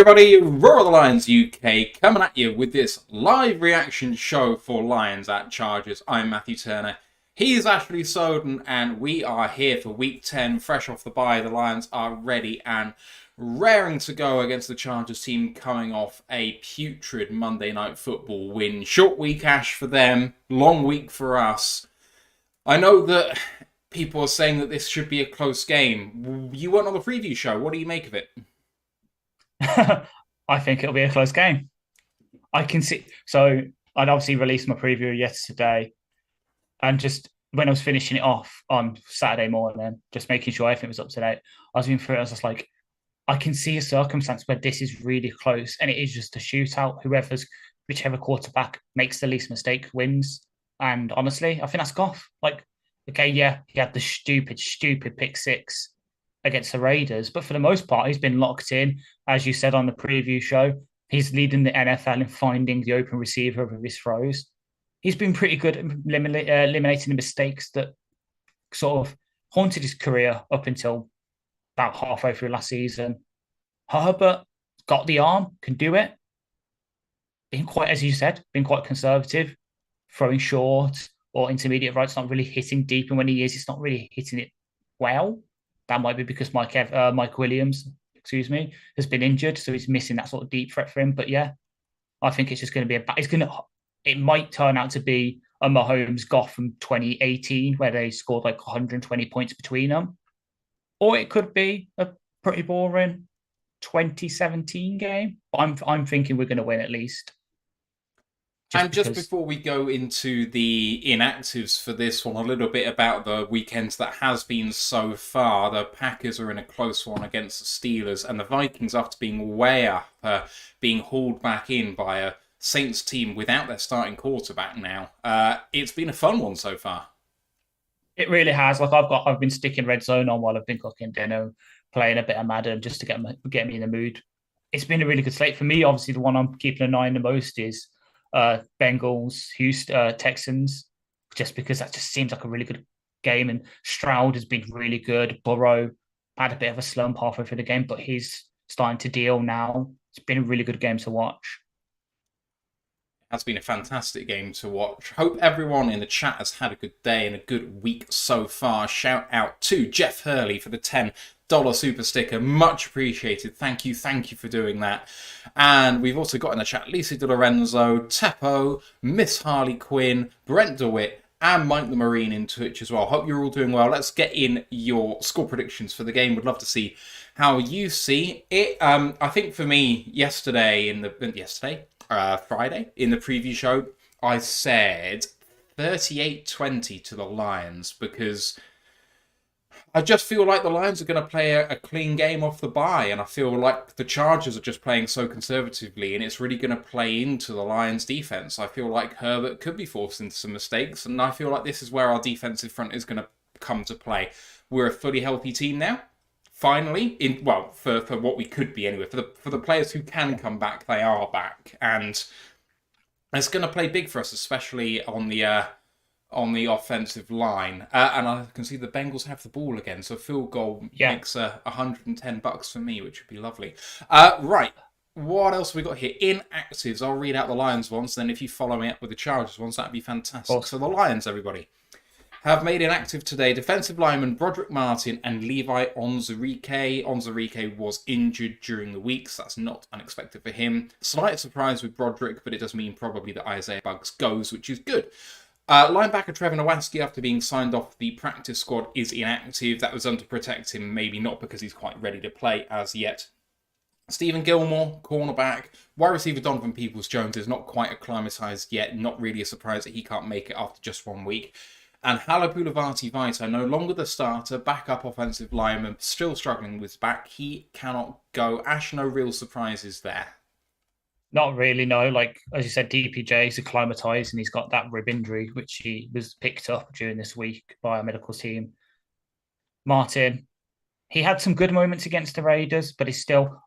everybody, Roar the Lions UK coming at you with this live reaction show for Lions at Chargers. I'm Matthew Turner, he's Ashley Soden, and we are here for week 10, fresh off the bye. The Lions are ready and raring to go against the Chargers team coming off a putrid Monday Night Football win. Short week, Ash, for them, long week for us. I know that people are saying that this should be a close game. You weren't on the preview show. What do you make of it? I think it'll be a close game. I can see. So I'd obviously released my preview yesterday, and just when I was finishing it off on Saturday morning, just making sure everything was up to date, I was going through it. I was just like, I can see a circumstance where this is really close, and it is just a shootout. Whichever quarterback makes the least mistake wins. And honestly, I think that's Goff. Like, okay, yeah, he had the stupid pick six against the Raiders, but for the most part, he's been locked in. As you said on the preview show, he's leading the NFL in finding the open receiver of his throws. He's been pretty good at eliminating the mistakes that sort of haunted his career up until about halfway through last season. Herbert got the arm, can do it. Been quite, as you said, been quite conservative, throwing short or intermediate right. It's not really hitting deep, and when he is, it's not really hitting it well. That might be because Mike Williams, has been injured, so he's missing that sort of deep threat for him. But yeah, I think it's just going to be it might turn out to be a Mahomes Goff from 2018, where they scored like 120 points between them, or it could be a pretty boring 2017 game. But I'm thinking we're going to win at least. Just before we go into the inactives for this one, a little bit about the weekend that has been so far. The Packers are in a close one against the Steelers, and the Vikings, after being way up, being hauled back in by a Saints team without their starting quarterback now. It's been a fun one so far. It really has. Like, I've been sticking Red Zone on while I've been cooking dinner, playing a bit of Madden just to get me in the mood. It's been a really good slate for me. Obviously, the one I'm keeping an eye on the most is Bengals, Houston, Texans, just because that just seems like a really good game. And Stroud has been really good. Burrow had a bit of a slump halfway through the game, but he's starting to deal now. It's been a really good game to watch. Has been a fantastic game to watch. Hope everyone in the chat has had a good day and a good week so far. Shout out to Jeff Hurley for the $10 super sticker. Much appreciated. Thank you for doing that. And we've also got in the chat Lisa De Lorenzo, Teppo, Miss Harley Quinn, Brent DeWitt, and Mike the Marine in Twitch as well. Hope you're all doing well. Let's get in your score predictions for the game. Would love to see how you see it. I think for me, Friday, in the preview show, I said 38-20 to the Lions, because I just feel like the Lions are going to play a clean game off the bye, and I feel like the Chargers are just playing so conservatively, and it's really going to play into the Lions' defense. I feel like Herbert could be forced into some mistakes, and I feel like this is where our defensive front is going to come to play. We're a fully healthy team now. Finally, for what we could be anyway, for the players who can come back, they are back, and it's going to play big for us, especially on the offensive line. And I can see the Bengals have the ball again, so a field goal makes $110 for me, which would be lovely. Right, what else have we got here? Inactives. I'll read out the Lions ones, then if you follow me up with the Chargers ones, that'd be fantastic. So the Lions, everybody, have made inactive today defensive lineman Broderick Martin and Levi Onwuzurike. Onwuzurike was injured during the week, so that's not unexpected for him. Slight surprise with Broderick, but it does mean probably that Isaiah Buggs goes, which is good. Linebacker Trevor Nowatzki, after being signed off the practice squad, is inactive. That was done to protect him, maybe not because he's quite ready to play as yet. Stephen Gilmore, cornerback. Wide receiver Donovan Peoples-Jones is not quite acclimatized yet. Not really a surprise that he can't make it after just 1 week. And Halapoulivaati Vita, no longer the starter, backup offensive lineman, still struggling with his back. He cannot go. Ash, no real surprises there. Not really, no. Like, as you said, DPJ is acclimatized, and he's got that rib injury, which he was picked up during this week by our medical team. Martin, he had some good moments against the Raiders, but he's still...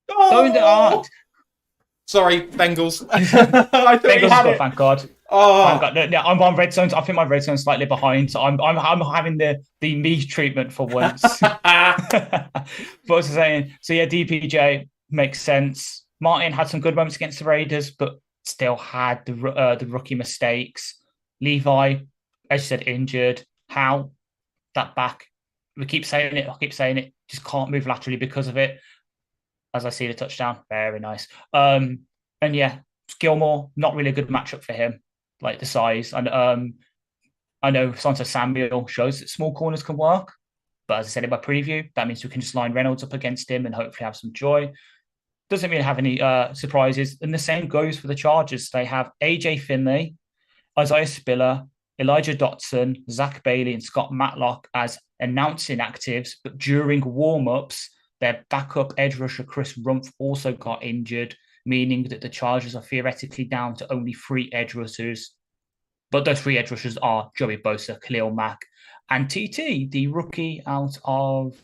Oh! Sorry, Bengals. I thought Bengals had it. Thank God. Oh, no, I'm on red zones. I think my red zone's slightly behind, so I'm having the me treatment for once. But I was saying, so yeah, DPJ makes sense. Martin had some good moments against the Raiders, but still had the rookie mistakes. Levi, as you said, injured. How that back? We keep saying it. I keep saying it. Just can't move laterally because of it. As I see the touchdown, very nice. And yeah, Gilmore, not really a good matchup for him, like the size. And I know Santa Samuel shows that small corners can work, but as I said in my preview, that means we can just line Reynolds up against him and hopefully have some joy. Doesn't really have any surprises. And the same goes for the Chargers. They have AJ Finley, Isaiah Spiller, Elijah Dotson, Zach Bailey, and Scott Matlock as announced inactives. But during warm-ups, their backup edge rusher, Chris Rumpf, also got injured, meaning that the Chargers are theoretically down to only 3 edge rushers. But those 3 edge rushers are Joey Bosa, Khalil Mack, and TT, the rookie out of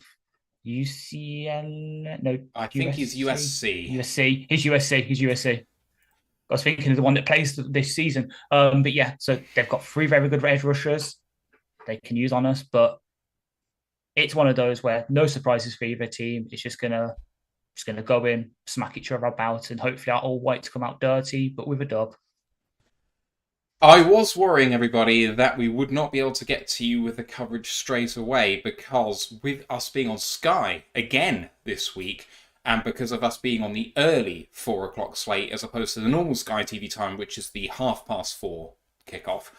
UCL. No, I think he's USC. USC. He's USC. I was thinking of the one that plays this season. But yeah, so they've got 3 very good edge rushers they can use on us, but it's one of those where no surprises for either team. It's just gonna go in, smack each other about, and hopefully our all whites come out dirty, but with a dub. I was worrying everybody that we would not be able to get to you with the coverage straight away because with us being on Sky again this week, and because of us being on the early 4 o'clock slate as opposed to the normal Sky TV time, which is the 4:30 kickoff,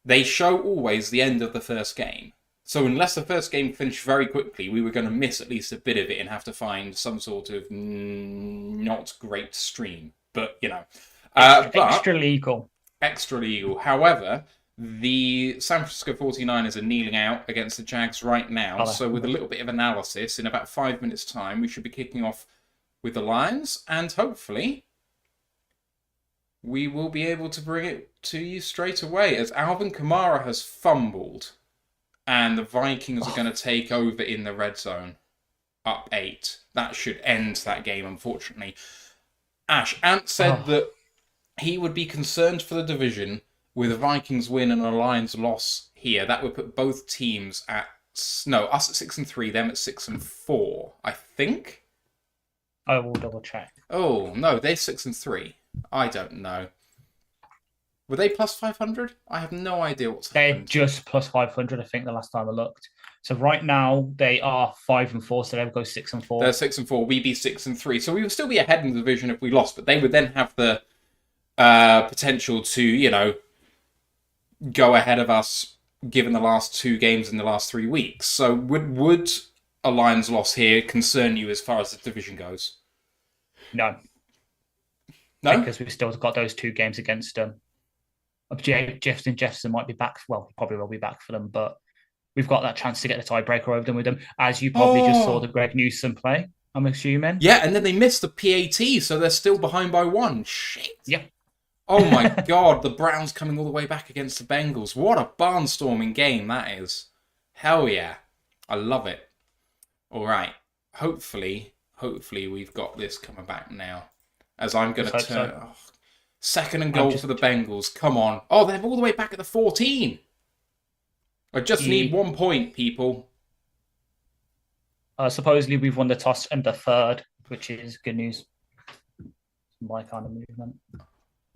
they show always the end of the first game. So unless the first game finished very quickly, we were going to miss at least a bit of it and have to find some sort of not great stream. But, you know. Extra legal. Extra legal. However, the San Francisco 49ers are kneeling out against the Jags right now. So with a little bit of analysis, in about 5 minutes' time, we should be kicking off with the Lions. And hopefully, we will be able to bring it to you straight away as Alvin Kamara has fumbled. And the Vikings are going to take over in the red zone. Up 8. That should end that game, unfortunately. Ash, Ant said that he would be concerned for the division with a Vikings win and a Lions loss here. That would put both teams at... No, us at 6-3, them at 6-4, I think? I will double check. Oh, no, they're 6-3. I don't know. Were they plus 500? I have no idea what's happened. They're just plus 500, I think, the last time I looked. So right now, they are 5-4, so they'll go 6-4. They're 6-4, we'd be 6-3. So we would still be ahead in the division if we lost, but they would then have the potential to, you know, go ahead of us given the last 2 games in the last 3 weeks. So would a Lions loss here concern you as far as the division goes? No. No? Because we've still got those 2 games against them. Jefferson might be back. Well, he probably will be back for them, but we've got that chance to get the tiebreaker over them with them, as you probably just saw the Greg Newsome play, I'm assuming. Yeah, and then they missed the PAT, so they're still behind by 1. Shit. Yeah. Oh my God, the Browns coming all the way back against the Bengals. What a barnstorming game that is. Hell yeah. I love it. All right. Hopefully we've got this coming back now. As I'm going to turn... So. 2nd and goal for the Bengals. Come on. Oh, they're all the way back at the 14. I just need 1 point, people. Supposedly we've won the toss and the 3rd, which is good news. My kind of movement.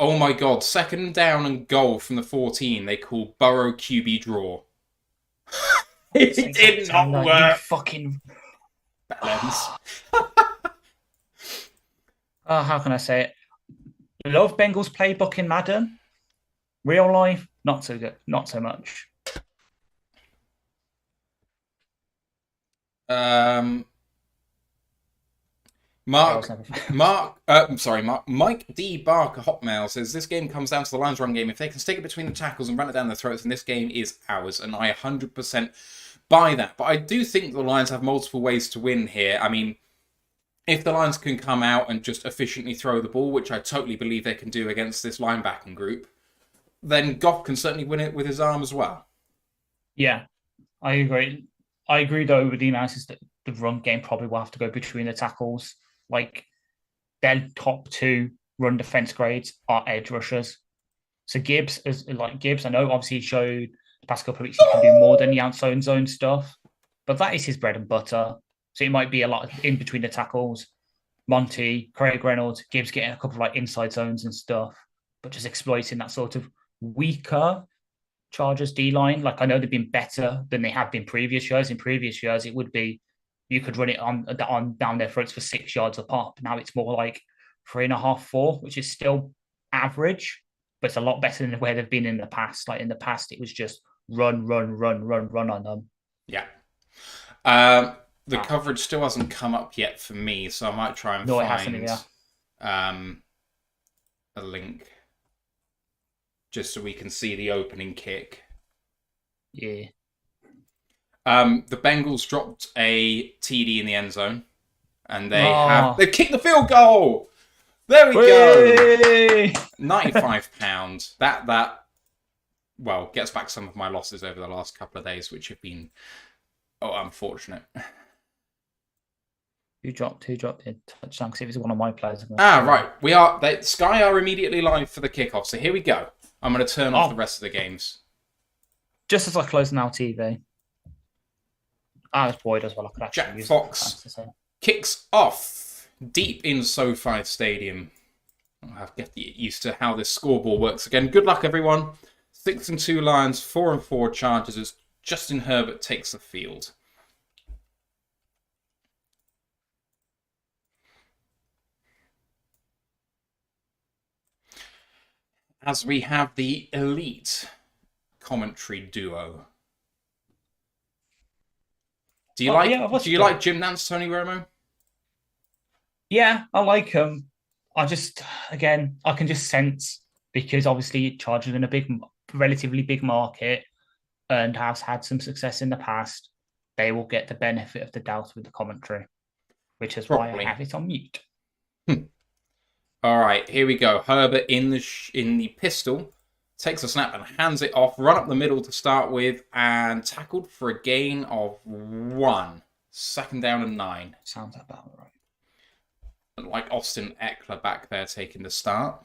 Oh my God. 2nd down and goal from the 14. They call Burrow QB draw. It did not work. You fucking... Balance. How can I say it? Love Bengals playbook in Madden. Real life, not so good. Not so much. Mike D. Barker Hotmail says this game comes down to the Lions run game. If they can stick it between the tackles and run it down their throats, then this game is ours. And I 100% buy that. But I do think the Lions have multiple ways to win here. I mean, if the Lions can come out and just efficiently throw the ball, which I totally believe they can do against this linebacking group, then Goff can certainly win it with his arm as well. Yeah, I agree. I agree, though, with the analysis that the run game probably will have to go between the tackles. Like, their top 2 run defense grades are edge rushers. So Gibbs, I know obviously he showed the past couple of weeks he can do more than the outside zone stuff, but that is his bread and butter. So it might be a lot in between the tackles. Monty, Craig Reynolds, Gibbs getting a couple of like inside zones and stuff, but just exploiting that sort of weaker Chargers D line. Like I know they've been better than they have been previous years. In previous years, it would be you could run it on down their throats for 6 yards a pop. Now it's more like 3.5, 4, which is still average, but it's a lot better than where they've been in the past. Like in the past, it was just run on them. Yeah. The coverage still hasn't come up yet for me, so I might try and No, it find hasn't, a link just so we can see the opening kick. Yeah. The Bengals dropped a TD in the end zone, and they've kicked the field goal. There we go. 95 pounds. That gets back some of my losses over the last couple of days, which have been unfortunate. Who dropped the touchdown? Because it was one of my players. Right. Sky are immediately live for the kickoff. So here we go. I'm going to turn off the rest of the games. Just as I close now TV. I was Boyd as well. I could actually Jack use Fox kicks off deep in SoFi Stadium. I'll have to get used to how this scoreboard works again. Good luck, everyone. 6-2 Lions, 4-4 Chargers as Justin Herbert takes the field. As we have the elite commentary duo. Do you like Jim Nance, Tony Romo? Yeah, I like him. I can just sense, because obviously Chargers in a relatively big market and has had some success in the past, they will get the benefit of the doubt with the commentary, which is why I have it on mute. All right, here we go. Herbert in the pistol takes a snap and hands it off. Run up the middle to start with, and tackled for a gain of 1. 2nd down and 9. Sounds about right. Like Austin Eckler back there taking the start.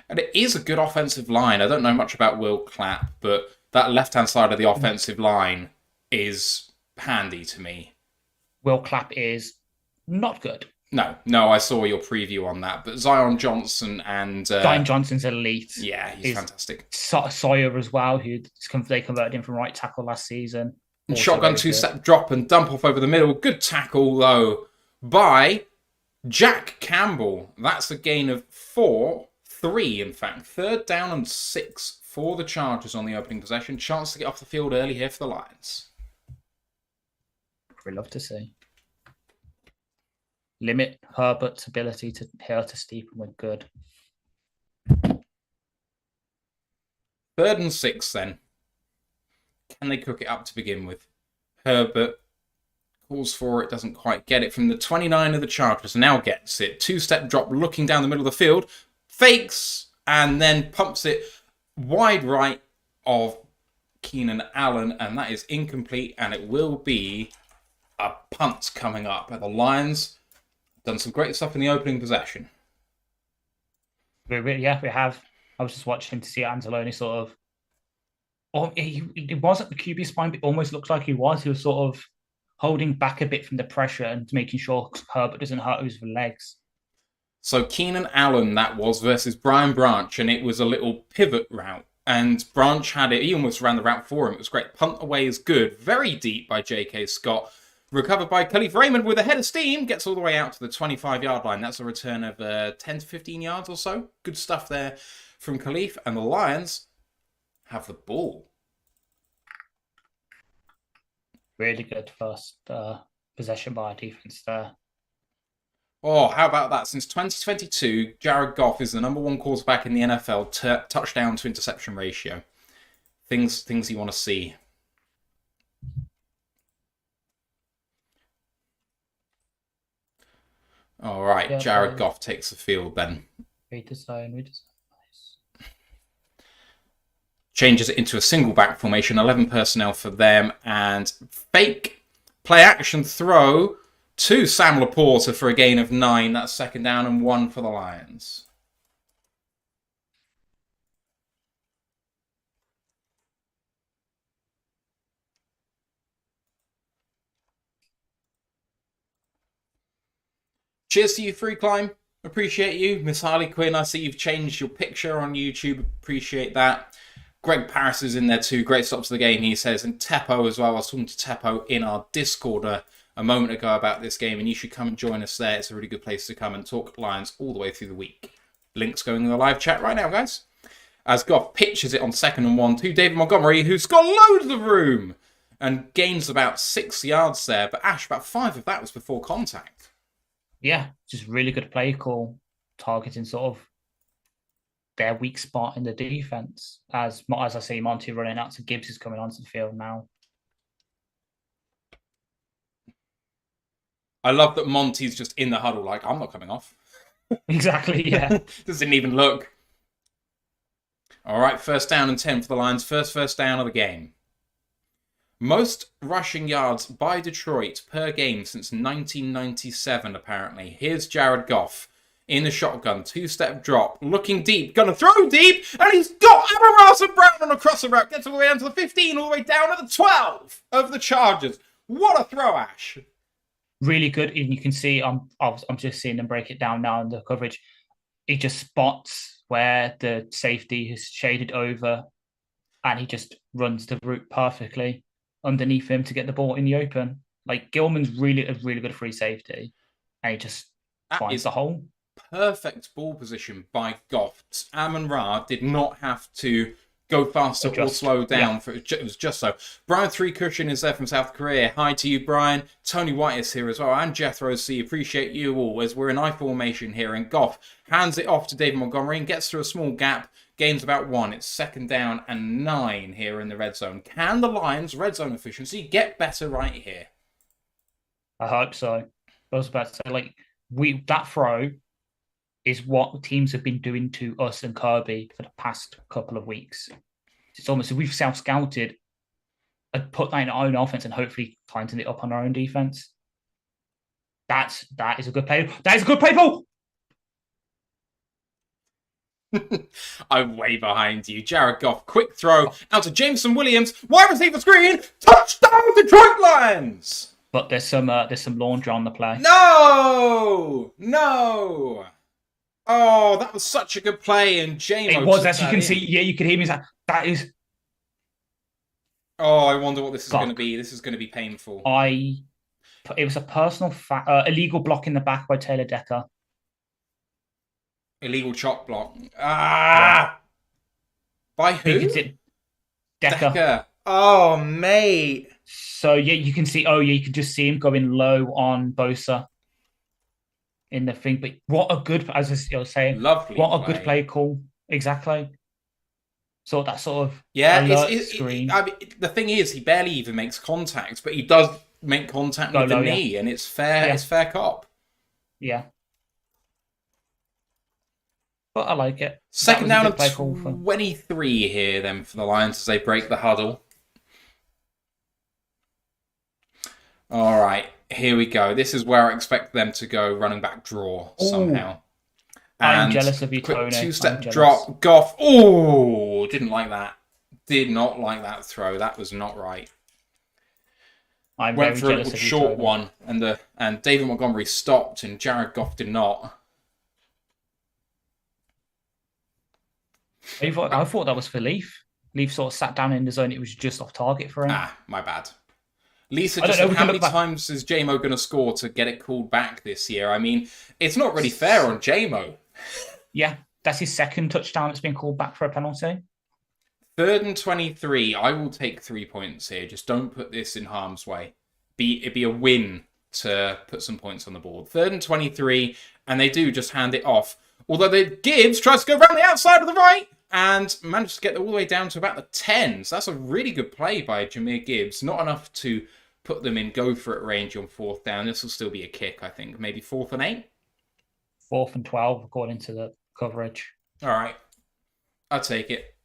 And it is a good offensive line. I don't know much about Will Clapp, but that left-hand side of the offensive line is handy to me. Will Clapp is not good. No, I saw your preview on that. But Zion Johnson and... Zion Johnson's elite. Yeah, he's fantastic. Sawyer as well, who they converted him from right tackle last season. And shotgun 2-step drop and dump off over the middle. Good tackle, though, by Jack Campbell. That's a gain of 3, in fact. 3rd down and 6 for the Chargers on the opening possession. Chance to get off the field early here for the Lions. We love to see. Limit Herbert's ability to hurt a steepen when good. 3rd and 6 then. Can they cook it up to begin with? Herbert calls for it, doesn't quite get it from the 29 of the Chargers. Now gets it. 2-step drop looking down the middle of the field. Fakes and then pumps it wide right of Keenan Allen. And that is incomplete. And it will be a punt coming up. The Lions done some great stuff in the opening possession. We have. I was just watching to see Anzalone sort of... he wasn't the QB spine, but it almost looks like he was. He was sort of holding back a bit from the pressure and making sure Herbert doesn't hurt his legs. So Keenan Allen, that was, versus Brian Branch, and it was a little pivot route. And Branch had it. He almost ran the route for him. It was great. Punt away is good. Very deep by J.K. Scott. Recovered by Khalif Raymond with a head of steam. Gets all the way out to the 25-yard line. That's a return of 10 to 15 yards or so. Good stuff there from Khalif. And the Lions have the ball. Really good first possession by our defense there. Oh, how about that? Since 2022, Jared Goff is the number 1 quarterback in the NFL touchdown to interception ratio. Things you want to see. All right, yeah, Jared Goff takes the field then. Read the zone. Nice. Changes it into a single back formation, 11 personnel for them, and fake play action throw to Sam Laporta for a gain of 9. That's 2nd down and 1 for the Lions. Cheers to you, Free Climb. Appreciate you. Miss Harley Quinn, I see you've changed your picture on YouTube. Appreciate that. Greg Paris is in there too. Great stop to the game, he says. And Teppo as well. I was talking to Teppo in our Discord a moment ago about this game, and you should come and join us there. It's a really good place to come and talk Lions all the way through the week. Links going in the live chat right now, guys. As Goff pitches it on 2nd and 1 to David Montgomery, who's got loads of room and gains about 6 yards there. But Ash, about 5 of that was before contact. Yeah, just really good play call, targeting sort of their weak spot in the defense. As I see Monty running out, so Gibbs is coming onto the field now. I love that Monty's just in the huddle like, I'm not coming off. Exactly, yeah. Doesn't even look. All right, 1st down and 10 for the Lions. First down of the game. Most rushing yards by Detroit per game since 1997, apparently. Here's Jared Goff in the shotgun. 2-step drop. Looking deep. Gonna throw deep. And he's got Amon Brown on a crosser route. Gets all the way down to the 15. All the way down to the 12 of the Chargers. What a throw, Ash. Really good. And you can see, I'm just seeing them break it down now in the coverage. He just spots where the safety has shaded over. And he just runs the route perfectly underneath him to get the ball in the open. Like, Gilman's really a really good free safety, and he just finds the hole. Perfect ball position by Goff. Amon-Ra did not have to go faster or slow down. Yeah. It was just so. Brian 3 Cushion is there from South Korea. Hi to you, Brian. Tony White is here as well. And Jethro C. Appreciate you all as we're in I formation here. And Goff hands it off to David Montgomery and gets through a small gap. Gains about 1. It's 2nd down and 9 here in the red zone. Can the Lions' red zone efficiency get better right here? I hope so. I was about to say, that throw is what teams have been doing to us and Kirby for the past couple of weeks. It's almost as we've self-scouted and put that in our own offense and hopefully tightened it up on our own defense. That is a good play. That is a good play, Poole! I'm way behind you. Jared Goff, quick throw out to Jameson Williams. Wide receiver screen. Touchdown, Detroit Lions! But there's some laundry on the play. No! Oh, that was such a good play, and Jamo. It was, as you can see. Yeah, you can hear me. That is. Oh, I wonder what this is going to be. This is going to be painful. It was a personal illegal block in the back by Taylor Decker. Illegal chop block. Ah! By who? Decker. Oh, mate. So, yeah, you can see, you can just see him going low on Bosa in the thing. But what a good, as I was saying, lovely what a good play call. Exactly. So that sort of screen. The thing is, he barely even makes contact, but he does make contact with the knee, and it's fair. Yeah. It's fair cop. Yeah. But I like it. 2nd down and 23 here then for the Lions as they break the huddle. All right, here we go. This is where I expect them to go running back draw somehow. I'm jealous of you, Tony. 2-step drop. Goff. Oh, didn't like that. Did not like that throw. That was not right. Went for a little short one, and David Montgomery stopped, and Jared Goff did not. I thought that was for Leaf. Leaf sort of sat down in the zone. It was just off target for him. My bad. Lisa just said, how many times is Jamo going to score to get it called back this year? I mean, it's not really fair on Jamo. Yeah, that's his 2nd touchdown that's been called back for a penalty. 3rd and 23. I will take 3 points here. Just don't put this in harm's way. It'd be a win to put some points on the board. 3rd and 23, and they do just hand it off. Although Gibbs tries to go around the outside of the right and managed to get all the way down to about the 10. So that's a really good play by Jahmyr Gibbs. Not enough to put them in go-for-it range on 4th down. This will still be a kick, I think. Maybe 4th and 8? 4th and 12, according to the coverage. All right. I'll take it.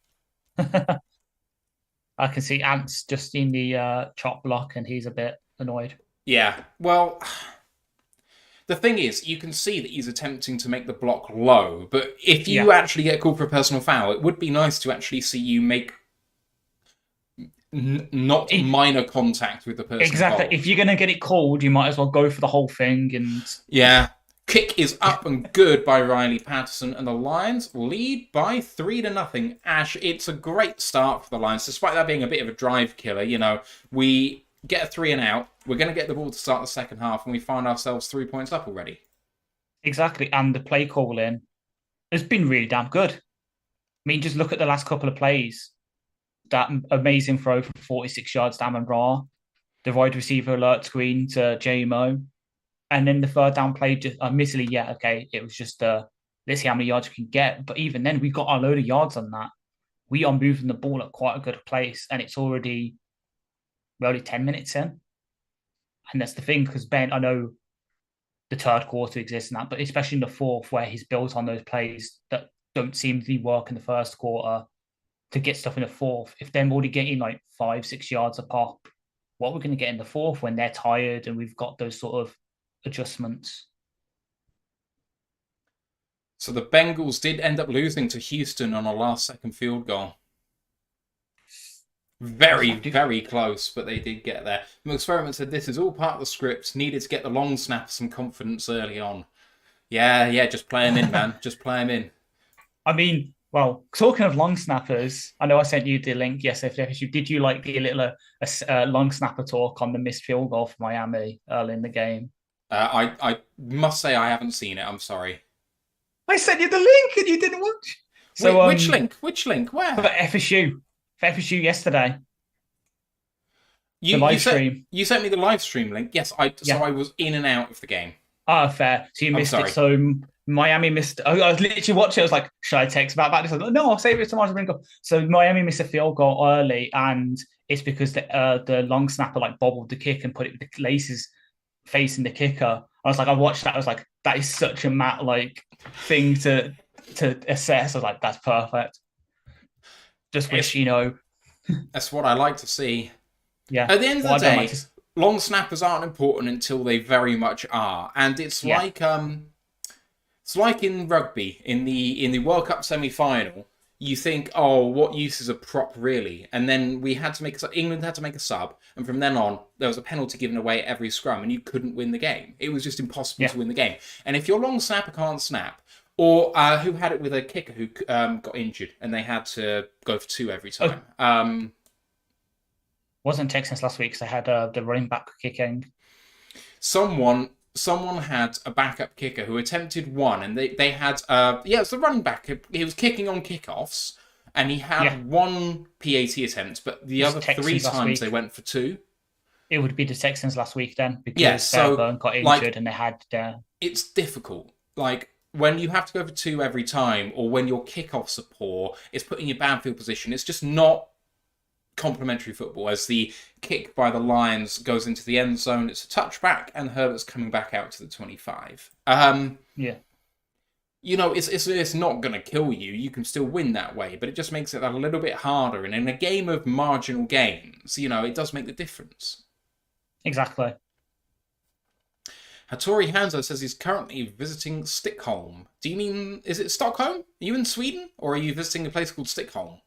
I can see Ant's just in the chop block, and he's a bit annoyed. Yeah. Well, the thing is, you can see that he's attempting to make the block low, but if you actually get called for a personal foul, it would be nice to actually see you make not minor contact with the person. Exactly. involved. If you're going to get it called, you might as well go for the whole thing. And yeah. Kick is up and good by Riley Patterson, and the Lions lead by 3-0. Ash, it's a great start for the Lions, despite that being a bit of a drive killer. You know, we get a 3 and out, we're going to get the ball to start the second half, and we find ourselves 3 points up already. Exactly, and the play calling has been really damn good. I mean, just look at the last couple of plays. That amazing throw from 46 yards to Amon Ra, the wide receiver alert screen to JMO, and then the third down play, just admittedly, it was just let's see how many yards we can get. But even then, we got a load of yards on that. We are moving the ball at quite a good place, and it's already 10 minutes in. And that's the thing, because Ben, I know the third quarter exists in that, but especially in the fourth, where he's built on those plays that don't seem to work in the first quarter to get stuff in the fourth. If they're already getting like 5-6 yards a pop, what we're going to get in the fourth when they're tired and we've got those sort of adjustments. So the Bengals did end up losing to Houston on a last-second field goal. Very, very close, but they did get there. Experiment said this is all part of the script. Needed to get the long snap some confidence early on. Yeah, just play him in, man. Just play him in. I mean, well, talking of long snappers, I know I sent you the link yesterday. Did you like the little long snapper talk on the missed field goal for Miami early in the game? I must say I haven't seen it. I'm sorry. I sent you the link and you didn't watch. So wait, which link? Which link? Where? For FSU. For FSU yesterday. You stream. You sent me the live stream link. Yes, So I was in and out of the game. Oh, fair. So you missed it. So Miami missed. I was literally watching. I was like, should I text about that? Like, no, I'll save it tomorrow. So Miami missed a field goal early, and it's because the long snapper like bobbled the kick and put it with the laces facing the kicker. I was like, I watched that. I was like, that is such a thing to assess. I was like, that's perfect. Just wish, That's what I like to see. Yeah. At the end of the day, long snappers aren't important until they very much are, and it's like in rugby in the World Cup semi-final. You think, oh, what use is a prop really? And then England had to make a sub, and from then on there was a penalty given away at every scrum, and you couldn't win the game. It was just impossible to win the game. And if your long snapper can't snap, or who had it with a kicker who got injured and they had to go for 2 every time. Wasn't Texans last week because they had the running back kicking. Someone had a backup kicker who attempted 1, and they had it was the running back. He was kicking on kickoffs, and he had 1 PAT attempt, but the other Texans 3 times they went for 2. It would be the Texans last week then, because Fairburn got injured and they had. It's difficult, when you have to go for 2 every time, or when your kickoffs are poor, it's putting you in bad field position. It's just not complementary football. As the kick by the Lions goes into the end zone, it's a touchback, and Herbert's coming back out to the 25. It's not going to kill you. You can still win that way, but it just makes it a little bit harder. And in a game of marginal gains, it does make the difference. Exactly. Hattori Hanzo says he's currently visiting Stockholm. Do you mean, is it Stockholm? Are you in Sweden? Or are you visiting a place called Stockholm?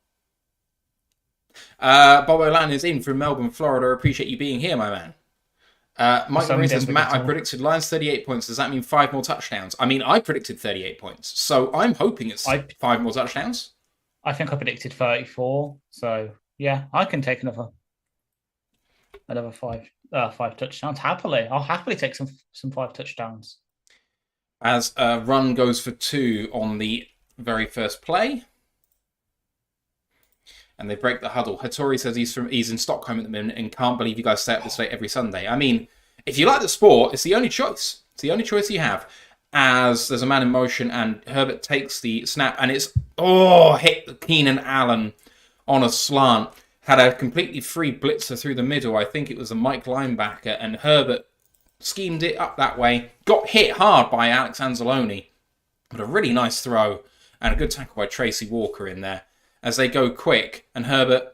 Bob O'Lan is in from Melbourne, Florida. Appreciate you being here, my man. Mike Marie says, Matt, I predicted Lions 38 points. Does that mean 5 more touchdowns? I mean, I predicted 38 points. So I'm hoping it's 5 more touchdowns. I think I predicted 34. So, yeah, I can take another 5 touchdowns happily. I'll happily take some 5 touchdowns. As a run goes for 2 on the very first play. And they break the huddle. Hattori says he's in Stockholm at the minute and can't believe you guys stay up this late every Sunday. I mean, if you like the sport, it's the only choice. It's the only choice you have. As there's a man in motion and Herbert takes the snap and it's hit Keenan Allen on a slant. Had a completely free blitzer through the middle. I think it was a Mike linebacker, and Herbert schemed it up that way. Got hit hard by Alex Anzalone, but a really nice throw and a good tackle by Tracy Walker in there. As they go quick, and Herbert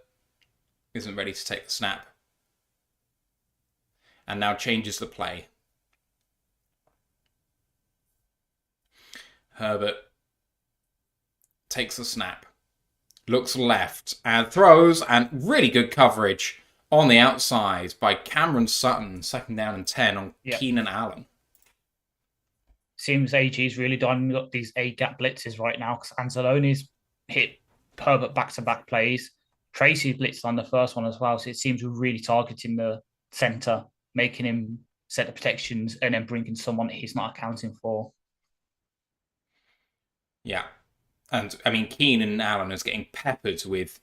isn't ready to take the snap. And now changes the play. Herbert takes the snap. Looks left and throws, and really good coverage on the outside by Cameron Sutton. 2nd down and 10 on Keenan Allen. seems AG's really dialing up these A-gap blitzes right now because Anzalone's hit Herbert back-to-back plays. Tracy blitzed on the first one as well, so it seems we're really targeting the centre, making him set the protections and then bringing someone that he's not accounting for. Yeah. And, I mean, Keenan and Allen is getting peppered with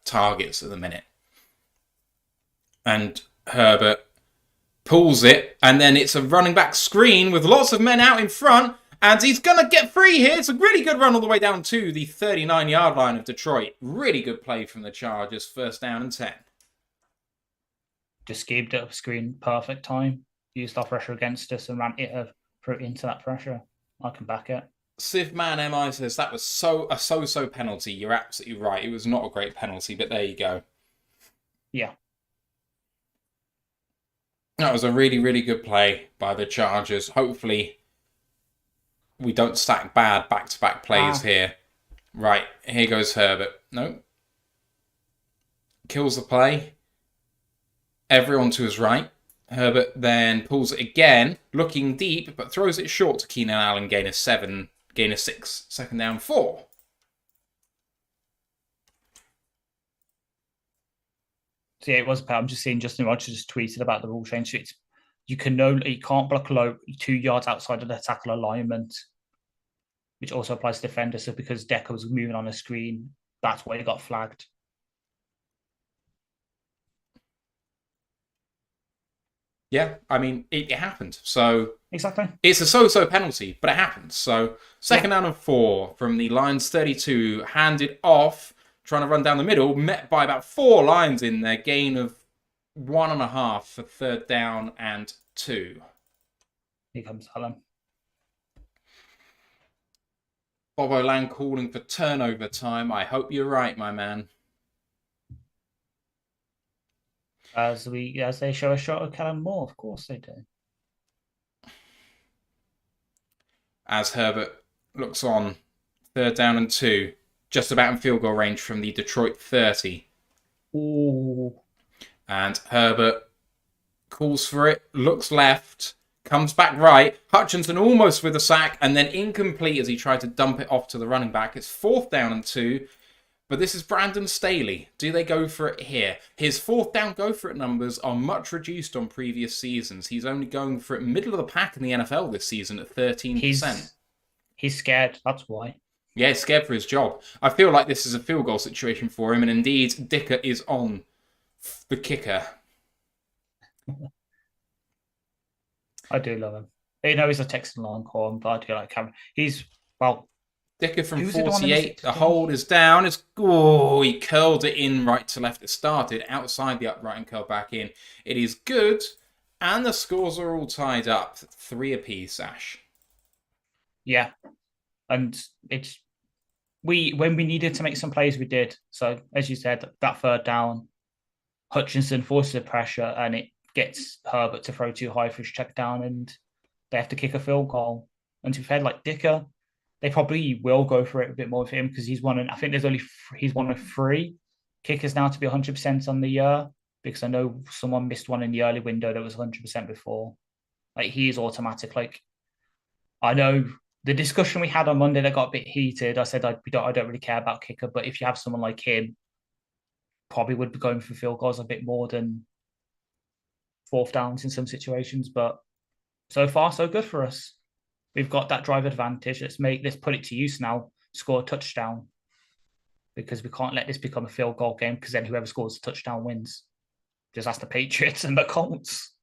targets at the minute. And Herbert pulls it, and then it's a running back screen with lots of men out in front, and he's going to get free here. It's a really good run all the way down to the 39-yard line of Detroit. Really good play from the Chargers. First down and 10. Just schemed it up screen, perfect time. Used our pressure against us and ran it through into that pressure. I can back it. Sivman MI says that was a so-so penalty. You're absolutely right. It was not a great penalty, but there you go. Yeah. That was a really, really good play by the Chargers. Hopefully, we don't stack bad back-to-back plays here. Right, here goes Herbert. No. Kills the play. Everyone to his right. Herbert then pulls it again, looking deep, but throws it short to Keenan Allen, gain of 6, second down 4. So yeah, it was. I'm just seeing Justin Rogers just tweeted about the rule change. So you can't block low 2 yards outside of the tackle alignment, which also applies to defenders. So because Decker was moving on the screen, that's why he got flagged. Yeah, I mean, it happened. So exactly, it's a so-so penalty, but it happens. So second down and 4 from the Lions 32, handed off, trying to run down the middle, met by about 4 Lions in there, gain of 1.5 for third down and 2. Here comes Allen. Bobo Lang calling for turnover time. I hope you're right, my man. As they show a shot of Callum Moore, of course they do. As Herbert looks on, third down and 2, just about in field goal range from the Detroit 30. Ooh. And Herbert calls for it, looks left, comes back right. Hutchinson almost with a sack, and then incomplete as he tried to dump it off to the running back. It's fourth down and 2. But this is Brandon Staley. Do they go for it here? His fourth down go for it numbers are much reduced on previous seasons. He's only going for it middle of the pack in the NFL this season at 13%. He's scared, that's why. Yeah, he's scared for his job. I feel like this is a field goal situation for him, and indeed, Dicker is on the kicker. I do love him. You know, he's a Texan long corn, but I do like Cameron. Dicker from 48, the hold is down. He curled it in right to left. It started outside the upright and curled back in. It is good, and the scores are all tied up. 3 apiece, Ash. Yeah, and when we needed to make some plays, we did. So, as you said, that third down, Hutchinson forces the pressure, and it gets Herbert to throw too high for his check down, and they have to kick a field goal. And to be fair, like Dicker, they probably will go for it a bit more with him because he's one of 3 kickers now to be 100% on the year, because I know someone missed one in the early window that was 100% before. Like, he is automatic. Like, I know the discussion we had on Monday that got a bit heated. I said I don't really care about kicker, but if you have someone like him, probably would be going for field goals a bit more than fourth downs in some situations. But so far, so good for us. We've got that drive advantage. Let's put it to use now. Score a touchdown, because we can't let this become a field goal game, because then whoever scores a touchdown wins. Just ask the Patriots and the Colts.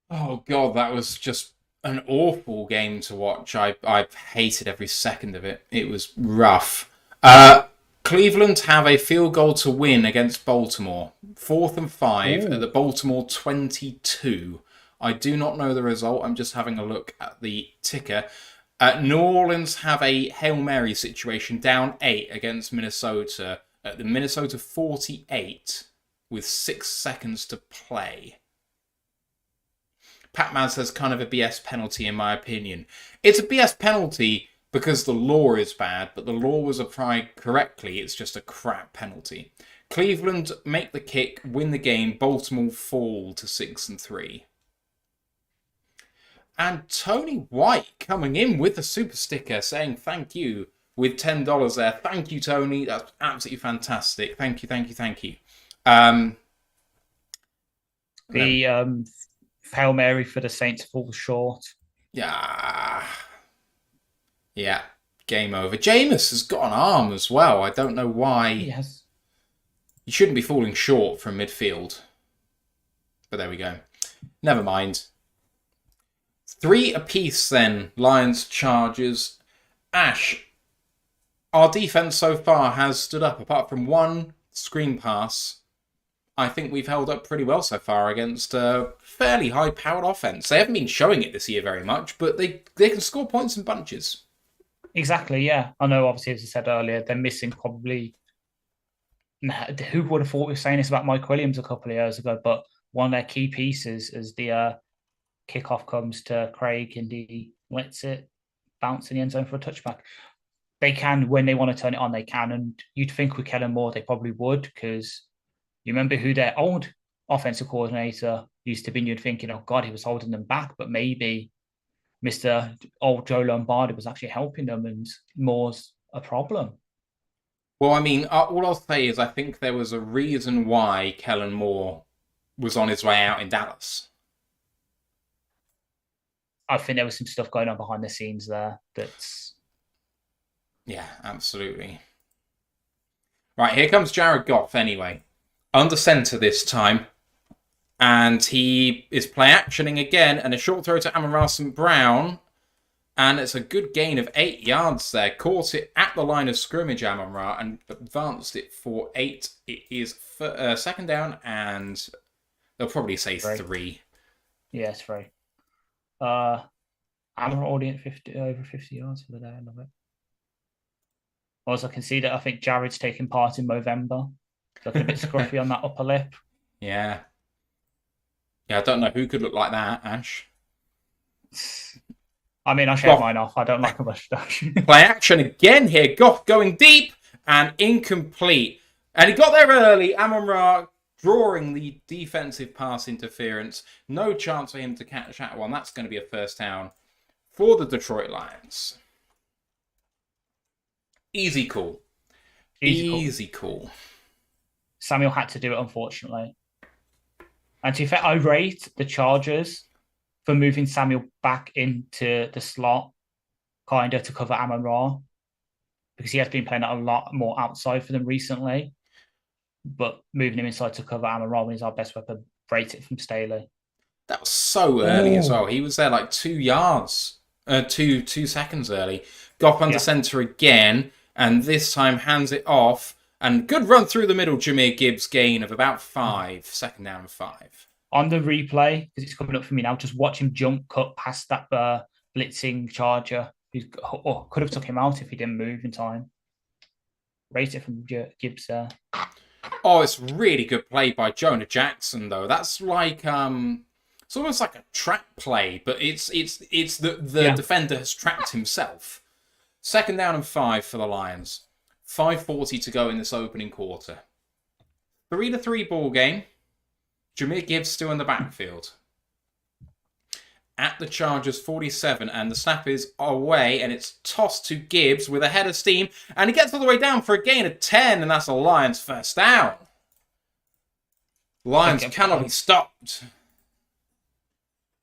Oh God, that was just an awful game to watch. I hated every second of it. It was rough. Cleveland have a field goal to win against Baltimore. 4th and 5 at the Baltimore 22. I do not know the result. I'm just having a look at the ticker. New Orleans have a Hail Mary situation, down 8 against Minnesota at the Minnesota 48 with 6 seconds to play. Pat-Man says kind of a BS penalty in my opinion. It's a BS penalty because the law is bad, but the law was applied correctly. It's just a crap penalty. Cleveland make the kick, win the game. Baltimore fall to 6 and 3. And Tony White coming in with the super sticker saying thank you with $10 there. Thank you, Tony. That's absolutely fantastic. Thank you, thank you, thank you. The Hail Mary for the Saints falls short. Yeah. Yeah. Game over. Jameis has got an arm as well. I don't know why. Yes. You shouldn't be falling short from midfield. But there we go. Never mind. 3 apiece then. Lions, Chargers. Ash, our defense so far has stood up. Apart from one screen pass, I think we've held up pretty well so far against a fairly high-powered offense. They haven't been showing it this year very much, but they can score points in bunches. Exactly, yeah. I know, obviously, as I said earlier, they're missing probably... Who would have thought we were saying this about Mike Williams a couple of years ago, but one of their key pieces as the kickoff comes to Craig and he lets it bounce in the end zone for a touchback. They can, when they want to turn it on, they can. And you'd think with Kellen Moore, they probably would, because you remember who their old offensive coordinator used to be, and you'd thinking, oh God, he was holding them back, but maybe Mr. Old Joe Lombardi was actually helping them, and Moore's a problem. Well, I mean, all I'll say is I think there was a reason why Kellen Moore was on his way out in Dallas. I think there was some stuff going on behind the scenes there that's... Yeah, absolutely. Right, here comes Jared Goff anyway. Under centre this time. And he is play-actioning again, and a short throw to Amon-Ra St. Brown. And it's a good gain of 8 yards there. Caught it at the line of scrimmage, Amon-Ra, and advanced it for 8. It is second down, and they'll probably say 3. Yeah, it's 3. Amon-Ra already at over 50 yards for the day. I love it. Also, I can see that I think Jared's taking part in Movember. Looking a bit scruffy on that upper lip. Yeah. Yeah, I don't know who could look like that, Ash. I mean, I shaved mine off. I don't like a mustache. Play action again here. Goff going deep and incomplete. And he got there early. Amon-Ra drawing the defensive pass interference. No chance for him to catch that one. That's going to be a first down for the Detroit Lions. Easy call. Easy call. Samuel had to do it, unfortunately. And to be fair, I rate the Chargers for moving Samuel back into the slot, kind of to cover Amon-Ra, because he has been playing a lot more outside for them recently. But moving him inside to cover Amon-Ra when he's our best weapon, rate it from Staley. That was so early as well. He was there like 2 yards, 2 seconds early. Goff under centre again, and this time hands it off. And good run through the middle, Jahmyr Gibbs gain of about 5, second down and 5. On the replay, because it's coming up for me now, just watch him jump cut past that blitzing Charger, who could have took him out if he didn't move in time. Rate it from Gibbs there. Oh, it's really good play by Jonah Jackson, though. That's like it's almost like a trap play, but it's the defender has trapped himself. Second down and 5 for the Lions. 5:40 to go in this opening quarter. 3-3 ball game. Jahmyr Gibbs still in the backfield. At the Chargers 47, and the snap is away, and it's tossed to Gibbs with a head of steam, and he gets all the way down for a gain of 10, and that's a Lions first down. Lions cannot be stopped.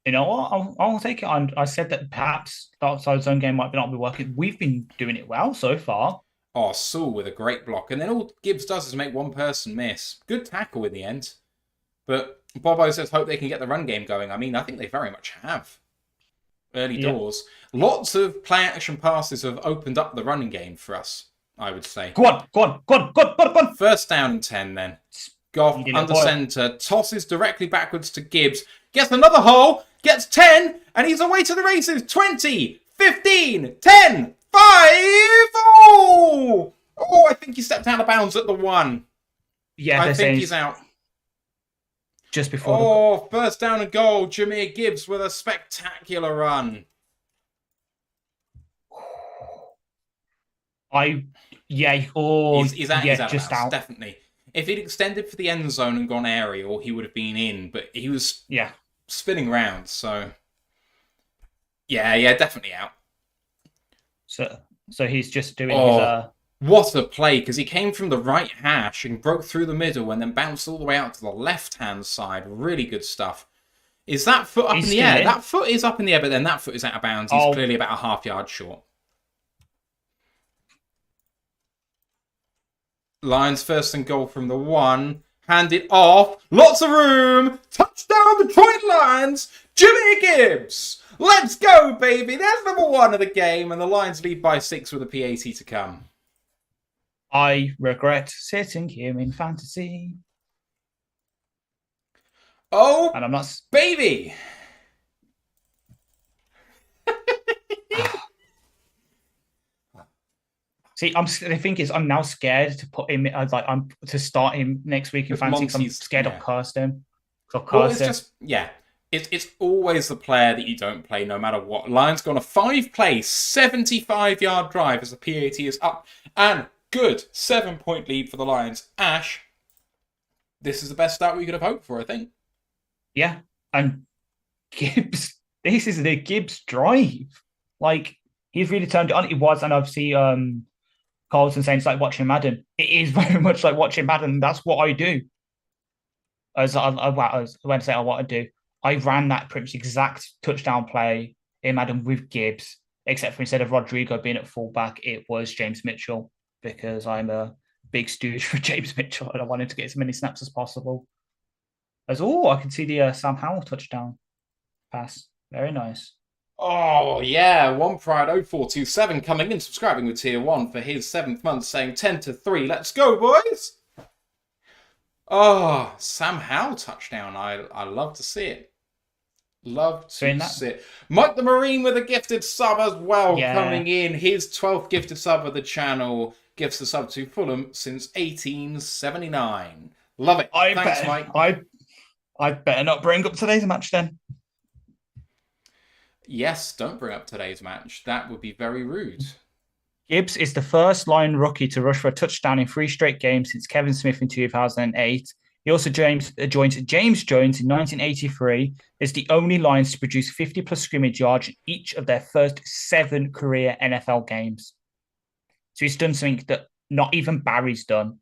You know what? I'll take it on. I said that perhaps the outside zone game might not be working. We've been doing it well so far. Oh, Sewell with a great block. And then all Gibbs does is make one person miss. Good tackle in the end. But Bobo says hope they can get the run game going. I mean, I think they very much have. Early doors. Lots of play-action passes have opened up the running game for us, I would say. Go on. First down and 10 then. Goff under centre. Tosses directly backwards to Gibbs. Gets another hole. Gets 10. And he's away to the races. 20, 15, 10, 5. Oh! Oh, I think he stepped out of bounds at the 1. Yeah, I think he's out. Just before. First down and goal. Jahmyr Gibbs with a spectacular run. He's out of bounds, definitely. If he'd extended for the end zone and gone aerial, he would have been in, but he was spinning round, so Yeah, definitely out. So he's just doing his Oh, what a play, because he came from the right hash and broke through the middle and then bounced all the way out to the left-hand side. Really good stuff. Is that foot up in He's the still air? in. That foot is up in the air, but then that foot is out of bounds. He's clearly about a half-yard short. Lions first and goal from the 1. Hand it off. Lots of room. Touchdown, Detroit Lions. Jimmy Gibbs. Let's go, baby. That's number 1 of the game. And the Lions lead by 6 with a PAT to come. I regret sitting here in fantasy. Oh, and I'm not, baby. See, the thing is, I'm now scared to put him. I'm to start him next week in fantasy. 'Cause I'm scared of cursed him. It's always the player that you don't play, no matter what. Lions go on a 5-play, 75-yard drive as the PAT is up and good. 7-point lead for the Lions. Ash, this is the best start we could have hoped for, I think. Yeah, and Gibbs. This is the Gibbs drive. Like, he's really turned it on. It was, and I've seen Carlton saying it's like watching Madden. It is very much like watching Madden. That's what I do. As when I say what I do, I ran that pretty much exact touchdown play in Madden with Gibbs, except for instead of Rodrigo being at fullback, it was James Mitchell, because I'm a big stooge for James Mitchell and I wanted to get as many snaps as possible. I can see the Sam Howell touchdown pass. Very nice. Oh, yeah. One Pride 0427 coming in, subscribing with Tier 1 for his 7th month, saying 10-3. Let's go, boys. Oh, Sam Howell touchdown. I love to see it. Love to see it. Mike the Marine with a gifted sub as well, coming in. His 12th gifted sub of the channel. Gifts the sub to Fulham since 1879. Love it. Thanks, Mike. I better not bring up today's match then. Yes, don't bring up today's match. That would be very rude. Gibbs is the first Lion rookie to rush for a touchdown in 3 straight games since Kevin Smith in 2008. He also joined James Jones in 1983 as the only Lions to produce 50-plus scrimmage yards in each of their first 7 career NFL games. So he's done something that not even Barry's done.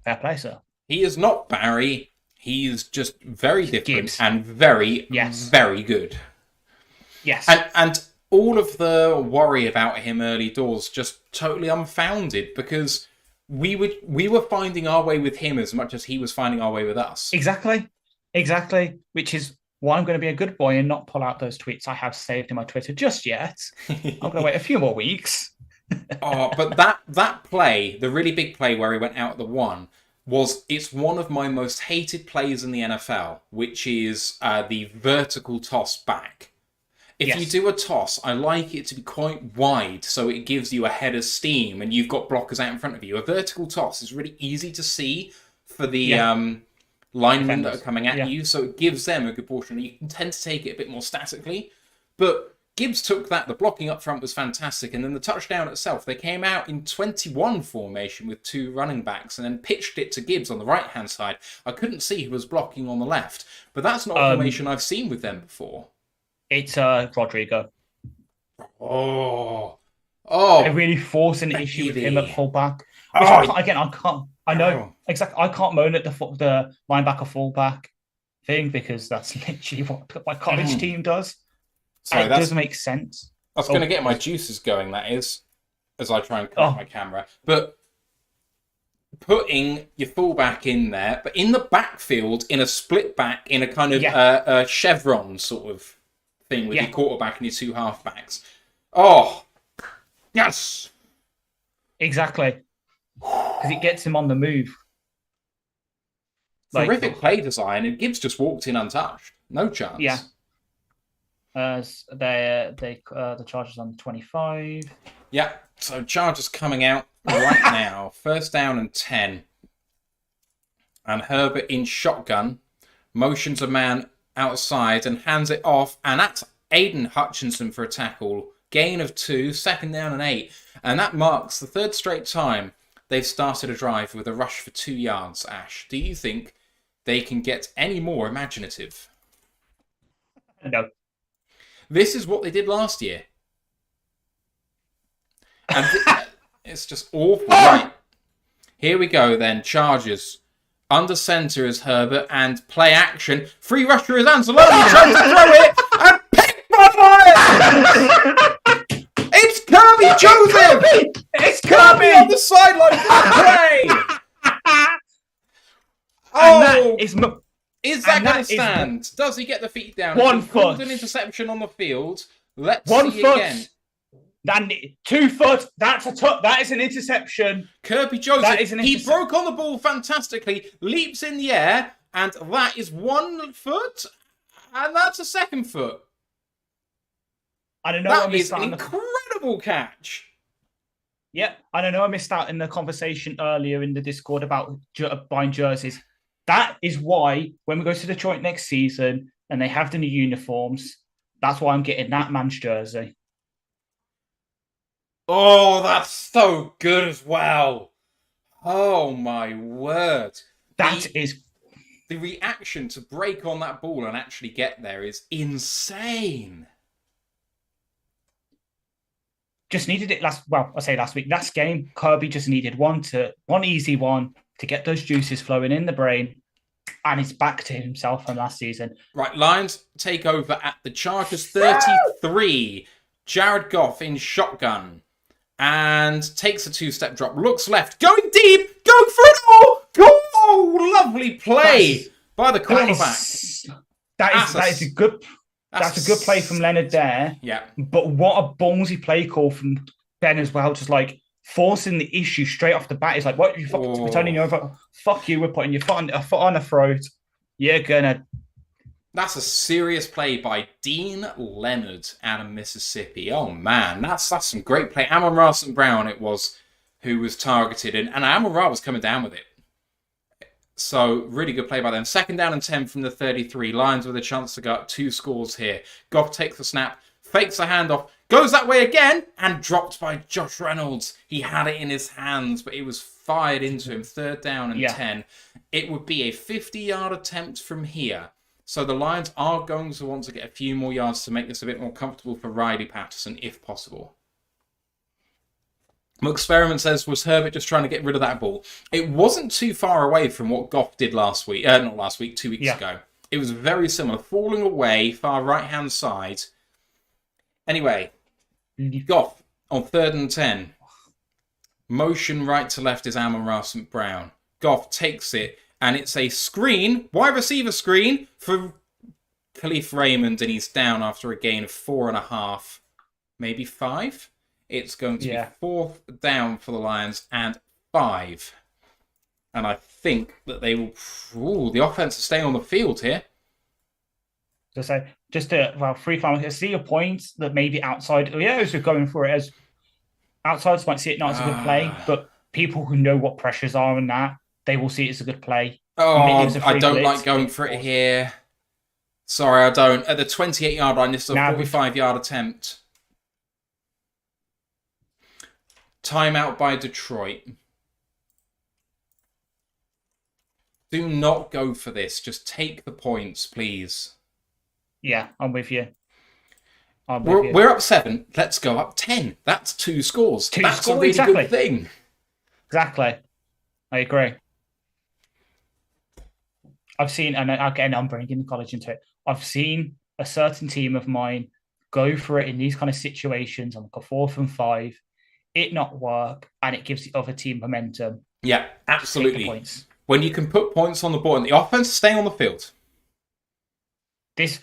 Fair play, sir. He is not Barry. He's just very different Gibbs. and very good. Yes. And all of the worry about him early doors just totally unfounded, because we were finding our way with him as much as he was finding our way with us. Exactly. Which is why I'm going to be a good boy and not pull out those tweets I have saved in my Twitter just yet. I'm going to wait a few more weeks. But that play, the really big play where he went out at the 1, it's one of my most hated plays in the NFL, which is the vertical toss back. If you do a toss, I like it to be quite wide so it gives you a head of steam and you've got blockers out in front of you. A vertical toss is really easy to see for the linemen that are coming at you, so it gives them a good portion. You can tend to take it a bit more statically. But Gibbs took that. The blocking up front was fantastic. And then the touchdown itself, they came out in 21 formation with 2 running backs and then pitched it to Gibbs on the right-hand side. I couldn't see who was blocking on the left. But that's not a formation I've seen with them before. It's Rodrigo. Oh. They really force an issue with him at fullback. I can't. I know exactly. I can't moan at the linebacker fullback thing, because that's literally what my college team does. So it does make sense. I was going to get my juices going, that is, as I try and correct my camera. But putting your fullback in there, but in the backfield, in a split back, in a kind of chevron sort of thing with your quarterback and your 2 halfbacks. Oh, yes! Exactly. Because it gets him on the move. Terrific play design, and Gibbs just walked in untouched. No chance. Yeah. The Chargers on 25. Yeah, so Chargers coming out right now. 1st down and 10. And Herbert in shotgun. Motions a man outside and hands it off. And that's Aiden Hutchinson for a tackle. Gain of 2, 2nd down and 8. And that marks the 3rd straight time they've started a drive with a rush for 2 yards, Ash. Do you think they can get any more imaginative? No. This is what they did last year. And it's just awful. Right. Here we go then. Chargers. Under centre is Herbert and play action. Free rusher is Anzalone. Trying to throw it and picked by It's Kirby Joseph! It's Kirby on the sideline for play! Oh! Is that going to stand? Does he get the feet down? 1 foot. An interception on the field. Let's 1 see foot. again. Then 2 foot. That is an interception. Kirby Joseph. That is He broke on the ball fantastically, leaps in the air, and that is 1 foot, and that's a 2nd foot. I don't know. That is an incredible catch. Yep, I don't know. I missed out in the conversation earlier in the Discord about buying jerseys. That is why when we go to Detroit next season and they have the new uniforms, that's why I'm getting that man's jersey. Oh, that's so good as well. Oh, my word. The reaction to break on that ball and actually get there is insane. Just needed it last week. Last game, Kirby just needed one easy one to get those juices flowing in the brain. And it's back to himself from last season. Right, Lions take over at the Chargers 33. Jared Goff in shotgun. And takes a 2-step drop. Looks left. Going deep. Going for it all. Oh, lovely play by the cornerback. That is a good play from Leonard there. Yeah. But what a ballsy play call from Ben as well. Just like forcing the issue straight off the bat. It's like, what? You fucking turning you over? Fuck you. We're putting your foot on the throat. You're gonna. That's a serious play by Dean Leonard out of Mississippi. Oh, man. That's some great play. Amon-Ra St. Brown, it was, who was targeted. And Amon-Ra was coming down with it. So, really good play by them. 2nd down and 10 from the 33. Lions with a chance to go up 2 scores here. Goff takes the snap, fakes a handoff, goes that way again, and dropped by Josh Reynolds. He had it in his hands, but it was fired into him. 3rd down and 10. It would be a 50-yard attempt from here. So the Lions are going to want to get a few more yards to make this a bit more comfortable for Riley Patterson, if possible. McSperiment says, was Herbert just trying to get rid of that ball? It wasn't too far away from what Goff did 2 weeks ago. It was very similar. Falling away, far right-hand side. Anyway, Goff on 3rd and 10. Motion right to left is Amon-Ra St. Brown. Goff takes it. And it's a screen, wide receiver screen for Khalif Raymond, and he's down after a gain of 4.5, maybe 5. It's going to be 4th down for the Lions and 5. And I think that they will. The offense is staying on the field here. Free flying. I see your point that maybe outside. As we're going for it as outsiders might see it not as a good play, but people who know what pressures are in that. They will see it as a good play. I don't like going for it here. Sorry, I don't. At the 28-yard line, this is a 45-yard attempt. Timeout by Detroit. Do not go for this. Just take the points, please. Yeah, I'm with you. We're up 7. Let's go up 10. That's 2 scores. That's a really good thing. Exactly. I agree. I've seen, and again, I'm bringing the college into it. I've seen a certain team of mine go for it in these kind of situations on like a 4th and 5, it not work, and it gives the other team momentum. Yeah, absolutely. When you can put points on the board and the offense staying on the field. This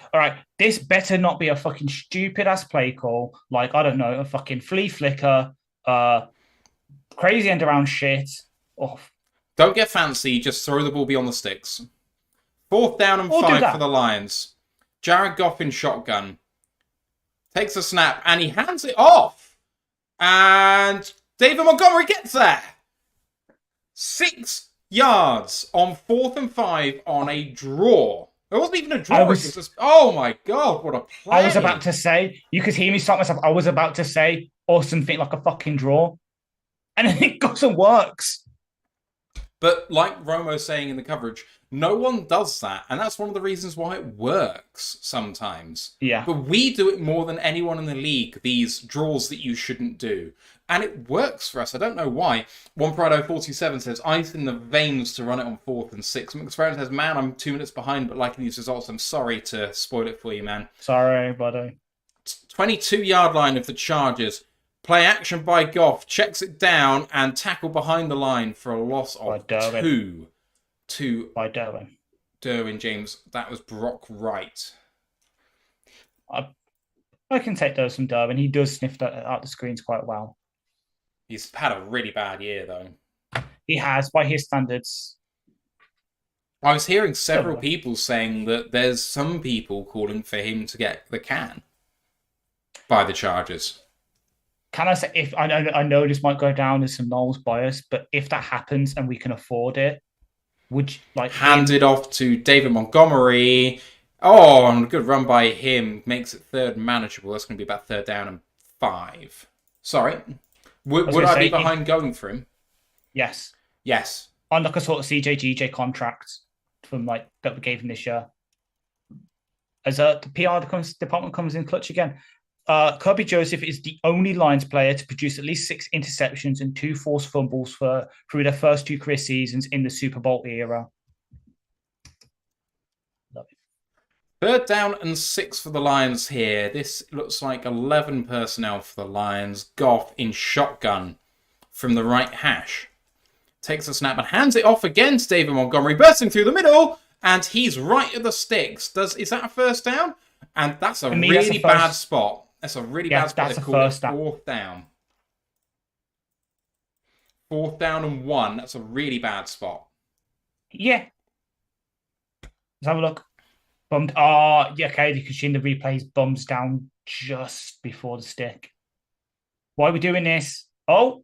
better not be a fucking stupid ass play call, like, I don't know, a fucking flea flicker, crazy end around shit. Don't get fancy, just throw the ball beyond the sticks. 4th down and 5 for the Lions. Jared Goff in shotgun. Takes a snap and he hands it off. And David Montgomery gets there. 6 yards on 4th and 5 on a draw. It wasn't even a draw. Oh my God, what a play. I was about to say, you could hear me stop myself. I was about to say, or something like a fucking draw. And then it goes and works. But like Romo's saying in the coverage, no one does that. And that's one of the reasons why it works sometimes. Yeah. But we do it more than anyone in the league, these draws that you shouldn't do. And it works for us. I don't know why. One Prado 47 says, ice in the veins to run it on 4th and 6th. McSparrow says, man, I'm 2 minutes behind, but liking these results, I'm sorry to spoil it for you, man. Sorry, buddy. 22-yard line of the Chargers. Play action by Goff, checks it down, and tackle behind the line for a loss of 2 to by Derwin. Derwin James. That was Brock Wright. I can take those from Derwin. He does sniff out the screens quite well. He's had a really bad year, though. He has, by his standards. I was hearing several people saying that there's some people calling for him to get the can by the Chargers. Can I say, if I know this might go down as some Knowles bias, but if that happens and we can afford it, would you like hand it off to David Montgomery? Oh, and a good run by him makes it 3rd manageable. That's going to be about 3rd down and 5. Sorry, would I be behind going for him? Yes. Yes. On like a sort of CJGJ contract from like that we gave him this year. As the PR department comes in clutch again. Kirby Joseph is the only Lions player to produce at least 6 interceptions and 2 forced fumbles through their first 2 career seasons in the Super Bowl era. 3rd down and 6 for the Lions here. This looks like 11 personnel for the Lions. Goff in shotgun from the right hash. Takes a snap and hands it off again to David Montgomery, bursting through the middle, and he's right at the sticks. Is that a 1st down? And that's a really bad spot. That's a really bad spot. That's a 1st down. 4th down. 4th down and 1. That's a really bad spot. Yeah. Let's have a look. Bummed. Oh, yeah, okay. You can see in the replays, bums down just before the stick. Why are we doing this? Oh.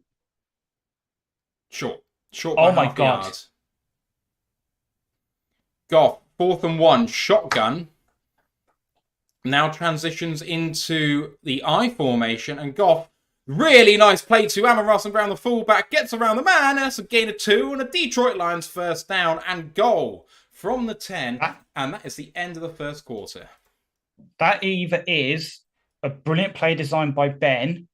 Short Oh by my half God. yard. Goff, 4th and 1, shotgun. Now transitions into the I formation, and Goff, really nice play to Amon Brown, the fullback, gets around the man, and that's a gain of 2, and a Detroit Lions 1st down and goal from the 10, and that is the end of the 1st quarter. That either is a brilliant play design by Ben,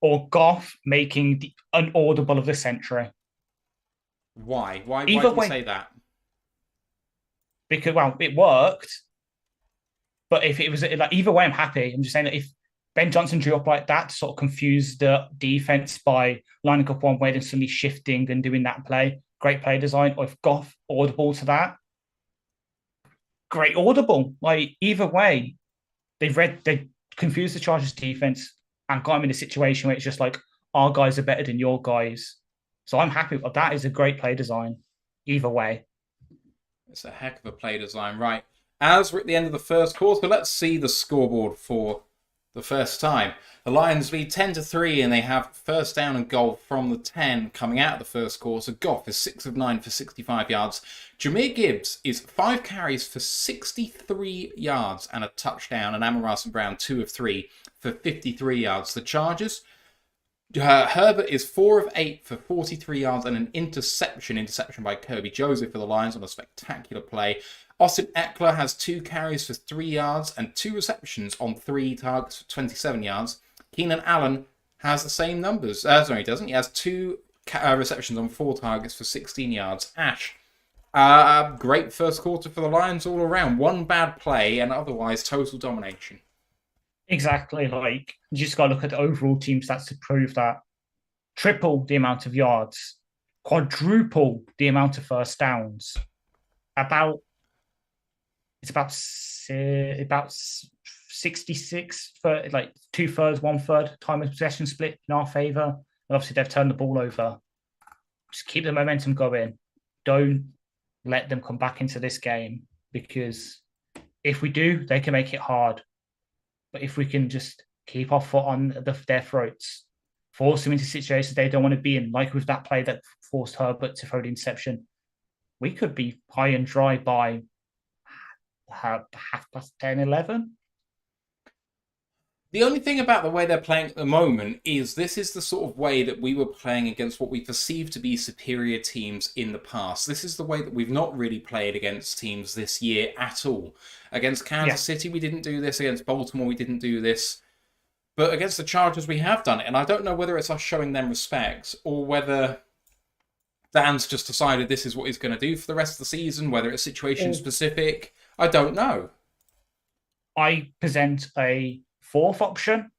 or Goff making the unaudible of the century. Why? Why do you say that? Because, well, it worked. But if it was like either way, I'm happy. I'm just saying that if Ben Johnson drew up like that to sort of confuse the defense by lining up one way and suddenly shifting and doing that play, great play design. Or if Goff audible to that, great audible. Like either way, they confused the Chargers defense and got him in a situation where it's just like our guys are better than your guys. So I'm happy. That is a great play design. Either way, it's a heck of a play design, right? As we're at the end of the 1st quarter, let's see the scoreboard for the first time. The Lions lead 10-3, and they have 1st down and goal from the 10 coming out of the 1st quarter. Goff is 6 of 9 for 65 yards. Jameer Gibbs is 5 carries for 63 yards and a touchdown, and Amon Brown 2 of 3 for 53 yards. The Chargers, Herbert is 4 of 8 for 43 yards and an interception by Kirby Joseph for the Lions on a spectacular play. Austin Eckler has 2 carries for 3 yards and 2 receptions on 3 targets for 27 yards. Keenan Allen has the same numbers. Sorry, he doesn't. He has 2 receptions on 4 targets for 16 yards. Ash, great 1st quarter for the Lions all around. 1 bad play and otherwise total domination. Exactly. Like, you just got to look at the overall team stats to prove that. Triple the amount of yards, quadruple the amount of 1st downs. It's about 66 for like 2/3, 1/3 time of possession split in our favour. And obviously, they've turned the ball over. Just keep the momentum going. Don't let them come back into this game, because if we do, they can make it hard. But if we can just keep our foot on their throats, force them into situations they don't want to be in, like with that play that forced Herbert to throw the interception, we could be high and dry by half past 10, 11. The only thing about the way they're playing at the moment is this is the sort of way that we were playing against what we perceive to be superior teams in the past. This is the way that we've not really played against teams this year at all. Against Kansas City, we didn't do this. Against Baltimore, we didn't do this. But against the Chargers, we have done it. And I don't know whether it's us showing them respect or whether Dan's just decided this is what he's going to do for the rest of the season, whether it's situation specific. I don't know. I present a fourth option.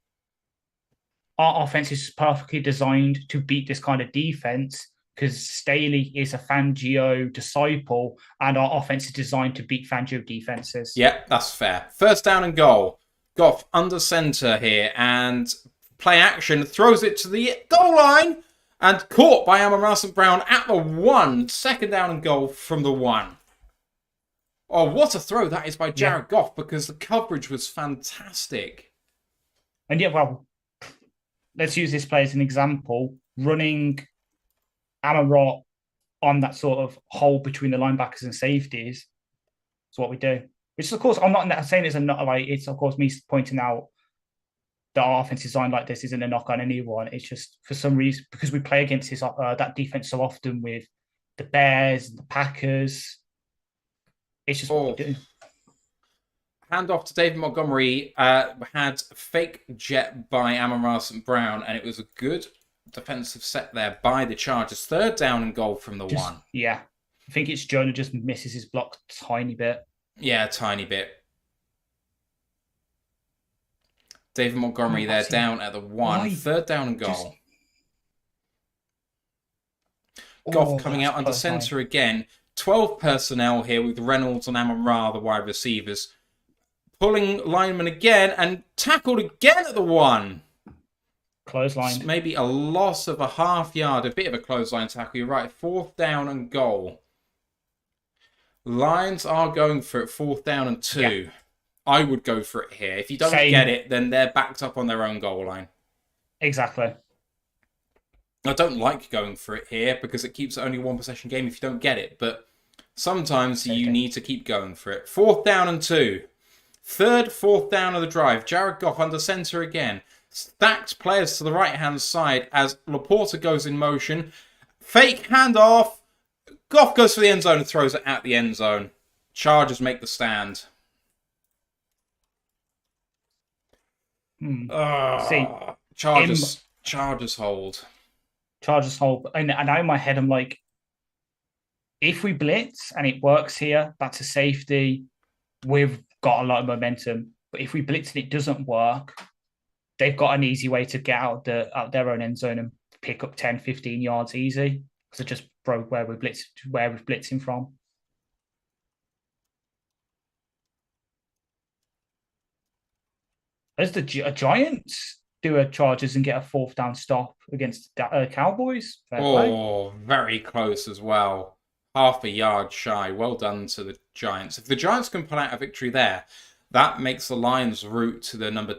Our offense is perfectly designed to beat this kind of defense because Staley is a Fangio disciple, and our offense is designed to beat Fangio defenses. Yeah, that's fair. First down and goal. Goff under center here, and play action, throws it to the goal line, and caught by Amon Brown at the 1. Second down and goal from the 1. Oh, what a throw that is by Jared Goff, because the coverage was fantastic. And yeah, well, let's use this play as an example. Running Amon on that sort of hole between the linebackers and safeties is what we do. Which, of course, I'm not saying it's a not like it's of course me pointing out that our offense design like this isn't a knock on anyone. It's just for some reason because we play against this that defense so often with the Bears and the Packers. It's just what we do. Hand off to David Montgomery. Had fake jet by Amon Brown, and it was a good defensive set there by the Chargers. Third down and goal from the 1. Yeah, I think it's Jonah just misses his block a tiny bit. Yeah, a tiny bit. David Montgomery there down at the 1. Third down and goal. Goff coming out under center again. 12 personnel here with Reynolds and Amon-Ra, the wide receivers. Pulling lineman again and tackled again at the 1. Clothesline. Maybe a loss of a half yard. A bit of a clothesline tackle. You're right. Fourth down and goal. Lions are going for it. Fourth down and 2. Yeah. I would go for it here. If you don't get it, then they're backed up on their own goal line. Exactly. I don't like going for it here because it keeps it only a 1 possession game if you don't get it. But sometimes you need to keep going for it. Fourth down and 2. Third, fourth down of the drive. Jared Goff under center again. Stacked players to the right-hand side as Laporta goes in motion. Fake handoff. Goff goes for the end zone and throws it at the end zone. Chargers make the stand. Chargers hold. Chargers hold. And now in my head, I'm like, if we blitz and it works here, that's a safety. We've got a lot of momentum. But if we blitz and it doesn't work, they've got an easy way to get out their own end zone and pick up 10, 15 yards easy. Because it just broke where we're blitzing from. As the Giants do a Chargers and get a fourth down stop against Cowboys. Very close as well. Half a yard shy. Well done to the Giants. If the Giants can pull out a victory there, that makes the Lions' route to the number...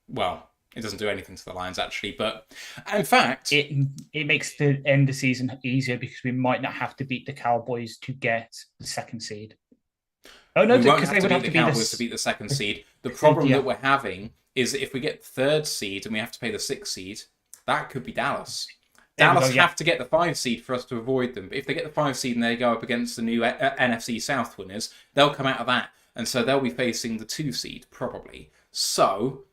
well, it doesn't do anything to the Lions, actually. But in fact... It makes the end of the season easier because we might not have to beat the Cowboys to get the second seed. Oh, no, because they would have to beat the Cowboys to beat the second seed. The problem that we're having is that if we get the third seed and we have to pay the 6th seed, that could be Dallas. Dallas have to get the 5 seed for us to avoid them. But if they get the 5 seed and they go up against the new NFC South winners, they'll come out of that. And so they'll be facing the 2 seed, probably. So,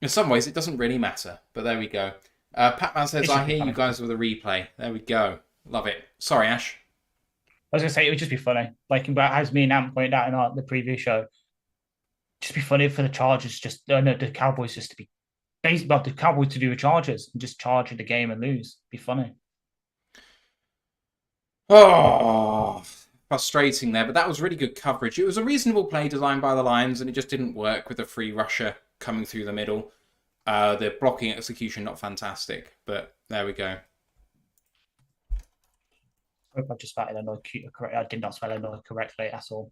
in some ways, it doesn't really matter. But there we go. Patman says, I hear you guys with a replay. There we go. Love it. Sorry, Ash. I was going to say, it would just be funny. Like, as me and Ant pointed out in the previous show, just be funny for the Chargers, the Cowboys just to be, the Cowboys to do the Chargers and just charge in the game and lose. Be funny. Oh, frustrating there, but that was really good coverage. It was a reasonable play designed by the Lions, and it just didn't work with a free rusher coming through the middle. The blocking execution, not fantastic, but there we go. I hope I just spelled annoyed correctly. I did not spell annoyed correctly at all.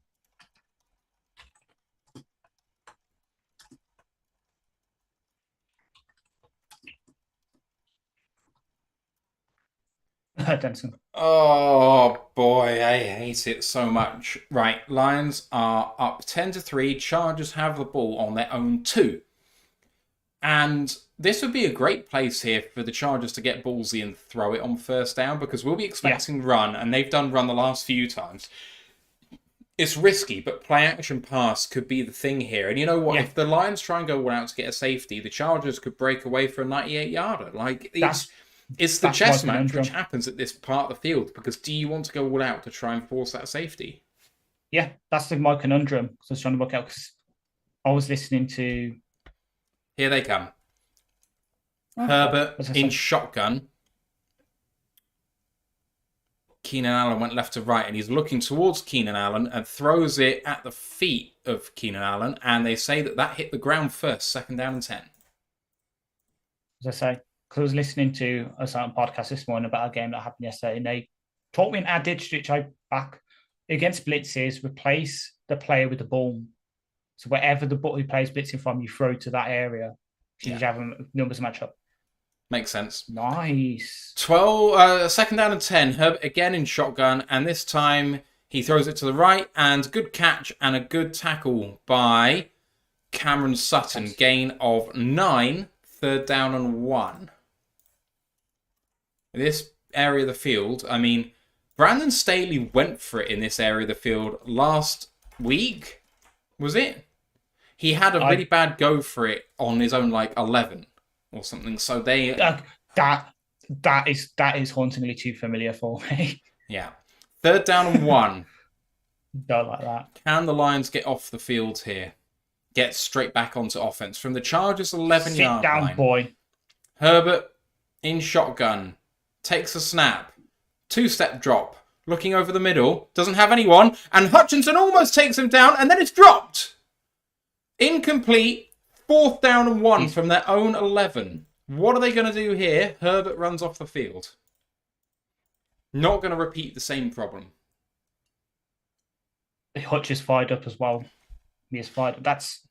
Denson. Oh boy, I hate it so much. Right, Lions are up 10-3. Chargers have the ball on their own 2. And this would be a great place here for the Chargers to get ballsy and throw it on first down, because we'll be expecting run, and they've done run the last few times. It's risky, but play action pass could be the thing here. And you know what? If the Lions try and go all out to get a safety, the Chargers could break away for a 98-yarder. Like, it's the chess match which happens at this part of the field, because do you want to go all out to try and force that safety? Yeah, that's my conundrum. So I was trying to work out, because I was listening to... Here they come. Herbert in shotgun. Keenan Allen went left to right, and he's looking towards Keenan Allen and throws it at the feet of Keenan Allen, and they say that hit the ground first, 2nd down and 10. As I say, because I was listening to a certain podcast this morning about a game that happened yesterday, and they taught me an adage which I back against blitzes: replace the player with the ball. So wherever the ball he plays blitzing from, you throw to that area. You have numbers to match up. Makes sense. Nice. 2nd down and 10. Herbert again in shotgun, and this time he throws it to the right, and good catch and a good tackle by Cameron Sutton. Nice. Gain of 9, 3rd down and 1. This area of the field, I mean, Brandon Staley went for it in this area of the field last week, was it? He had a really bad go for it on his own, 11 or something. So they... That is hauntingly too familiar for me. Yeah. 3rd down and 1. Don't like that. Can the Lions get off the field here? Get straight back onto offense from the Chargers' 11-yard line. Sit down, boy. Herbert in shotgun. Takes a snap. 2-step drop. Looking over the middle. Doesn't have anyone. And Hutchinson almost takes him down, and then it's dropped. Incomplete. 4th down and 1 from their own 11. What are they going to do here? Herbert runs off the field. Not going to repeat the same problem. Hutch is fired up as well. He is fired up. That's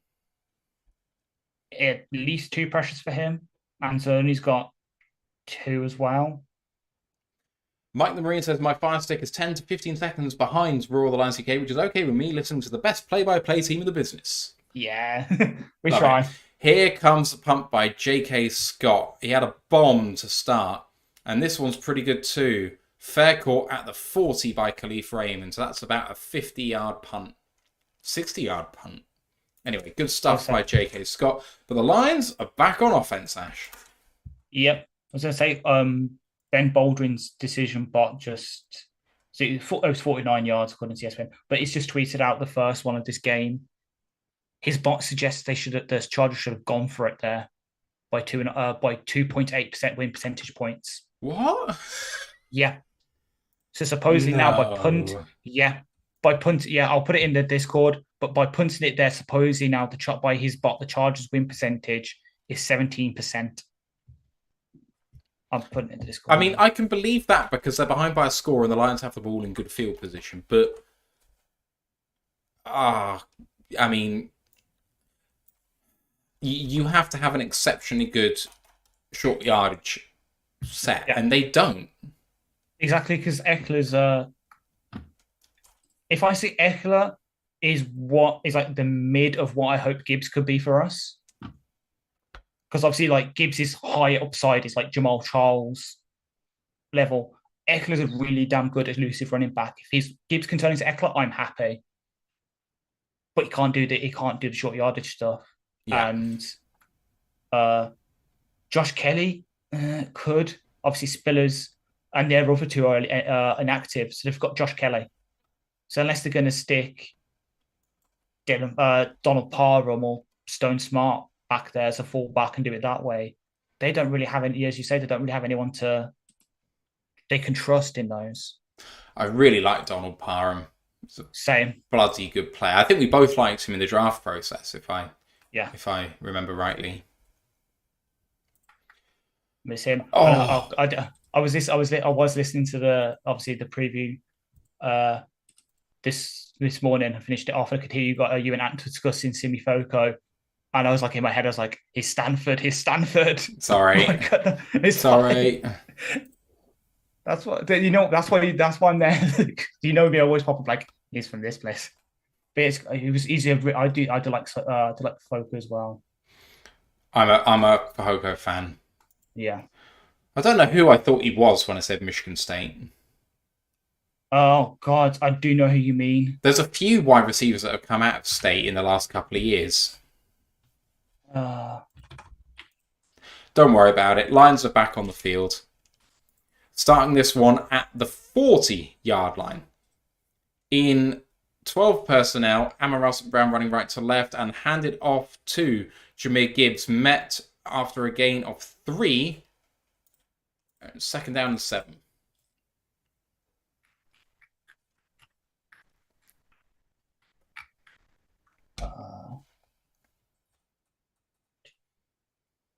at least 2 pressures for him. And Zerny's got 2 as well. Mike the Marine says, my fire stick is 10 to 15 seconds behind Royal the Lions UK, which is okay with me listening to the best play-by-play team in the business. Yeah, we try. Here comes the pump by J.K. Scott. He had a bomb to start, and this one's pretty good too. Fair caught at the 40 by Khalif Raymond, so that's about a 50-yard punt. 60-yard punt. Anyway, good stuff by J.K. Scott. But the Lions are back on offense, Ash. Yep. I was going to say, Ben Baldwin's decision bot just... So it was 49 yards according to ESPN, but it's just tweeted out the first one of this game. His bot suggests the Chargers should have gone for it there by 2.8% win percentage points. What? Yeah. So supposedly now by punt, I'll put it in the Discord. But by punting it there, supposedly now by his bot, the Chargers win percentage is 17%. I'm putting it in the Discord. I mean, I can believe that because they're behind by a score and the Lions have the ball in good field position. But I mean, you have to have an exceptionally good short yardage set, and they don't. Exactly, because Eckler's... if I see Eckler is the mid of what I hope Gibbs could be for us. Because obviously, Gibbs is high upside, it's like Jamal Charles level. Eckler's a really damn good elusive running back. If Gibbs can turn into Eckler, I'm happy. But he can't do the short yardage stuff. Yeah. And Josh Kelly could. Obviously, Spillers and their other 2 are inactive, so they've got Josh Kelly. So unless they're going to stick Donald Parham or Stone Smart back there as a fullback and do it that way, they don't really have any, as you say, they don't really have anyone they can trust in those. I really like Donald Parham. Same. Bloody good player. I think we both liked him in the draft process, if I remember rightly. Miss him. Oh. I was listening to the preview this morning. I finished it off. I could hear you and Ant discussing Simi Foco, and I was in my head, I was like, "He's Stanford. Sorry, sorry. That's what That's why I'm there. Me, I always pop up he's from this place. But it was easier. I do like Foco as well. I'm a Fahoko fan. Yeah. I don't know who I thought he was when I said Michigan State. Oh God, I do know who you mean. There's a few wide receivers that have come out of state in the last couple of years. Uh, Don't worry about it. Lions are back on the field. Starting this one at the 40-yard line. In 12 personnel, Amon Brown running right to left and handed off to Jahmyr Gibbs. Met after a gain of 3. Second down and 7.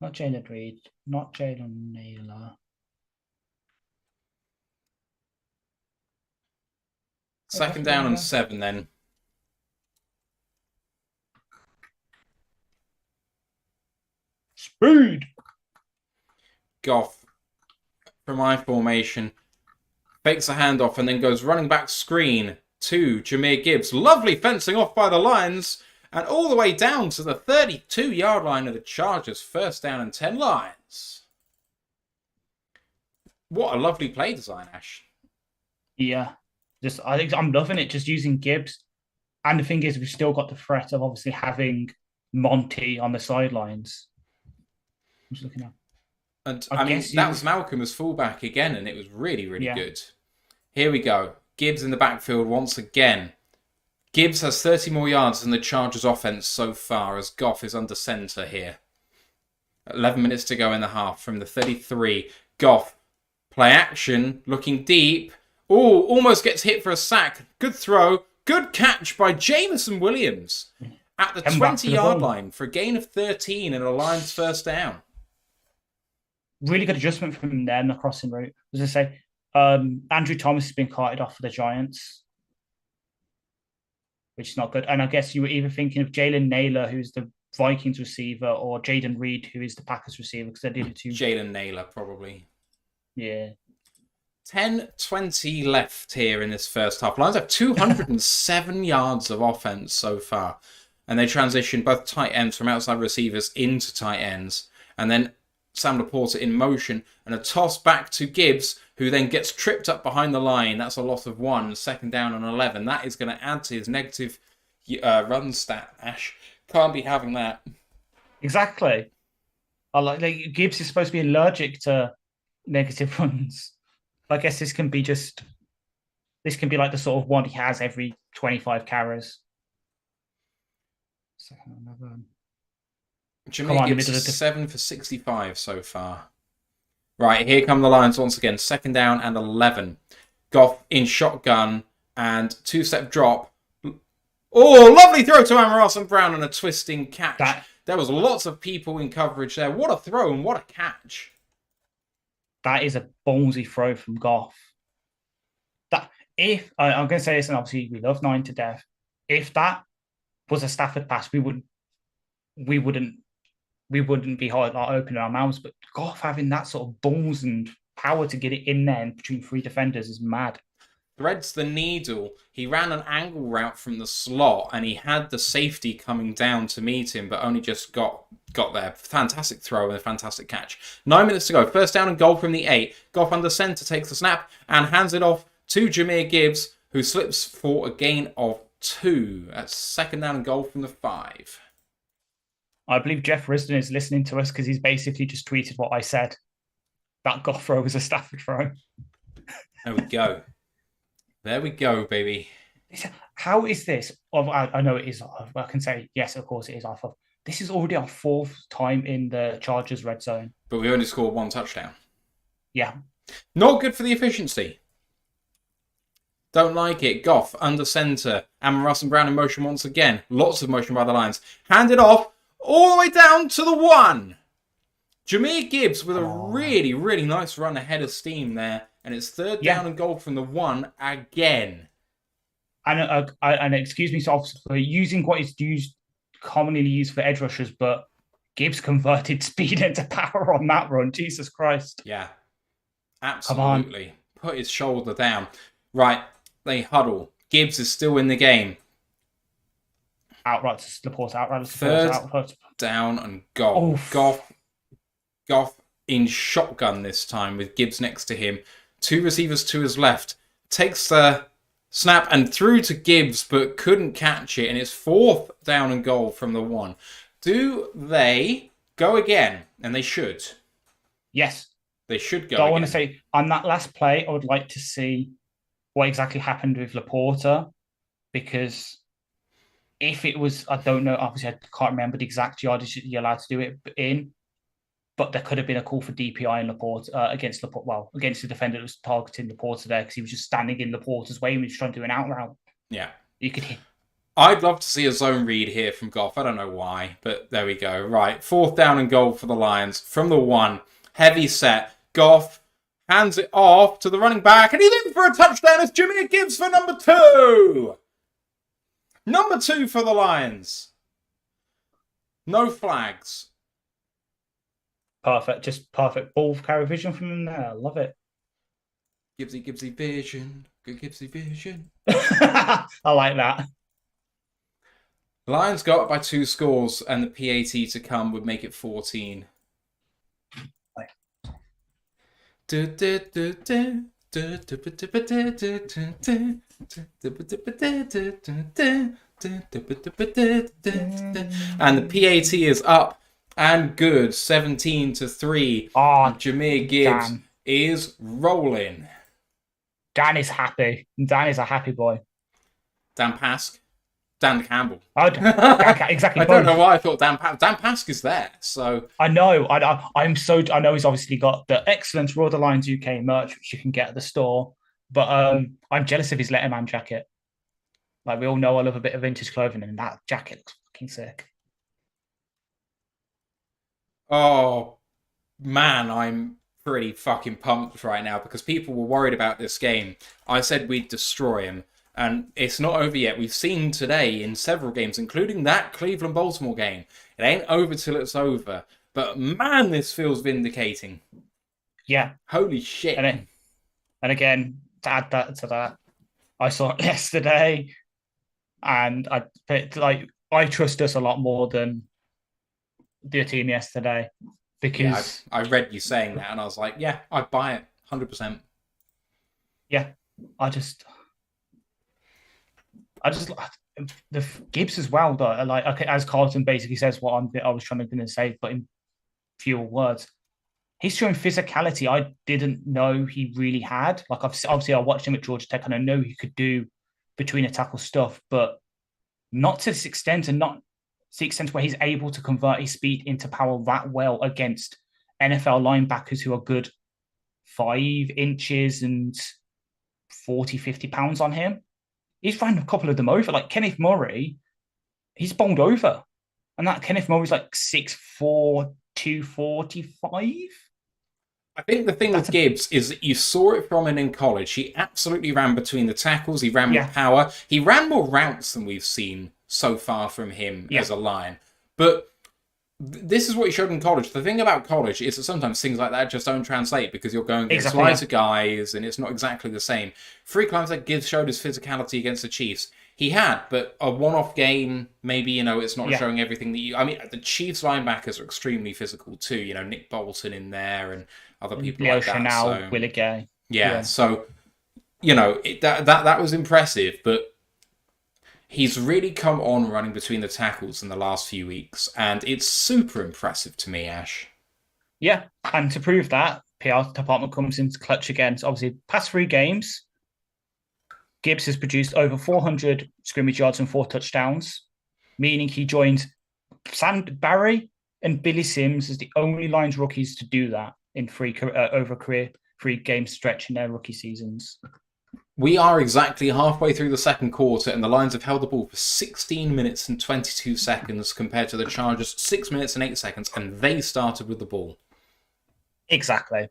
not Jalen Reed, not Jalen Naylor. Second down and 7 then. Speed. Goff from I formation fakes a handoff and then goes running back screen to Jahmyr Gibbs. Lovely fencing off by the Lions and all the way down to the 32-yard line of the Chargers. First down and 10 Lions. What a lovely play design, Ash. Yeah. I think I'm loving it, just using Gibbs. And the thing is, we've still got the threat of obviously having Monty on the sidelines. I'm just looking at. And I mean, that was Malcolm as fullback again, and it was really, really good. Here we go. Gibbs in the backfield once again. Gibbs has 30 more yards than the Chargers offense so far as Goff is under center here. 11 minutes to go in the half from the 33. Goff, play action, looking deep. Oh, almost gets hit for a sack. Good throw. Good catch by Jameson Williams at the 20-yard line for a gain of 13 and a Lions first down. Really good adjustment from them in the crossing route. As I say, Andrew Thomas has been carted off for the Giants, which is not good. And I guess you were either thinking of Jalen Naylor, who's the Vikings receiver, or Jaden Reed, who is the Packers receiver, because they're the two. Jalen Naylor, probably. Yeah. 10:20 left here in this first half. Lions have 207 yards of offense so far. And they transition both tight ends from outside receivers into tight ends. And then Sam Laporta in motion and a toss back to Gibbs, who then gets tripped up behind the line. That's a loss of 1. Second down and 11. That is going to add to his negative run stat, Ash. Can't be having that. Exactly. Like Gibbs is supposed to be allergic to negative runs. I guess this can be like the sort of one he has every 25 carries. Jahmyr Gibbs is 7 for 65 so far. Right, here come the Lions once again. Second down and 11. Goff in shotgun and two-step drop. Oh, lovely throw to Amon Brown and a twisting catch. There was lots of people in coverage there. What a throw and what a catch. That is a ballsy throw from Goff. I'm going to say this, and obviously we love 9 to death. If that was a Stafford pass, we wouldn't be opening our mouths. But Goff having that sort of balls and power to get it in there and between 3 defenders is mad. Threads the needle. He ran an angle route from the slot and he had the safety coming down to meet him, but only just got there. Fantastic throw and a fantastic catch. 9 minutes to go. First down and goal from the 8. Goff under center takes the snap and hands it off to Jahmyr Gibbs, who slips for a gain of 2. That's second down and goal from the 5. I believe Jeff Risdon is listening to us because he's basically just tweeted what I said. That Goff throw was a Stafford throw. There we go. There we go, baby. How is this? I know it is. I can say, yes, of course it is. This is already our 4th time in the Chargers red zone. But we only scored 1 touchdown. Yeah. Not good for the efficiency. Don't like it. Goff under center. Amon Brown in motion once again. Lots of motion by the Lions. Hand it off all the way down to the 1. Jahmyr Gibbs with a really, really nice run ahead of steam there. And it's third down and goal from the 1 again. And excuse me for using what is commonly used for edge rushers, but Gibbs converted speed into power on that run. Jesus Christ. Yeah, absolutely. Put his shoulder down. Right, they huddle. Gibbs is still in the game. outright to Laporte, outright to Third outright. down and goal. Goff in shotgun this time with Gibbs next to him. 2 receivers to his left. Takes the snap and threw to Gibbs, but couldn't catch it. And it's 4th down and goal from the 1. Do they go again? And they should. Yes. They should go So I again. want to say, on that last play, I would like to see what exactly happened with Laporta, because if it was, I don't know, obviously I can't remember the exact yardage you're allowed to do it in, but there could have been a call for DPI in Laporta against Laporta, against the defender that was targeting Laporta there, because he was just standing in Laporta's way when he was trying to do an out route. Yeah. You could hit. I'd love to see a zone read here from Goff. I don't know why, but there we go. Right, 4th down and goal for the Lions from the 1. Heavy set. Goff hands it off to the running back, and he's in for a touchdown. It's Jameer Gibbs for number 2. Number 2 for the Lions. No flags. Perfect. Just perfect ball carry vision from him there. I love it. Gibbsy vision. Good Gibbsy vision. I like that. Lions got up by 2 scores, and the PAT to come would make it 14. And the PAT is up and good, 17-3. Oh, Jameer Gibbs Dan. is rolling. Dan is happy. Dan is a happy boy. Dan Pask. Dan Campbell. Oh, exactly. I don't know why I thought Dan Pask is there. So I know. I know he's obviously got the excellent Royal Lions UK merch, which you can get at the store. But I'm jealous of his Letterman jacket. Like, we all know I love a bit of vintage clothing, and that jacket looks fucking sick. Oh man, I'm pretty fucking pumped right now because people were worried about this game. I said we'd destroy him. And it's not over yet. We've seen today in several games, including that Cleveland-Baltimore game. It ain't over till it's over. But man, this feels vindicating. Yeah. Holy shit. And again, to add that to that, I saw it yesterday, and I trust us a lot more than the team yesterday, because I read you saying that, and I was like, yeah, I'd buy it 100%. Yeah, the Gibbs as well, though. Like, okay, as Carlton basically says what I was trying to say, but in fewer words, he's showing physicality I didn't know he really had. Like, obviously I watched him at Georgia Tech, and I know he could do between the tackle stuff, but not to this extent, and not to the extent where he's able to convert his speed into power that well against NFL linebackers who are good 5 inches and 40, 50 pounds on him. He's ran a couple of them over. Like Kenneth Murray, he's bowled over. And that Kenneth Murray's like 6'4", 245. I think the thing with Gibbs is that you saw it from him in college. He absolutely ran between the tackles. He ran with power. He ran more routes than we've seen so far from him as a Lion. But this is what he showed in college. The thing about college is that sometimes things like that just don't translate because you're going against lighter guys and it's not exactly the same. 3 times that Gibbs showed his physicality against the Chiefs. He had, but a one-off game, maybe, it's not showing everything that you... I mean, the Chiefs linebackers are extremely physical too. Nick Bolton in there and other people like that. So, Willie Gay. Yeah, so, that was impressive, but he's really come on running between the tackles in the last few weeks, and it's super impressive to me, Ash. Yeah, and to prove that, PR department comes into clutch again. So obviously, past 3 games, Gibbs has produced over 400 scrimmage yards and 4 touchdowns, meaning he joined Sam Barry and Billy Sims as the only Lions rookies to do that in over a career 3-game stretch in their rookie seasons. We are exactly halfway through the second quarter, and the Lions have held the ball for 16 minutes and 22 seconds compared to the Chargers 6 minutes and 8 seconds, and they started with the ball. Exactly.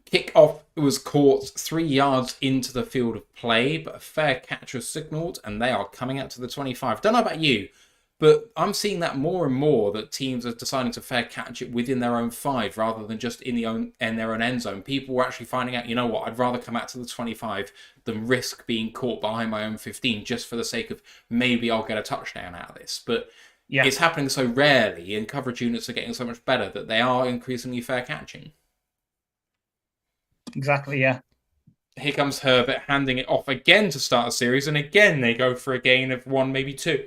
Kickoff was caught 3 yards into the field of play, but a fair catch was signalled, and they are coming out to the 25. Don't know about you, But I'm seeing that more and more, that teams are deciding to fair catch it within their own 5 rather than just in their own end zone. People were actually finding out, you know what, I'd rather come out to the 25 than risk being caught behind my own 15 just for the sake of maybe I'll get a touchdown out of this. But it's happening so rarely, and coverage units are getting so much better that they are increasingly fair catching. Exactly, yeah. Here comes Herbert handing it off again to start a series, and again they go for a gain of 1, maybe 2.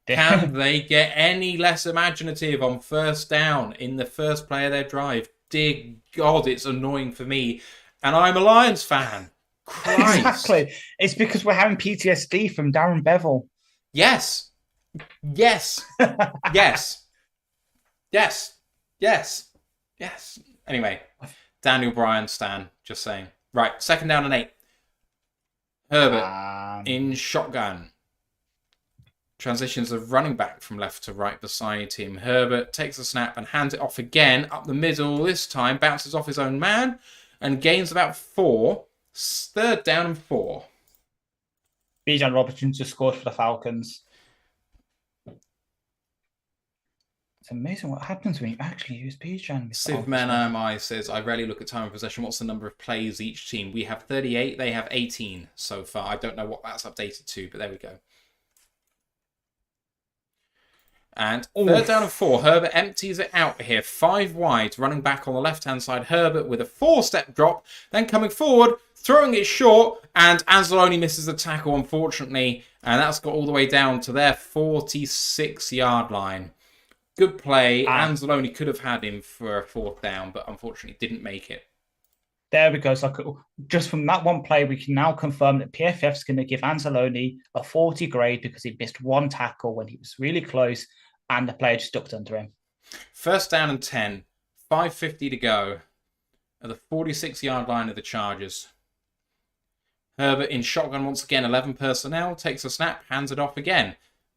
Can they get any less imaginative on first down in the first play of their drive? Dear God, it's annoying for me. And I'm a Lions fan. Christ. Exactly. It's because we're having PTSD from Darren Bevel. Yes. Yes. Yes. Yes. Yes. Yes. Anyway, Daniel Bryan, Stan, just saying. Right, 2nd down and 8. Herbert in shotgun. Transitions of running back from left to right beside him. Herbert takes a snap and hands it off again up the middle. This time bounces off his own man and gains about 4. 3rd down and 4. Bijan Robinson just scored for the Falcons. It's amazing what happens when you actually use Bijan. Civ Manamai says, I rarely look at time of possession. What's the number of plays each team? We have 38. They have 18 so far. I don't know what that's updated to, but there we go. And 3rd down and 4. Herbert empties it out here. 5 wide. Running back on the left-hand side. Herbert with a 4-step drop. Then coming forward. Throwing it short. And Anzalone misses the tackle, unfortunately. And that's got all the way down to their 46-yard line. Good play. Anzalone could have had him for a 4th down, but unfortunately didn't make it. There we go. So just from that one play, we can now confirm that PFF's going to give Anzalone a 40 grade because he missed 1 tackle when he was really close and the player just ducked under him. 1st down and 10. 5:50 to go at the 46-yard line of the Chargers. Herbert in shotgun once again. 11 personnel. Takes a snap. Hands it off again.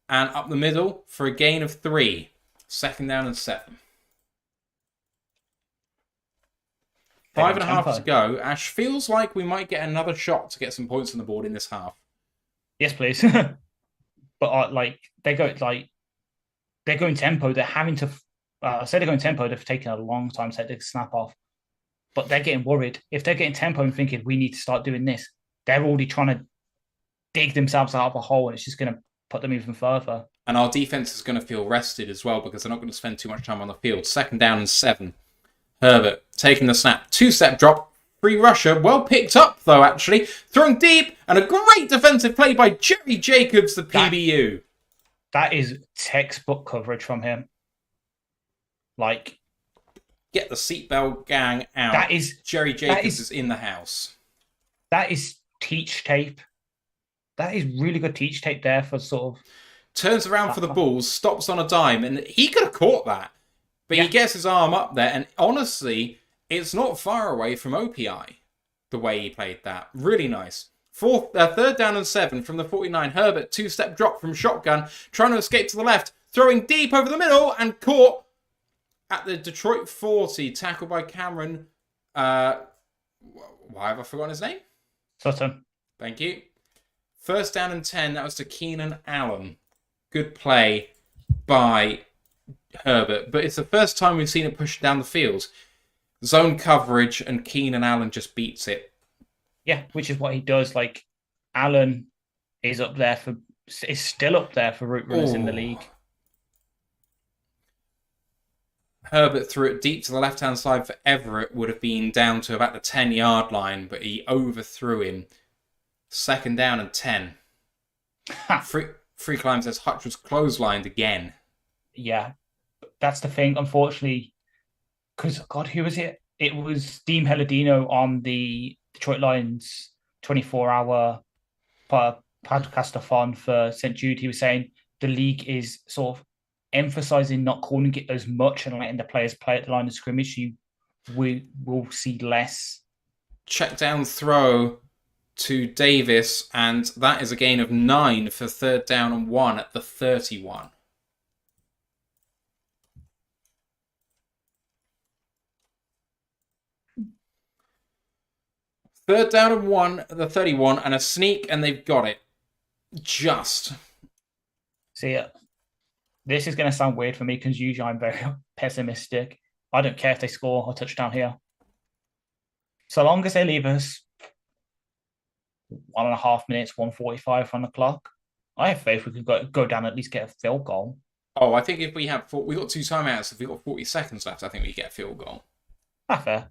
And up the middle for a gain of 3. 2nd down and 7. 5.5 to go. Ash, feels like we might get another shot to get some points on the board in this half. Yes, please. But they're going tempo. They're having to. I said they're going tempo. They've taken a long time to take the snap off, but they're getting worried. If they're getting tempo and thinking we need to start doing this, they're already trying to dig themselves out of a hole, and it's just going to put them even further. And our defense is going to feel rested as well because they're not going to spend too much time on the field. 2nd down and 7. Herbert taking the snap. 2-step drop. Free rusher. Well picked up, though, actually. Throwing deep. And a great defensive play by Jerry Jacobs, the PBU. That is textbook coverage from him. Get the seatbelt gang out. That is Jerry Jacobs is in the house. That is teach tape. That is really good teach tape there for sort of... Turns around for the Bulls, stops on a dime, and he could have caught that. But he gets his arm up there, and honestly, it's not far away from OPI, the way he played that. Really nice. 3rd down and 7 from the 49. Herbert, 2-step drop from shotgun, trying to escape to the left, throwing deep over the middle, and caught at the Detroit 40. Tackled by Cameron. Why have I forgotten his name? Sutton. Thank you. 1st down and 10. That was to Keenan Allen. Good play by Herbert, but it's the first time we've seen it push down the field. Zone coverage, and Keenan Allen just beats it. Yeah, which is what he does. Allen is still up there for route runners in the league. Herbert threw it deep to the left-hand side for Everett. Would have been down to about the 10-yard line, but he overthrew him. 2nd down and 10. Free climb says Hutch was clotheslined again. Yeah, that's the thing, unfortunately. Because, God, who was it? It was Dean Helladino on the Detroit Lions 24-hour podcastathon for St. Jude. He was saying the league is sort of emphasizing not calling it as much and letting the players play at the line of scrimmage. We will see less. Check down throw to Davis, and that is a gain of 9 for 3rd down and 1 at the 31. Third down and 1 at the 31, and a sneak, and they've got it. Just. See, this is going to sound weird for me because usually I'm very pessimistic. I don't care if they score a touchdown here. So long as they leave us 1.5 minutes, 1:45 on the clock, I have faith we could go down and at least get a field goal. Oh, I think if we got 2 timeouts, if we got 40 seconds left, I think we get a field goal. Fair.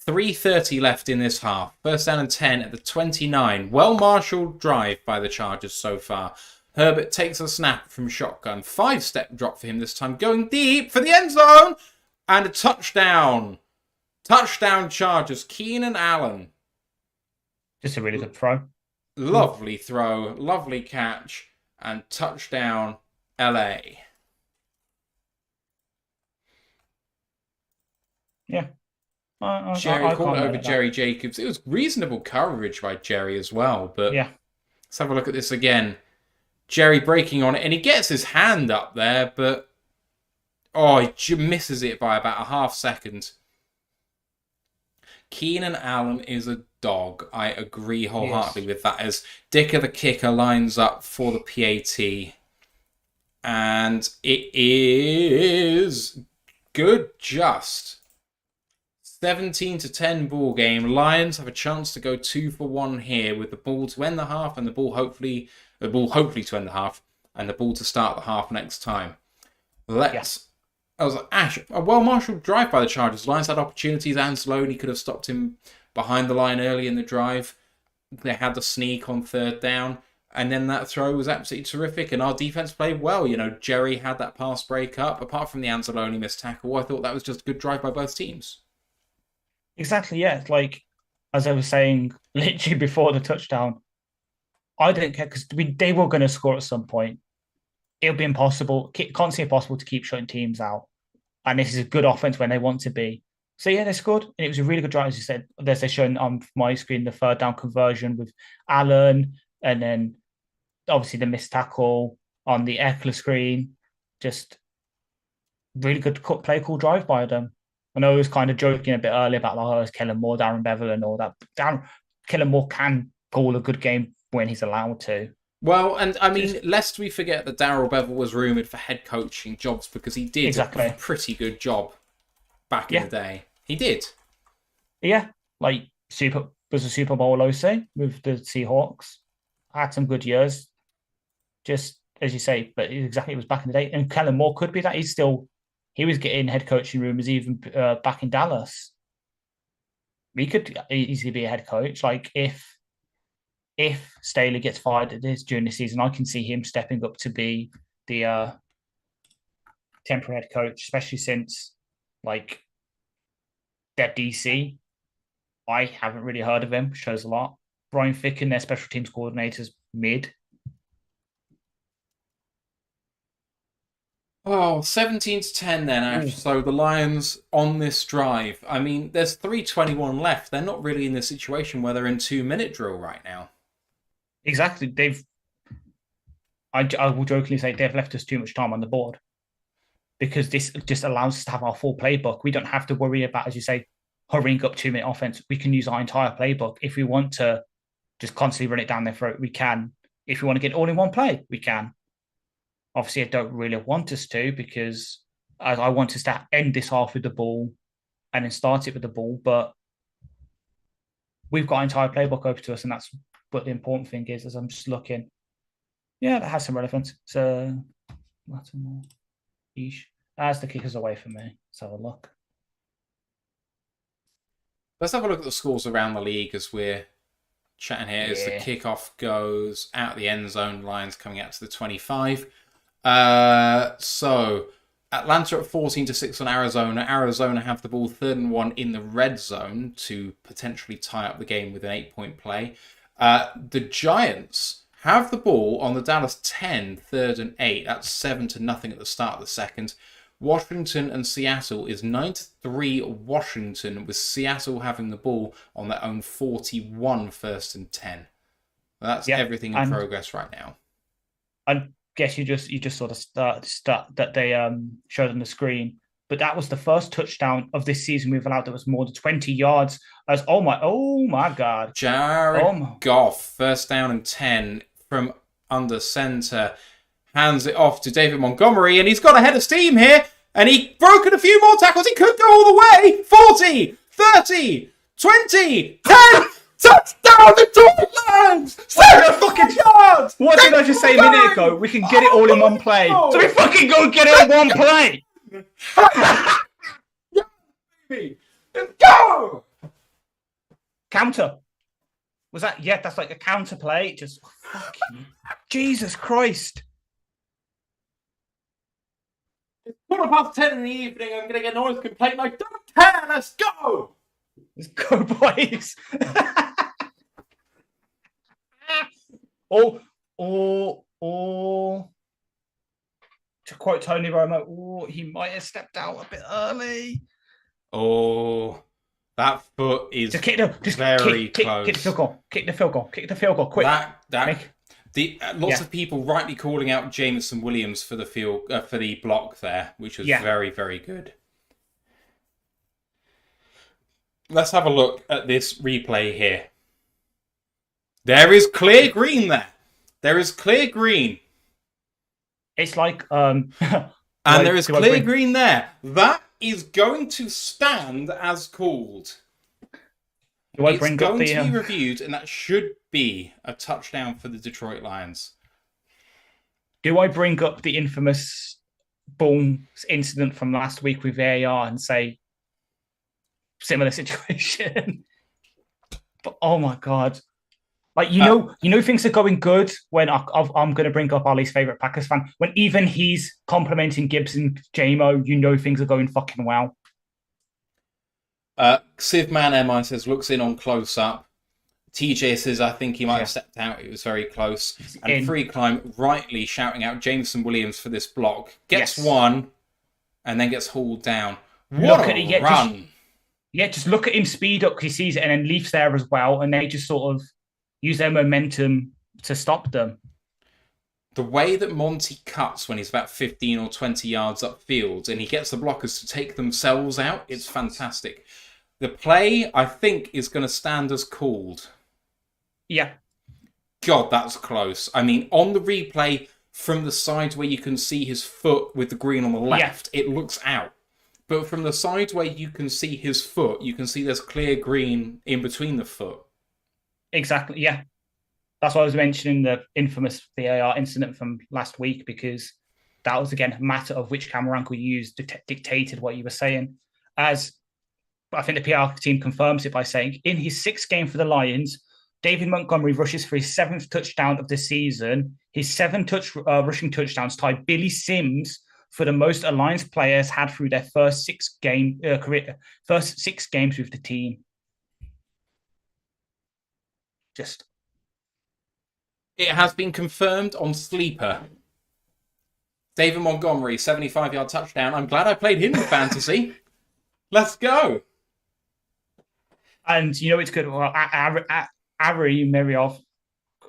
3:30 left in this half. First down and 10 at the 29. Well-marshalled drive by the Chargers so far. Herbert takes a snap from shotgun. 5-step drop for him this time. Going deep for the end zone. And a touchdown. Touchdown Chargers. Keenan Allen. Just a really good throw. Lovely throw. Lovely catch. And touchdown LA. Yeah. Jerry called over Jerry Jacobs. It was reasonable coverage by Jerry as well. But yeah, let's have a look at this again. Jerry breaking on it, and he gets his hand up there, but he misses it by about a half second. Keenan Allen is a dog. I agree wholeheartedly with that. As Dicker the kicker lines up for the PAT, and it is good. Just 17-10 ball game. Lions have a chance to go 2 for 1 here with the ball to end the half and the ball hopefully to end the half and the ball to start the half next time. A well-marshalled drive by the Chargers. Lions had opportunities. Anzalone could have stopped him behind the line early in the drive. They had the sneak on 3rd down. And then that throw was absolutely terrific. And our defense played well. Jerry had that pass break up. Apart from the Anzalone missed tackle, I thought that was just a good drive by both teams. Exactly, yeah. Like, as I was saying, literally before the touchdown, I didn't care because they were going to score at some point. It'll be constantly impossible to keep shutting teams out. And this is a good offense when they want to be. So, yeah, they scored. And it was a really good drive, as you said. They're showing on my screen the 3rd down conversion with Allen. And then, obviously, the missed tackle on the Eckler screen. Just really good play, cool drive by them. I know I was kind of joking a bit earlier about Kellen Moore, Darren Bevel and all that. Kellen Moore can pull a good game when he's allowed to. Well, and I mean, lest we forget that Darrell Bevel was rumoured for head coaching jobs because he did a pretty good job back in the day. He did. Yeah, was a Super Bowl OC with the Seahawks. Had some good years. Just, as you say, but it was back in the day. And Kellen Moore could be that. He was getting head coaching rumors even back in Dallas. He could easily be a head coach. Like, if Staley gets fired during the season, I can see him stepping up to be the temporary head coach, especially since, like, their DC, I haven't really heard of him. Shows a lot. Brian Ficken, their special teams coordinator's mid. 17-10 then, Ash. So the Lions on this drive. I mean, there's 3:21 left. They're not really in the situation where they're in 2-minute drill right now. Exactly. I will jokingly say they've left us too much time on the board because this just allows us to have our full playbook. We don't have to worry about, as you say, hurrying up 2-minute offense. We can use our entire playbook. If we want to just constantly run it down their throat, we can. If we want to get all in one play, we can. Obviously, I don't really want us to because I want us to end this half with the ball and then start it with the ball. But we've got our entire playbook open to us, and that's what the important thing is. As I'm just looking, yeah, that has some relevance. So, as the kickers away from me, let's have a look. Let's have a look at the scores around the league as we're chatting here. As the kickoff goes out the end zone, Lions coming out to the 25. So Atlanta at 14-6 on Arizona. Arizona have the ball 3rd and 1 in the red zone to potentially tie up the game with an 8-point play. The Giants have the ball on the Dallas 10, 3rd and 8. That's 7-0 at the start of the second. Washington and Seattle is 9-3 Washington, with Seattle having the ball on their own 41, 1st and 10. That's everything in progress right now. I guess you just saw the stat that they showed on the screen, but that was the first touchdown of this season we've allowed that was more than 20 yards. As oh my god, Jared Goff, 1st down and 10 from under center. hands it off to David Montgomery, and he's got a head of steam here, and he's broken a few more tackles. He could go all the way. 40, 30, 20, 10. Touchdown, Detroit Lions! 7 yards! What did I just say a minute ago? We can get it all in one play. So we fucking go get it in one play! Let's go! Counter. Was that? Yeah, that's like a counter play. Just fucking Jesus Christ. It's 10:15 in the evening. I'm going to get a noise complaint. I don't care. Let's go! Let's go, boys. To quote Tony Romo, he might have stepped out a bit early. Oh, that foot is just very close. Kick the field goal. Kick the field goal. Quick. Lots of people rightly calling out Jameson Williams for the block there, which was very, very good. Let's have a look at this replay here. There is clear green there. There is clear green. It's like and there is clear green there. That is going to stand as called. It's going to be reviewed, and that should be a touchdown for the Detroit Lions. Do I bring up the infamous Bourne incident from last week with VAR and say similar situation? But oh my god. Like, you know, things are going good when I'm going to bring up Ollie's favourite Packers fan. When even he's complimenting Gibbs and JMO, you know things are going fucking well. Sivman MI says, looks in on close-up. TJ says, I think he might have stepped out. It was very close. And Free Climb rightly shouting out Jameson Williams for this block. Gets one and then gets hauled down. What a run. Just look at him speed up because he sees it, and then Leaf's there as well, and they just sort of use their momentum to stop them. The way that Monty cuts when he's about 15 or 20 yards upfield and he gets the blockers to take themselves out, it's fantastic. The play, I think, is going to stand as called. Yeah. God, that's close. I mean, on the replay from the side where you can see his foot with the green on the left, it looks out. But from the side where you can see his foot, you can see there's clear green in between the foot. Exactly, yeah. That's why I was mentioning the infamous VAR incident from last week, because that was, again, a matter of which camera angle you used dictated what you were saying. As I think the PR team confirms it by saying, in his 6th game for the Lions, David Montgomery rushes for his 7th touchdown of the season. His 7 rushing touchdowns tie Billy Sims for the most Alliance players had through their first 6 games with the team. It has been confirmed on Sleeper. David Montgomery, 75-yard touchdown. I'm glad I played him in fantasy. Let's go. And you know it's good. Well, Ari Miriov,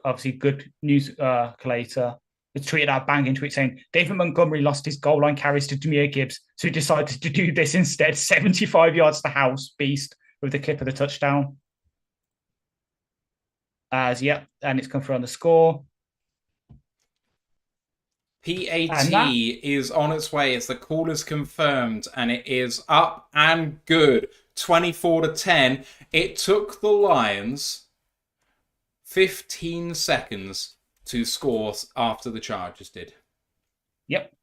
obviously good news collator, has tweeted out a banging tweet saying David Montgomery lost his goal line carries to Jahmyr Gibbs, so he decided to do this instead. 75 yards to house, beast, with the clip of the touchdown. And it's come through on the score. PAT is on its way. It's the call is confirmed, and it is up and good. 24-10. It took the Lions 15 seconds to score after the Chargers did. Yep.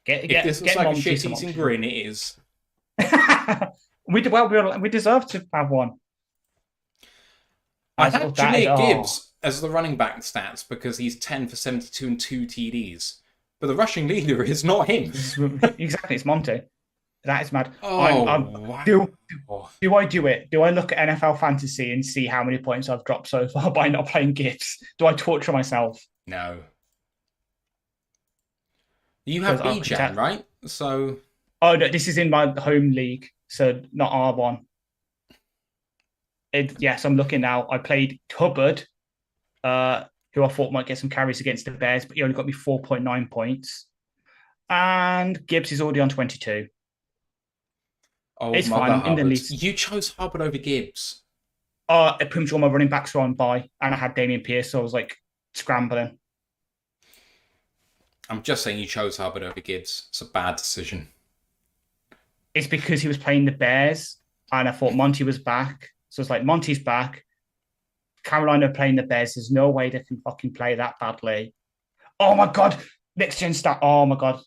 If this looks like a shit-eating grin, it is. We deserve to have one. I had Jahmyr Gibbs as the running back stats because he's 10 for 72 and 2 TDs. But the rushing leader is not him. Exactly, it's Monty. That is mad. Wow. Do I do it? Do I look at NFL fantasy and see how many points I've dropped so far by not playing Gibbs? Do I torture myself? No. You have BJan, right? So. Oh no, this is in my home league, so not R1. Yes, I'm looking now. I played Hubbard, who I thought might get some carries against the Bears, but he only got me 4.9 points. And Gibbs is already on 22. Oh, it's fine. In the league. You chose Hubbard over Gibbs. Pretty much all my running backs were on bye, and I had Damian Pierce, so I was like scrambling. I'm just saying you chose Hubbard over Gibbs. It's a bad decision. It's because he was playing the Bears, and I thought Monty was back. So it's like, Monty's back. Carolina playing the Bears. There's no way they can fucking play that badly. Oh my God. Next gen stat. Oh my God.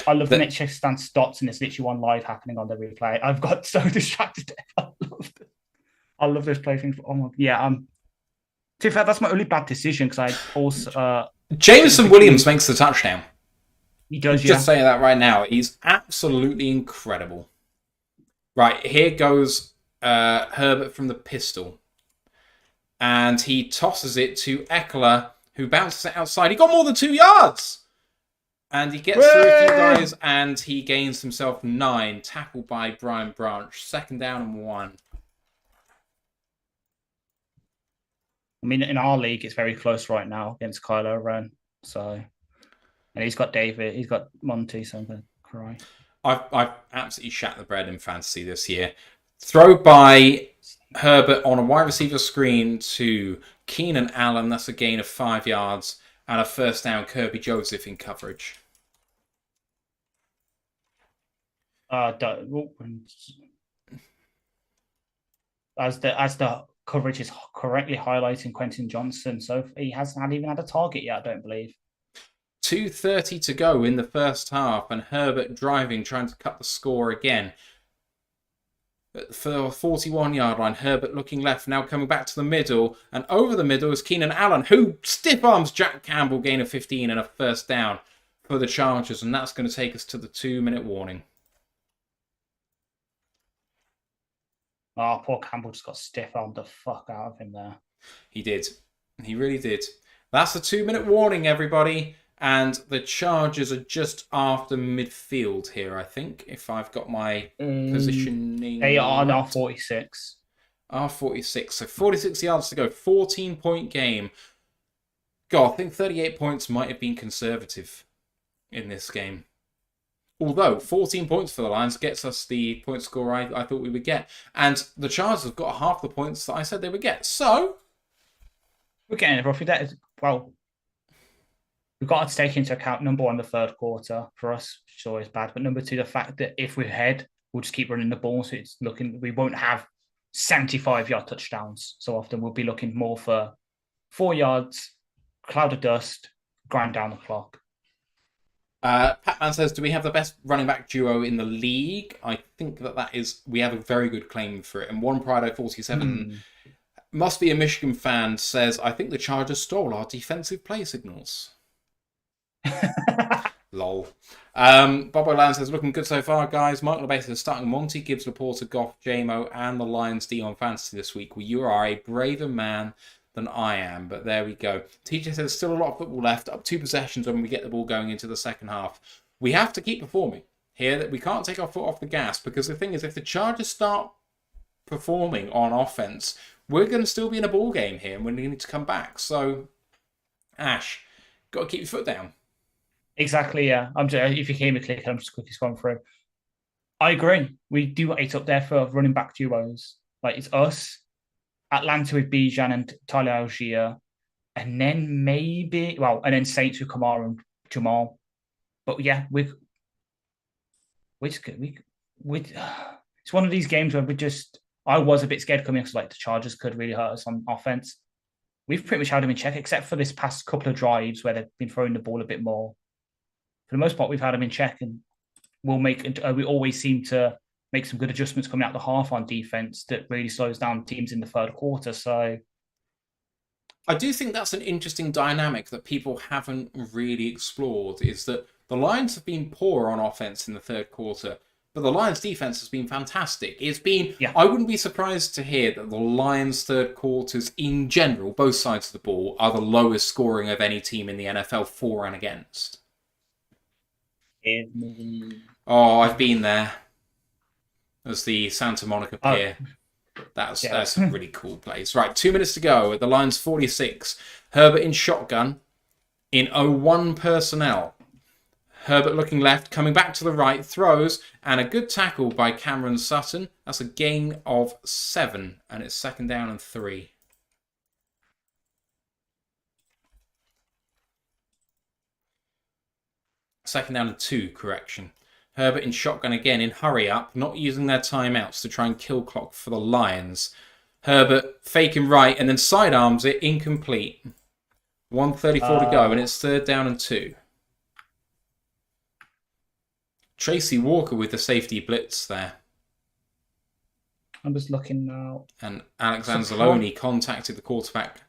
I love the next gen stats, and there's literally one live happening on the replay. I've got so distracted. I love those play things. Oh my, yeah. To be fair, that's my only bad decision because I also. Jameson Williams makes the touchdown. He does, Just saying that right now. He's absolutely incredible. Right, here goes Herbert from the pistol. And he tosses it to Eckler, who bounces it outside. He got more than 2 yards! And he gets through a few guys, and he gains himself 9. Tackled by Brian Branch. 2nd down and 1. I mean, in our league, it's very close right now against Kylo Ren. So, and he's got David, he's got Monty, so I'm going to cry. I've absolutely shat the bread in fantasy this year. Throw by Herbert on a wide receiver screen to Keenan Allen. That's a gain of 5 yards. And a 1st down, Kirby Joseph in coverage. As the coverage is correctly highlighting Quentin Johnson, so he hasn't even had a target yet, I don't believe. 2:30 to go in the first half, and Herbert driving, trying to cut the score again. For the 41-yard line, Herbert looking left, now coming back to the middle, and over the middle is Keenan Allen, who stiff arms Jack Campbell, gain of 15 and a 1st down for the Chargers, and that's going to take us to the 2-minute warning. Oh, poor Campbell just got stiff-armed the fuck out of him there. He did. He really did. That's the 2-minute warning, everybody. And the Chargers are just after midfield here, I think, if I've got my positioning. They are on R46. R46. So 46 yards to go. 14-point game. God, I think 38 points might have been conservative in this game. Although 14 points for the Lions gets us the point score I thought we would get. And the Chargers have got half the points that I said they would get. So we're getting it roughly that. Well, we've got to take into account, number one, the 3rd quarter for us, which is always bad. But number 2, the fact that if we're ahead, we'll just keep running the ball. So it's looking, we won't have 75-yard touchdowns so often. We'll be looking more for 4 yards, cloud of dust, grind down the clock. Patman says, do we have the best running back duo in the league? I think that is, we have a very good claim for it. And One Prado 47 must be a Michigan fan, says, I think the Chargers stole our defensive play signals. Lol. Bobo Land says, looking good so far, guys. Mark LeBase is starting Monty, Gibbs, Laporta, Goff, JMO, and the Lions D on fantasy this week. Well, you are a braver man than I am, but there we go. TJ says, still a lot of football left, up 2 possessions when we get the ball going into the second half. We have to keep performing here, that we can't take our foot off the gas, because the thing is, if the Chargers start performing on offense, we're going to still be in a ball game here, and we need to come back. So, Ash, got to keep your foot down. Exactly, yeah. If you hear me clicking, I'm just quickly scrolling through. I agree. We do 8 up there for running back duos. Like, it's us, Atlanta with Bijan and Tyler Algier, and then maybe, and then Saints with Kamara and Jamal. But yeah, it's one of these games where I was a bit scared coming because like the Chargers could really hurt us on offense. We've pretty much had them in check, except for this past couple of drives where they've been throwing the ball a bit more. For the most part, we've had them in check, and we always seem to make some good adjustments coming out the half on defense that really slows down teams in the 3rd quarter. So I do think that's an interesting dynamic that people haven't really explored, is that the Lions have been poor on offense in the 3rd quarter, but the Lions defense has been fantastic. It's been, I wouldn't be surprised to hear that the Lions 3rd quarters in general, both sides of the ball, are the lowest scoring of any team in the NFL for and against. Oh, I've been there. There's the Santa Monica Pier. That's a really cool place. Right, 2 minutes to go at the Lions 46. Herbert in shotgun in 0-1 personnel. Herbert looking left, coming back to the right, throws, and a good tackle by Cameron Sutton. That's a gain of 7, and it's 2nd down and 3. Second down and 2, correction. Herbert in shotgun again in hurry up, not using their timeouts to try and kill clock for the Lions. Herbert faking right and then sidearms it, incomplete. 1:34 to go, and it's third down and 2. Tracy Walker with the safety blitz there. I'm just looking now. And Alex Anzalone contacted the quarterback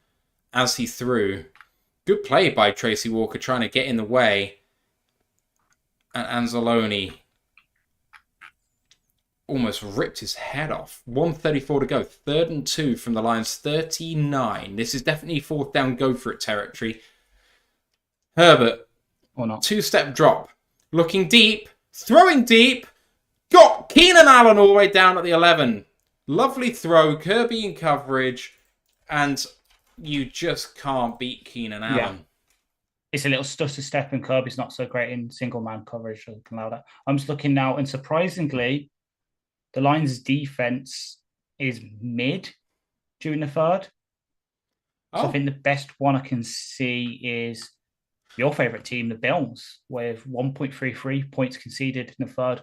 as he threw. Good play by Tracy Walker trying to get in the way. And Anzalone almost ripped his head off. 1:34 to go. Third and 2 from the Lions 39. This is definitely fourth down, go for it territory. Herbert, Or not. 2-step drop. Looking deep. Throwing deep. Got Keenan Allen all the way down at the 11. Lovely throw. Kirby in coverage. And you just can't beat Keenan Allen. Yeah. It's a little stutter step, and Kirby's not so great in single man coverage. So can allow that. I'm just looking now, and surprisingly, the Lions' defense is mid during the third. So I think the best one I can see is your favourite team, the Bills, with 1.33 points conceded in the third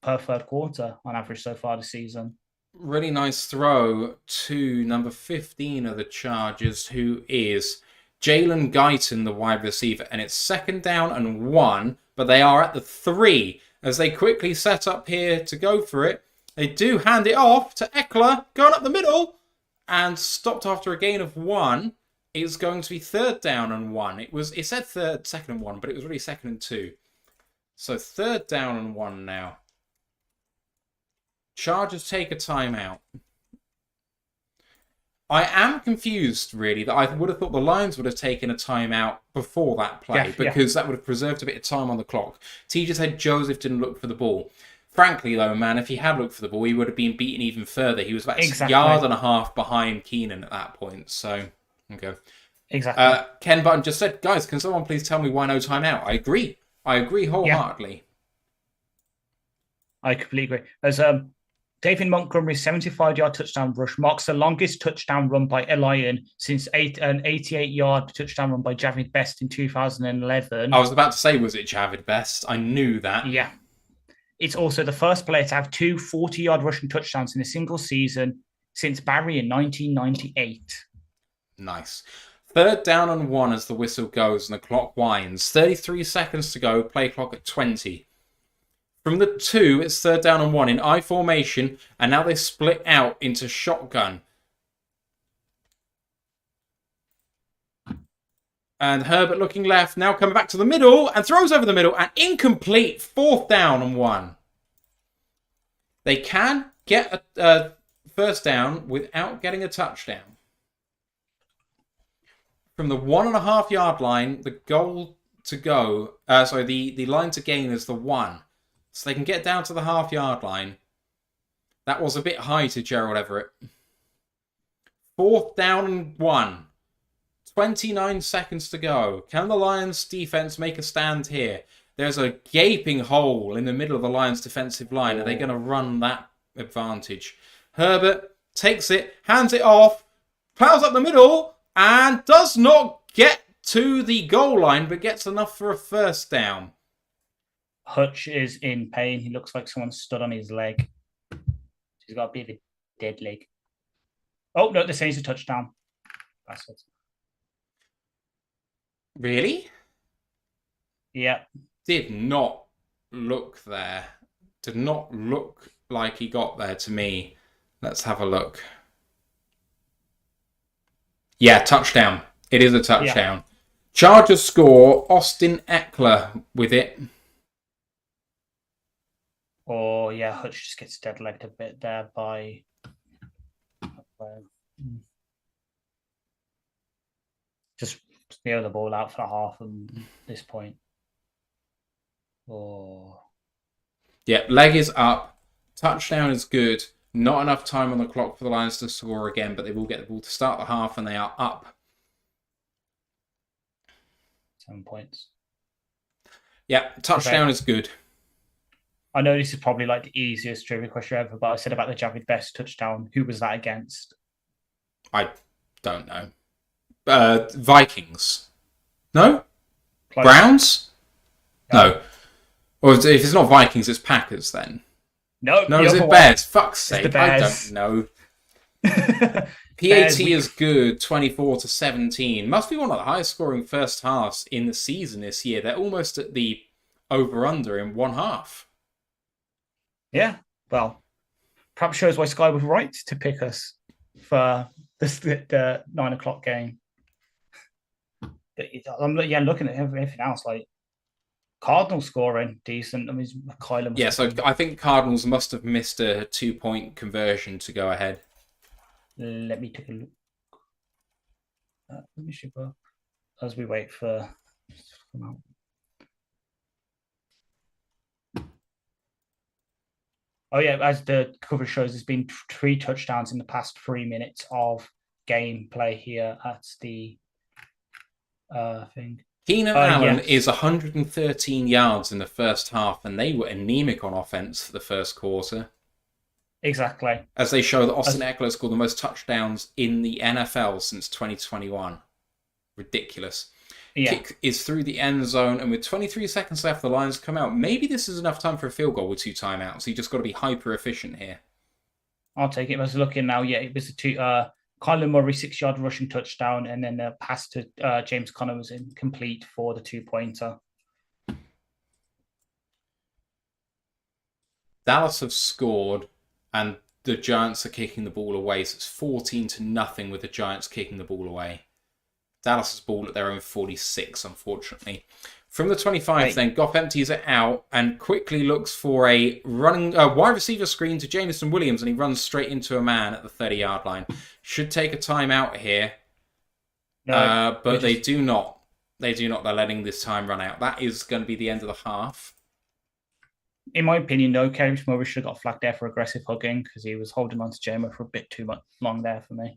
per third quarter on average so far this season. Really nice throw to number 15 of the Chargers, who is Jalen Guyton, the wide receiver. And it's second down and 1, but they are at the 3 as they quickly set up here to go for it. They do hand it off to Eckler, going up the middle, and stopped after a gain of 1. It's going to be third down and 1. It said second and 1, but it was really second and 2. So third down and 1 now. Chargers take a timeout. I am confused, really, that I would have thought the Lions would have taken a timeout before that play because that would have preserved a bit of time on the clock. TJ said Joseph didn't look for the ball. Frankly, though, man, if he had looked for the ball, he would have been beaten even further. He was about a yard and a half behind Keenan at that point. So, okay. Exactly. Ken Button just said, guys, can someone please tell me why no timeout? I agree. I agree wholeheartedly. I completely agree. There's David Montgomery's 75-yard touchdown rush marks the longest touchdown run by a Lion since an 88-yard touchdown run by Javid Best in 2011. I was about to say, was it Javid Best? I knew that. Yeah. It's also the first player to have 2 40-yard rushing touchdowns in a single season since Barry in 1998. Nice. Third down and 1 as the whistle goes and the clock winds. 33 seconds to go, play clock at 20. From the 2, it's third down and 1 in I formation, and now they split out into shotgun. And Herbert looking left, now coming back to the middle, and throws over the middle, and incomplete, fourth down and 1. They can get a first down without getting a touchdown. From the 1.5 yard line, the goal to go, the line to gain is the 1. So they can get down to the half-yard line. That was a bit high to Gerald Everett. Fourth down and 1. 29 seconds to go. Can the Lions defense make a stand here? There's a gaping hole in the middle of the Lions defensive line. Are they going to run that advantage? Herbert takes it, hands it off, plows up the middle, and does not get to the goal line, but gets enough for a first down. Hutch is in pain. He looks like someone stood on his leg. He's got a bit of a dead leg. Oh, no, they're saying it's a touchdown. That's it. Really? Yeah. Did not look there. Did not look like he got there to me. Let's have a look. Yeah, touchdown. It is a touchdown. Yeah. Chargers score. Austin Eckler with it. Oh, yeah, Hutch just gets dead-legged a bit there by... just steal the ball out for a half at this point. Oh. Yeah, leg is up. Touchdown is good. Not enough time on the clock for the Lions to score again, but they will get the ball to start the half, and they are up. 7 points. Yeah, touchdown is good. I know this is probably like the easiest trivia question ever, but I said about the Javid Best touchdown. Who was that against? I don't know. Vikings. No? Close. Browns? No. Or if it's not Vikings, it's Packers then. No, No, is it Bears? Fuck's sake, the Bears. I don't know. PAT Bears, is good, 24-17. Must be one of the highest scoring first halves in the season this year. They're almost at the over-under in one half. Yeah, well, perhaps shows why Sky was right to pick us for the 9 o'clock game. I'm looking at everything else, like Cardinals scoring decent. I mean, Kyler. Yeah, so I think Cardinals must have missed a 2-point conversion to go ahead. Let me take a look. Let me see as we wait for this to come out. Oh yeah, as the cover shows, there's been 3 touchdowns in the past 3 minutes of gameplay here at the thing. Keenan Allen is 113 yards in the first half, and they were anemic on offense for the first quarter. Exactly. As they show that Austin Eckler scored the most touchdowns in the NFL since 2021. Ridiculous. Yeah. Kick is through the end zone, and with 23 seconds left, the Lions come out. Maybe this is enough time for a field goal with 2 timeouts. You just got to be hyper efficient here. I'll take it. I was looking now. Yeah, it was a 2. Kyler Murray 6-yard rushing touchdown, and then the pass to James Conner was incomplete for the 2-pointer. Dallas have scored, and the Giants are kicking the ball away. So it's 14-0 with the Giants kicking the ball away. Dallas's ball at their own 46, unfortunately. From the 25, then Goff empties it out and quickly looks for a wide receiver screen to Jameson Williams, and he runs straight into a man at the 30-yard line. Should take a timeout here, but they do not. They do not. They're letting this time run out. That is going to be the end of the half. In my opinion, no, Kirby Joseph should have got flagged there for aggressive hugging because he was holding on to Jamo for a bit too long there for me.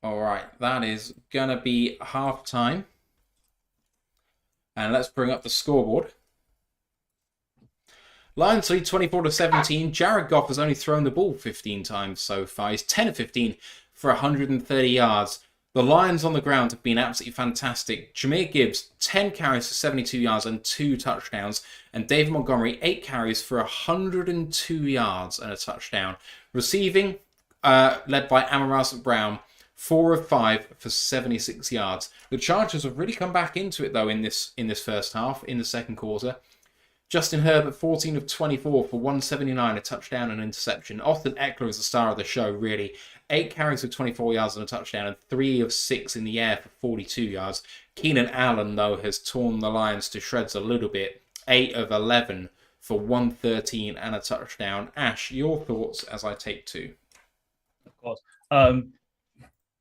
All right, that is going to be half time. And let's bring up the scoreboard. Lions lead 24-17. Jared Goff has only thrown the ball 15 times so far. He's 10 of 15 for 130 yards. The Lions on the ground have been absolutely fantastic. Jahmyr Gibbs, 10 carries for 72 yards and 2 touchdowns. And David Montgomery, 8 carries for 102 yards and a touchdown. Receiving, led by Amon-Ra St. Brown, 4 of 5 for 76 yards. The Chargers have really come back into it, though, in this first half, in the second quarter. Justin Herbert, 14 of 24 for 179, a touchdown and an interception. Austin Eckler is the star of the show, really. 8 carries for 24 yards and a touchdown, and 3 of 6 in the air for 42 yards. Keenan Allen, though, has torn the Lions to shreds a little bit. 8 of 11 for 113 and a touchdown. Ash, your thoughts as I take 2? Of course.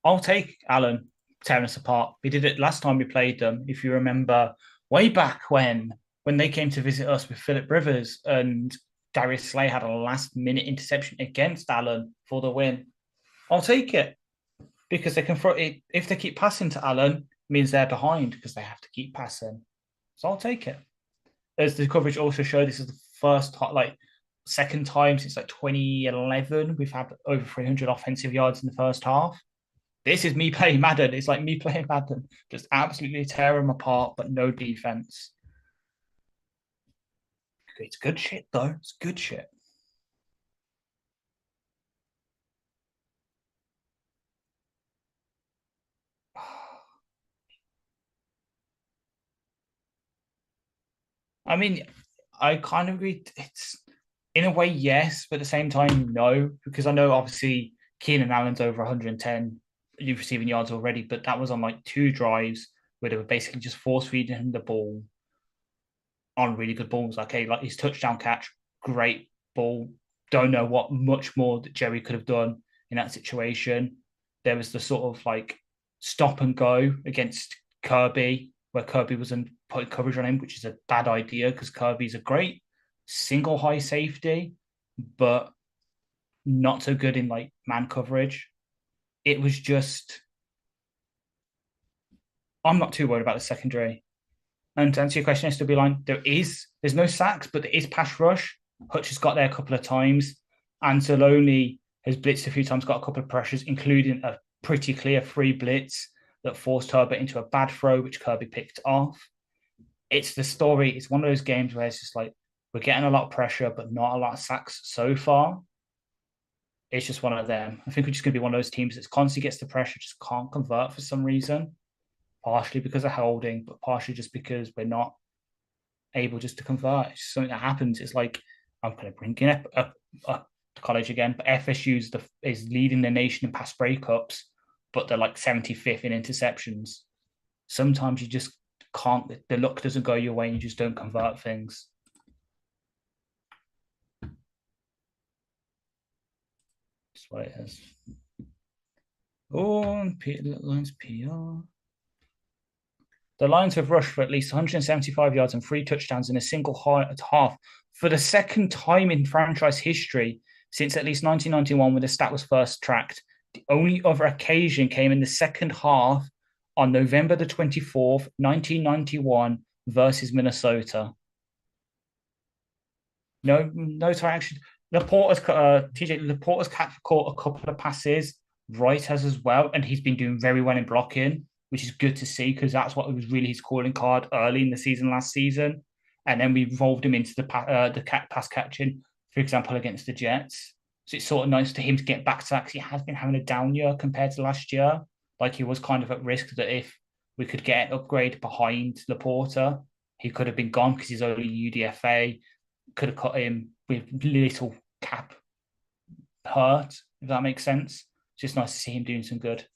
I'll take Allen tearing us apart. We did it last time we played them, if you remember, way back when they came to visit us with Philip Rivers and Darius Slay had a last-minute interception against Allen for the win. I'll take it because they can throw it. If they keep passing to Allen, it means they're behind because they have to keep passing. So I'll take it. As the coverage also showed, this is the second time since 2011 we've had over 300 offensive yards in the first half. This is me playing Madden. It's like me playing Madden. Just absolutely tear them apart, but no defense. It's good shit, though. It's good shit. I mean, I kind of agree. It's in a way, yes, but at the same time, no, because I know obviously Keenan Allen's over 110 receiving yards already, but that was on 2 drives where they were basically just force feeding him the ball on really good balls. Okay, like his touchdown catch, great ball. Don't know what much more that Jerry could have done in that situation. There was the sort of stop and go against Kirby, where Kirby was putting coverage on him, which is a bad idea because Kirby's a great single high safety, but not so good in man coverage. It was just, I'm not too worried about the secondary. And to answer your question, SW Line, there's no sacks, but there is pass rush. Hutch has got there a couple of times. And Saloni has blitzed a few times, got a couple of pressures, including a pretty clear free blitz that forced Herbert into a bad throw, which Kirby picked off. it's the story. It's one of those games where it's just like we're getting a lot of pressure, but not a lot of sacks so far. It's just one of them. I think we're just going to be one of those teams that constantly gets the pressure, just can't convert for some reason. Partially because of holding, but partially just because we're not able just to convert. It's just something that happens. It's like I'm going to bring in a college again, but FSU is leading the nation in pass breakups, but they're like 75th in interceptions. Sometimes you just can't. The luck doesn't go your way, and you just don't convert things. That's what it is. Oh, Lions PR. The Lions have rushed for at least 175 yards and 3 touchdowns in a single half for the second time in franchise history since at least 1991 when the stat was first tracked. The only other occasion came in the second half on November the 24th, 1991 versus Minnesota. No, sorry, actually, TJ Laporta's caught a couple of passes. Wright has as well, and he's been doing very well in blocking, which is good to see because that's what was really his calling card early in the season last season. And then we evolved him into the pass catching, for example, against the Jets. So it's sort of nice to him to get back to that because he has been having a down year compared to last year. Like he was kind of at risk that if we could get an upgrade behind Laporta, he could have been gone because he's only UDFA. Could have cut him with little cap hurt, if that makes sense. It's just nice to see him doing some good.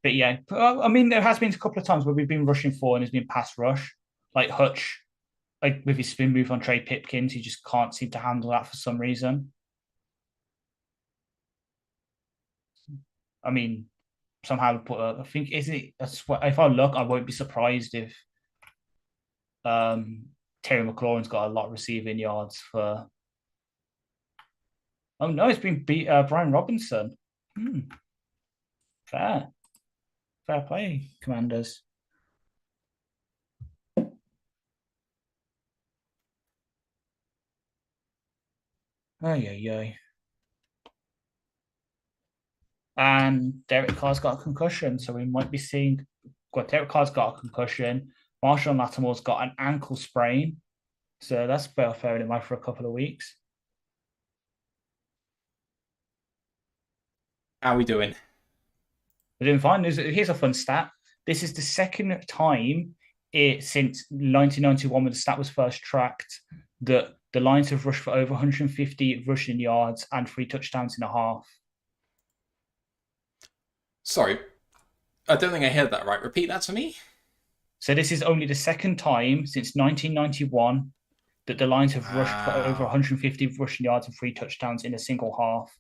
But yeah, I mean, there has been a couple of times where we've been rushing for and there's been pass rush, like Hutch, like with his spin move on Trey Pipkins, he just can't seem to handle that for some reason. I mean, somehow, I think if I look, I won't be surprised if Terry McLaurin's got a lot of receiving yards for. Oh no, it's been Brian Robinson. Fair play, Commanders. Ay. And Derek Carr's got a concussion, so we might be seeing. Well, Derek Carr's got a concussion. Marshall Lattimore's got an ankle sprain, so that's fair in mind for a couple of weeks. How are we doing? We're doing fine. Here's a fun stat. This is the second time since 1991 when the stat was first tracked that the Lions have rushed for over 150 rushing yards and 3 touchdowns in a half. Sorry, I don't think I heard that right. Repeat that to me. So this is only the second time since 1991 that the Lions have rushed for over 150 rushing yards and 3 touchdowns in a single half.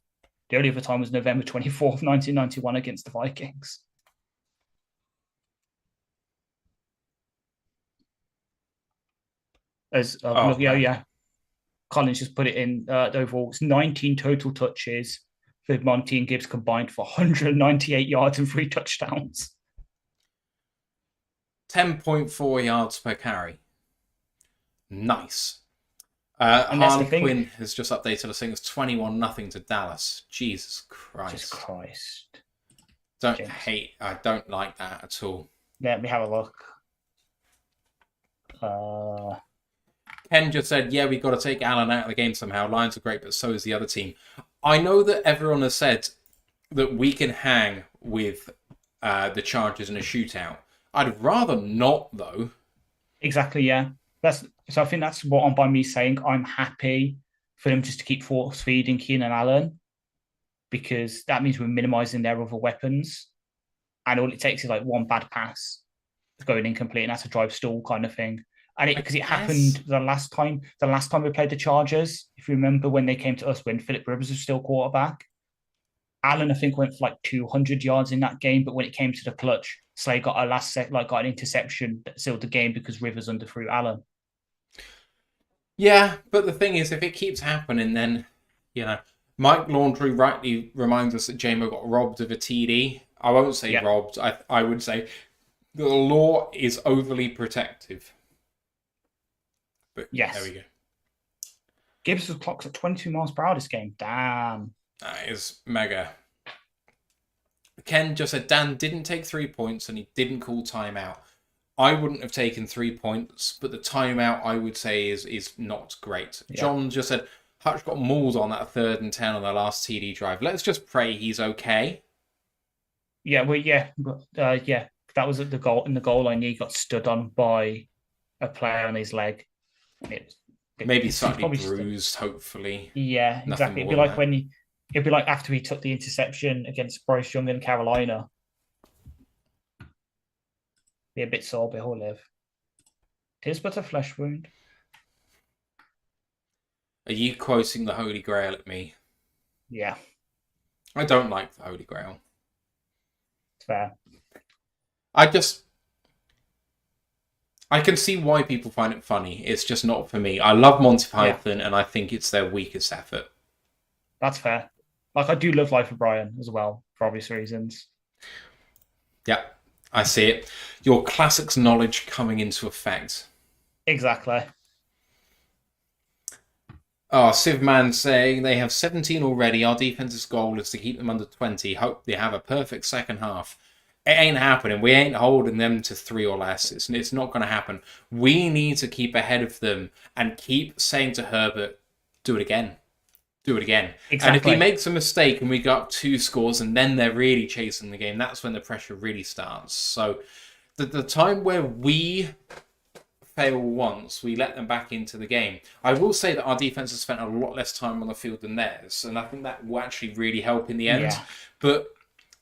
The only other time was November 24th, 1991 against the Vikings. Yeah. Collins just put it in overall. It's 19 total touches for Monty and Gibbs combined for 198 yards and 3 touchdowns. 10.4 yards per carry. Nice. Harley Quinn has just updated us saying it's 21-0 to Dallas. Jesus Christ. I don't like that at all. Let me have a look. Ken just said, yeah, we've got to take Allen out of the game somehow. Lions are great, but so is the other team. I know that everyone has said that we can hang with the Chargers in a shootout. I'd rather not, though. Exactly, yeah. So I think that's what I'm by me saying I'm happy for them just to keep force feeding Keenan Allen because that means we're minimizing their other weapons. And all it takes is like one bad pass going incomplete, and that's a drive stall kind of thing. And because it happened the last time we played the Chargers, if you remember when they came to us when Philip Rivers was still quarterback, Allen I think went for like 200 yards in that game, but when it came to the clutch, Slay got got an interception that sealed the game because Rivers underthrew Allen. Yeah, but the thing is, if it keeps happening, then Mike Laundry rightly reminds us that JMO got robbed of a TD. I won't say robbed. I would say the law is overly protective. But yes, there we go. Gibbs was clocked at 22 miles per hour this game. Damn. That is mega. Ken just said Dan didn't take 3 points and he didn't call timeout. I wouldn't have taken 3 points, but the timeout I would say is not great. Yeah. John just said Hutch got mauled on that 3rd and 10 on the last TD drive. Let's just pray he's okay. Yeah, well, that was at the goal. In the goal line, he got stood on by a player on his leg. Maybe slightly bruised, hopefully. Yeah, exactly. It'd be like after he took the interception against Bryce Young in Carolina. Be a bit sore, but he'll live. Tis but a flesh wound. Are you quoting the Holy Grail at me? Yeah. I don't like the Holy Grail. It's fair. I can see why people find it funny. It's just not for me. I love Monty Python, and I think it's their weakest effort. That's fair. Like, I do love Life of Brian as well, for obvious reasons. Yeah, I see it. Your classics knowledge coming into effect. Exactly. Oh, Civman saying they have 17 already. Our defense's goal is to keep them under 20. Hope they have a perfect second half. It ain't happening. We ain't holding them to 3 or less. It's not going to happen. We need to keep ahead of them and keep saying to Herbert, do it again. Do it again. Exactly. And if he makes a mistake and we got up 2 scores and then they're really chasing the game, that's when the pressure really starts. So the time where we fail once, we let them back into the game. I will say that our defense has spent a lot less time on the field than theirs, and I think that will actually really help in the end. Yeah. But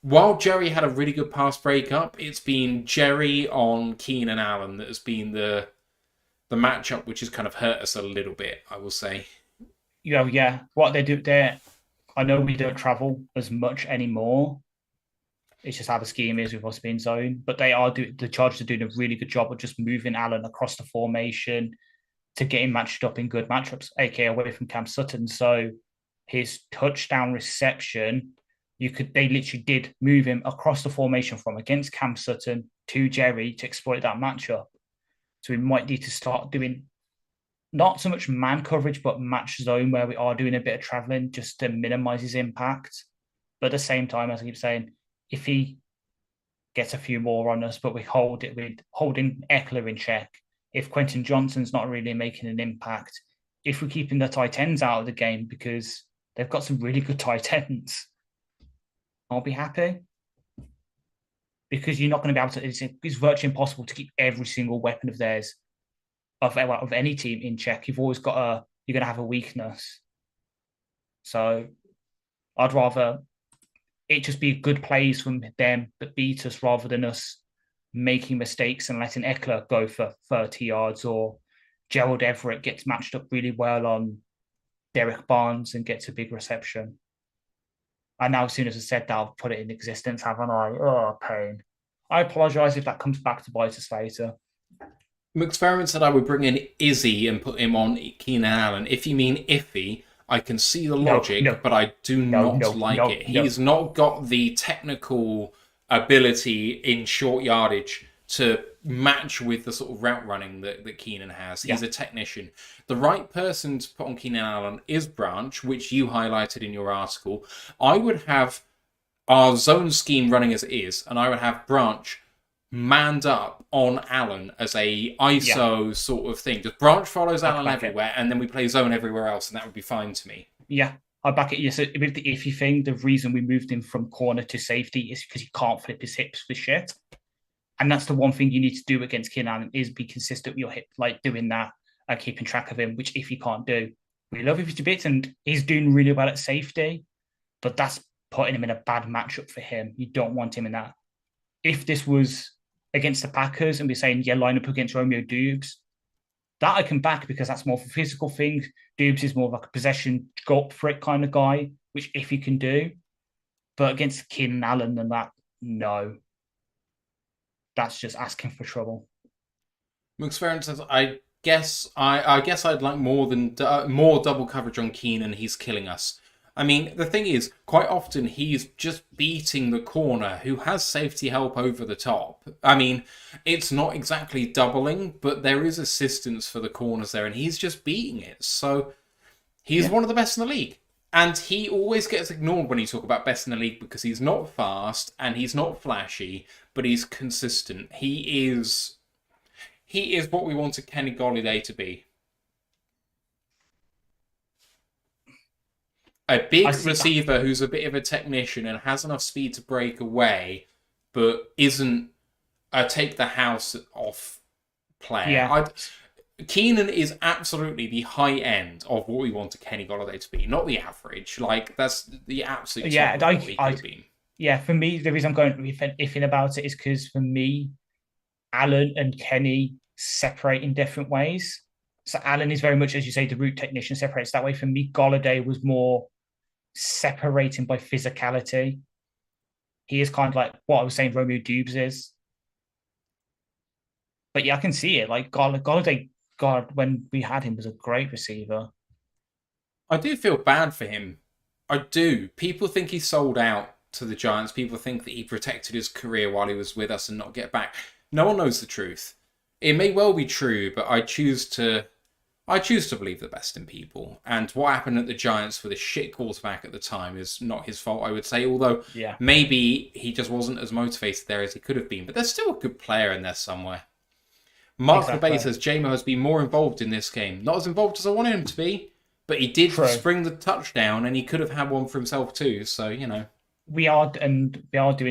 while Jerry had a really good pass breakup, it's been Jerry on Keenan Allen that has been the matchup which has kind of hurt us a little bit, I will say. Yeah. What they do there, I know we don't travel as much anymore. It's just how the scheme is with us being zone. But the Chargers are doing a really good job of just moving Allen across the formation to get him matched up in good matchups, aka away from Cam Sutton. So his touchdown reception, they literally did move him across the formation from against Cam Sutton to Jerry to exploit that matchup. So we might need to start doing not so much man coverage, but match zone where we are doing a bit of traveling just to minimize his impact. But at the same time, as I keep saying, if he gets a few more on us, but we're holding Eckler in check, if Quentin Johnson's not really making an impact, if we're keeping the tight ends out of the game because they've got some really good tight ends, I'll be happy. Because you're not going to be able to, it's virtually impossible to keep every single weapon of theirs, of any team in check. You've always got you're going to have a weakness. So I'd rather it just be good plays from them that beat us rather than us making mistakes and letting Eckler go for 30 yards, or Gerald Everett gets matched up really well on Derek Barnes and gets a big reception. And now, as soon as I said that, I've put it in existence, haven't I? Oh, pain. I apologise if that comes back to bite us later. McFerrin said I would bring in Izzy and put him on Keenan Allen. If you mean iffy, I can see the logic, but I do not like it. He's not got the technical ability in short yardage to match with the sort of route running that Keenan has. He's a technician. The right person to put on Keenan Allen is Branch, which you highlighted in your article. I would have our zone scheme running as it is, and I would have Branch manned up on Allen as a ISO sort of thing. Just Branch follows Allen everywhere, and then we play zone everywhere else, and that would be fine to me. Yeah, I back it. Yeah, so with the iffy thing, the reason we moved him from corner to safety is because he can't flip his hips for shit. And that's the one thing you need to do against Keenan Allen is be consistent with your hip, like doing that and keeping track of him, which if you can't do, we love him to bits, and he's doing really well at safety, but that's putting him in a bad matchup for him. You don't want him in that. If this was against the Packers and we're saying, line up against Romeo Doubs, that I can back because that's more of a physical thing. Doubs is more of like a possession, go up for it kind of guy, which if you can do. But against Keenan Allen and that, no. That's just asking for trouble. McSferrin says, I guess I'd like more double coverage on Keenan. He's killing us. I mean, the thing is, quite often he's just beating the corner who has safety help over the top. I mean, it's not exactly doubling, but there is assistance for the corners there, and he's just beating it. So he's one of the best in the league. And he always gets ignored when you talk about best in the league because he's not fast and he's not flashy, but he's consistent. He is what we wanted Kenny Golladay to be. A big receiver who's a bit of a technician and has enough speed to break away, but isn't a take the house off player. Yeah. Keenan is absolutely the high end of what we wanted Kenny Golladay to be, not the average. Like, that's the absolute top of what he could have been. Yeah, for me, the reason I'm going iffing about it is because for me, Alan and Kenny separate in different ways. So Alan is very much, as you say, the route technician separates that way. For me, Golladay was more separating by physicality. He is kind of like what I was saying Romeo Dubes is. But yeah, I can see it. Like Golladay, God, when we had him, was a great receiver. I do feel bad for him. I do. People think he sold out to the Giants. People think that he protected his career while he was with us and not get back. No one knows the truth. It may well be true, but I choose to believe the best in people. And what happened at the Giants with a shit quarterback at the time is not his fault, I would say. Although maybe he just wasn't as motivated there as he could have been. But there's still a good player in there somewhere. Mark LeBay says J-Mo has been more involved in this game. Not as involved as I wanted him to be, but he did spring the touchdown, and he could have had one for himself too. So, you know. We are doing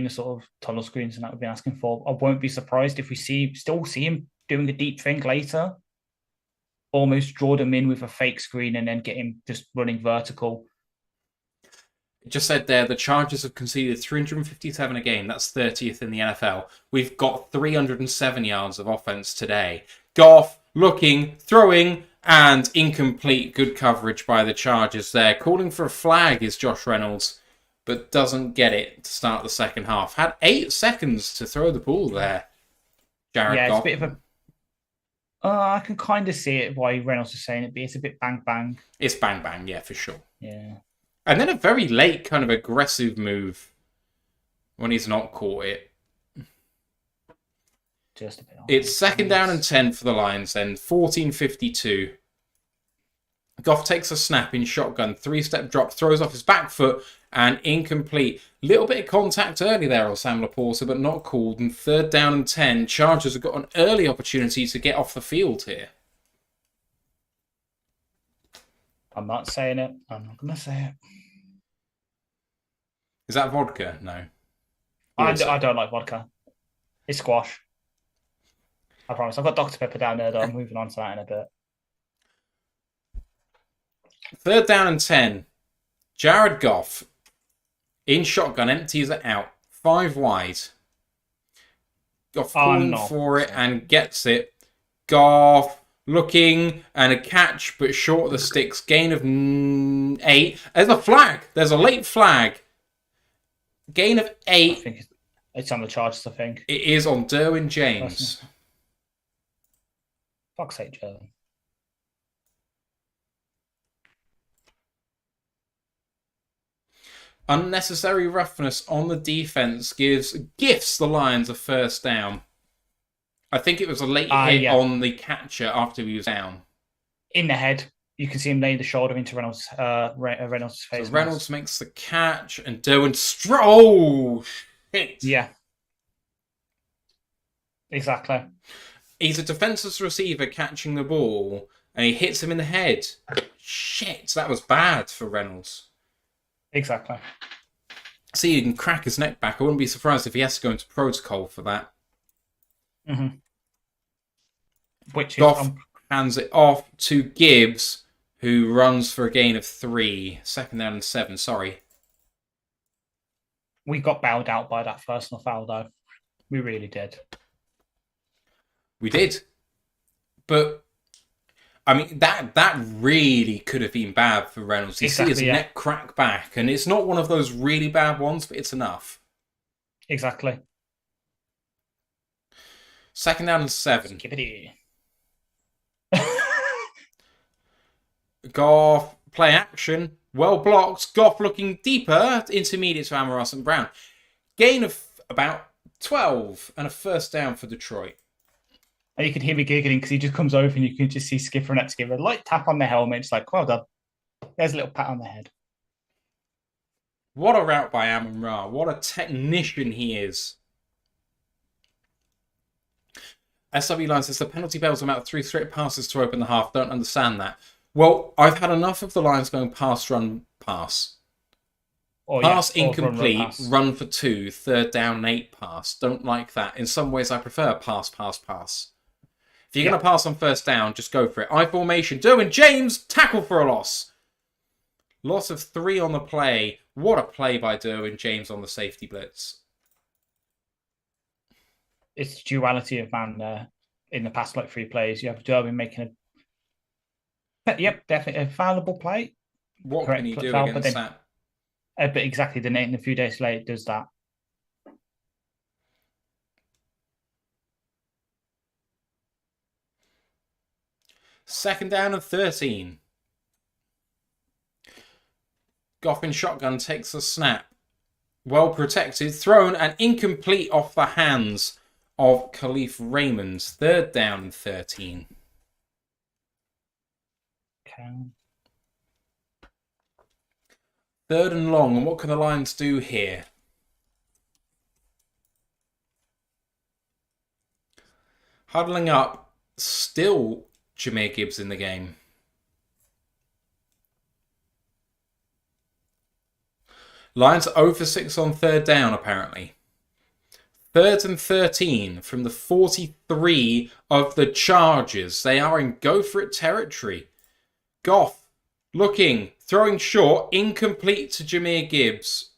the sort of tunnel screens and that we've been asking for. I won't be surprised if we still see him doing a deep thing later. Almost draw them in with a fake screen and then get him just running vertical. It just said there, the Chargers have conceded 357 a game. That's 30th in the NFL. We've got 307 yards of offense today. Goff looking, throwing, and incomplete. Good coverage by the Chargers there. Calling for a flag is Josh Reynolds, but doesn't get it to start the second half. Had 8 seconds to throw the ball there. Jared Goff. It's a bit of a... I can kind of see it why Reynolds is saying it, but it's a bit bang-bang. It's bang-bang, yeah, for sure. Yeah. And then a very late kind of aggressive move when he's not caught it. Just a bit. It's second down and 10 for the Lions then. 14:52. Goff takes a snap in shotgun. 3-step drop. Throws off his back foot and incomplete. Little bit of contact early there on Sam Laporta, but not called. And third down and 10. Chargers have got an early opportunity to get off the field here. I'm not saying it. I'm not going to say it. Is that vodka? No. I don't like vodka. It's squash. I promise. I've got Dr. Pepper down there, though. I'm moving on to that in a bit. Third down and 10. Jared Goff in shotgun, empties it out. 5 wide. Goff calling for it and gets it. Goff looking and a catch, but short of the sticks. Gain of 8. There's a flag. There's a late flag. Gain of 8. I think it's on the Chargers, I think. It is on Derwin James. Fuck's sake, Joe. Unnecessary roughness on the defense gifts the Lions a first down. I think it was a late hit on the catcher after he was down. In the head. You can see him laying the shoulder into Reynolds' face. So Reynolds makes the catch and Derwin oh, shit. Yeah. Exactly. He's a defenseless receiver catching the ball and he hits him in the head. Shit, that was bad for Reynolds. Exactly. See, he can crack his neck back. I wouldn't be surprised if he has to go into protocol for that. Mm-hmm. Which Goff hands it off to Gibbs, who runs for a gain of 3. Second down and 7, sorry. We got bailed out by that personal foul, though. We really did. We did. But, I mean, that really could have been bad for Reynolds. You see his neck crack back, and it's not one of those really bad ones, but it's enough. Exactly. Second down and 7. Skippity. Goff, play action, well blocked. Goff looking deeper, intermediate to Amoroso and Brown. Gain of about 12 and a first down for Detroit. And you can hear me giggling because he just comes over and you can just see Skipper and X give a light tap on the helmet. It's like, well done. There's a little pat on the head. What a route by Amon-Ra. What a technician he is. SW Line says the penalty bails them out 3 straight passes to open the half. Don't understand that. Well, I've had enough of the Lions going pass, run, pass. Pass incomplete, run for 2, third down, 8 pass. Don't like that. In some ways, I prefer pass, pass, pass. If you're going to pass on first down, just go for it. I formation. Derwin James, tackle for a loss. Loss of 3 on the play. What a play by Derwin James on the safety blitz. It's duality of man there in the past 3 plays. You have Derwin making definitely a fallible play. What can he do against that? But exactly, the Nathan a few days later does that. Second down and 13. Goffin shotgun takes a snap. Well protected, thrown and incomplete off the hands of Khalif Raymond. Third down and 13. Okay. Third and long, and what can the Lions do here? Huddling up, still Jahmyr Gibbs in the game. Lions are 0 for 6 on third down, apparently. Third and 13 from the 43 of the Chargers. They are in go-for-it territory. Goff looking, throwing short, incomplete to Jahmyr Gibbs.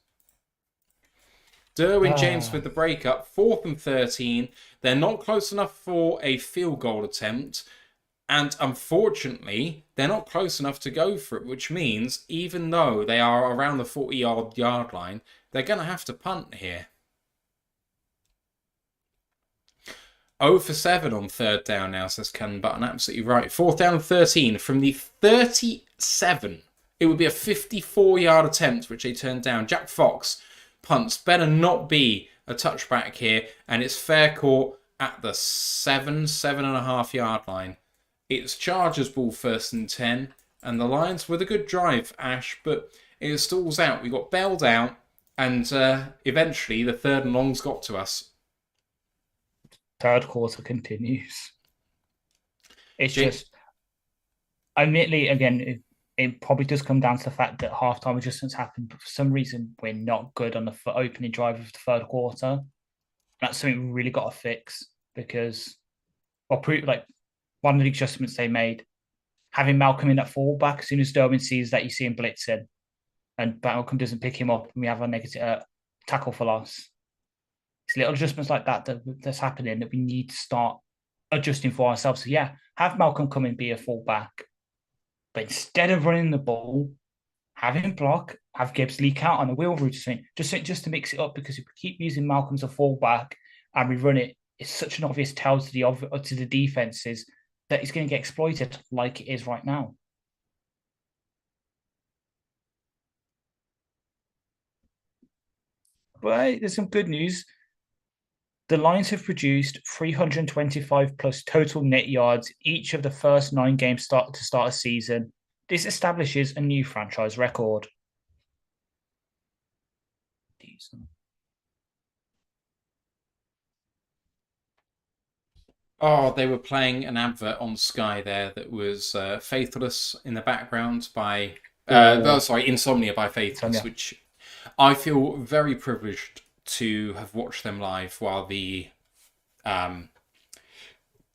Derwin James with the breakup. 4th and 13. They're not close enough for a field goal attempt. And unfortunately, they're not close enough to go for it, which means even though they are around the 40-yard line, they're going to have to punt here. 0 for 7 on third down now, says Ken Button. Absolutely right. 4th down and 13 from the 37. It would be a 54-yard attempt, which they turned down. Jack Fox punts. Better not be a touchback here. And it's fair court at the 7.5 yard line. It's Chargers ball 1st and 10. And the Lions with a good drive, Ash. But it stalls out. We got bailed out. And eventually the third and longs got to us. Third quarter continues. It's just, admittedly, again, it probably does come down to the fact that halftime adjustments happen, but for some reason, we're not good on the opening drive of the third quarter. That's something we really got to fix because, one of the adjustments they made, having Malcolm in at fullback, as soon as Derwin sees that, you see him blitzing, and Malcolm doesn't pick him up, and we have a negative tackle for loss. It's little adjustments like that's happening that we need to start adjusting for ourselves. So have Malcolm come and be a fullback, but instead of running the ball, have him block, have Gibbs leak out on a wheel route, just to mix it up. Because if we keep using Malcolm as a fullback and we run it, it's such an obvious tell to the defenses that it's going to get exploited like it is right now. But there's some good news. The Lions have produced 325 plus total net yards each of the first 9 games to start a season. This establishes a new franchise record. Decent. Oh, they were playing an advert on Sky there that was Faithless in the background by... Insomnia by Faithless, which I feel very privileged to have watched them live while the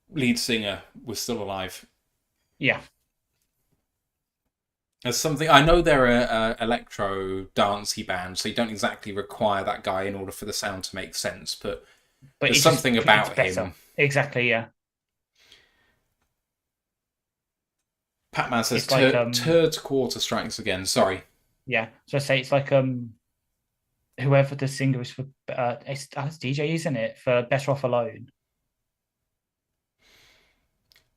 lead singer was still alive. Yeah. As something, I know they're a electro dancey band, so you don't exactly require that guy in order for the sound to make sense, but there's something about him. Exactly, yeah. Patman says third quarter strikes again. Sorry. Yeah, so I say it's like whoever the singer is for, it's DJ, isn't it? For Better Off Alone.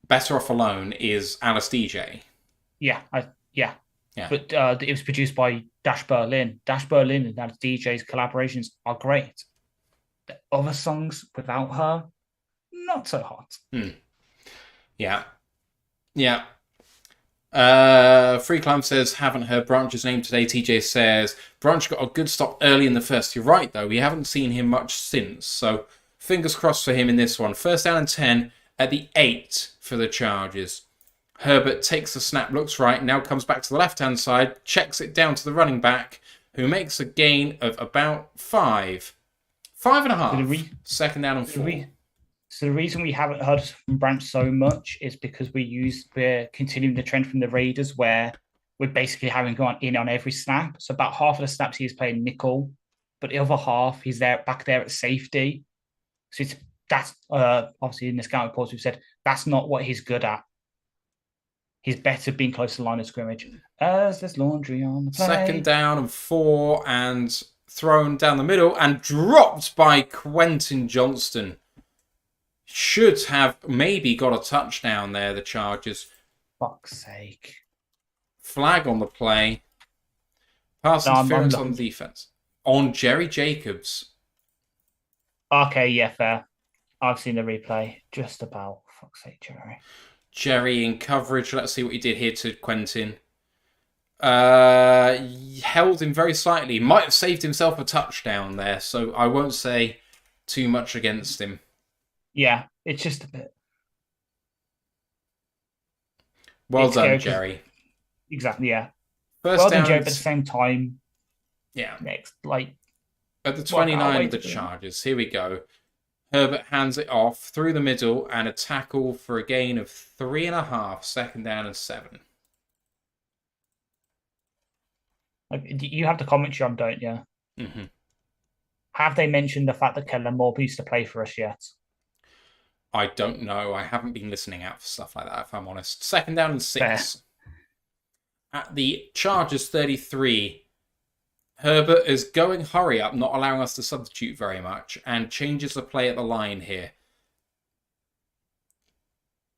Better Off Alone is Alice DJ. Yeah. But it was produced by Dash Berlin. Dash Berlin and Alice DJ's collaborations are great. The other songs without her, not so hot. Yeah. Free Climb says, haven't heard Branch's name today. TJ says, Branch got a good stop early in the first. You're right, though. We haven't seen him much since. So, fingers crossed for him in this one. First down and 10 at the 8 for the Chargers. Herbert takes the snap, looks right, now comes back to the left-hand side, checks it down to the running back, who makes a gain of about 5. 5.5. Second down and 4. So the reason we haven't heard from Branch so much is because we're continuing the trend from the Raiders where we're basically having gone in on every snap. So about half of the snaps he's playing nickel, but the other half he's back there at safety. So that's obviously in the scout reports we've said that's not what he's good at. He's better being close to the line of scrimmage. As there's laundry on the play. Second down and 4 and thrown down the middle and dropped by Quentin Johnston. Should have maybe got a touchdown there, the Chargers. Fuck's sake. Flag on the play. Pass interference on defense. On Jerry Jacobs. Okay, yeah, fair. I've seen the replay. Just about. Fuck's sake, Jerry. Jerry in coverage. Let's see what he did here to Quentin. Held him very slightly. Might have saved himself a touchdown there, so I won't say too much against him. Yeah, it's just a bit. Well done, Jerry. Exactly, yeah. First down, Jerry, but at the same time. Yeah. Next, at the 29 of the Chargers. Here we go. Herbert hands it off through the middle and a tackle for a gain of 3.5. Second down and 7. You have the commentary on, don't you? Mm-hmm. Have they mentioned the fact that Kellen Moore used to play for us yet? I don't know. I haven't been listening out for stuff like that, if I'm honest. Second down and 6. Fair. At the Chargers 33, Herbert is going hurry up, not allowing us to substitute very much, and changes the play at the line here.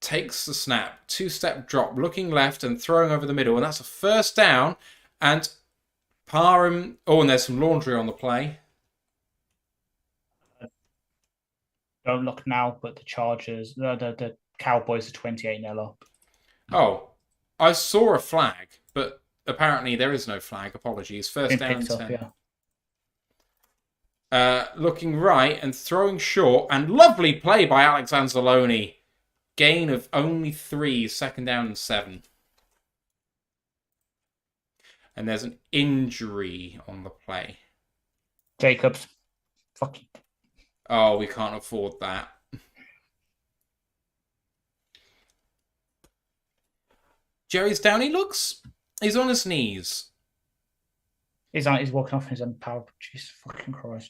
Takes the snap, 2-step drop, looking left and throwing over the middle, and that's a first down. And Parham... Oh, and there's some laundry on the play. Don't look now, but the Chargers, the Cowboys are 28-0 up. Oh, I saw a flag, but apparently there is no flag. Apologies. First down and 10. Yeah. Looking right and throwing short, and lovely play by Alex Anzalone. Gain of only 3. Second down and 7. And there's an injury on the play. Jacobs. Fucking. Oh, we can't afford that. Jerry's down. He's on his knees. He's walking off his own power. Jesus fucking Christ.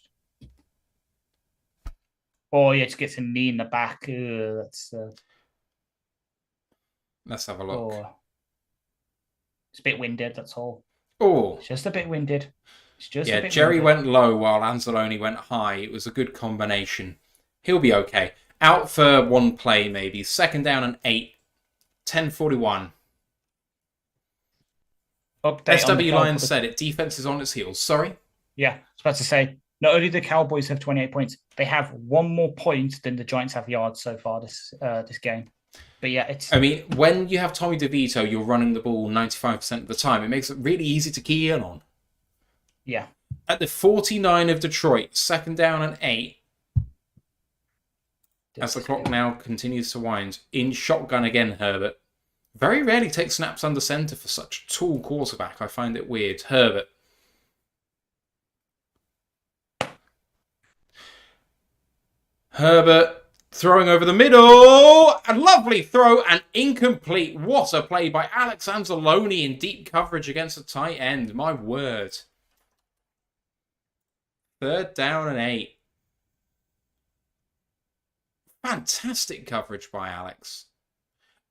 Oh, yeah, just gets a knee in the back. That's. Let's have a look. Oh. It's a bit winded, that's all. Oh. It's just a bit winded. Yeah, Jerry went low while Anzalone went high. It was a good combination. He'll be okay. Out for one play, maybe. Second down and 8. 10:41. SW Lions said it. Defense is on its heels. Sorry? Yeah, I was about to say, not only the Cowboys have 28 points, they have one more point than the Giants have yards so far this game. But yeah, it's... I mean, when you have Tommy DeVito, you're running the ball 95% of the time. It makes it really easy to key in on. Yeah. At the 49 of Detroit, second down and 8. As the clock now continues to wind. In shotgun again, Herbert. Very rarely takes snaps under center for such a tall quarterback. I find it weird. Herbert. Herbert throwing over the middle. A lovely throw and incomplete. What a play by Alex Anzalone in deep coverage against a tight end. My word. Third down and 8. Fantastic coverage by Alex.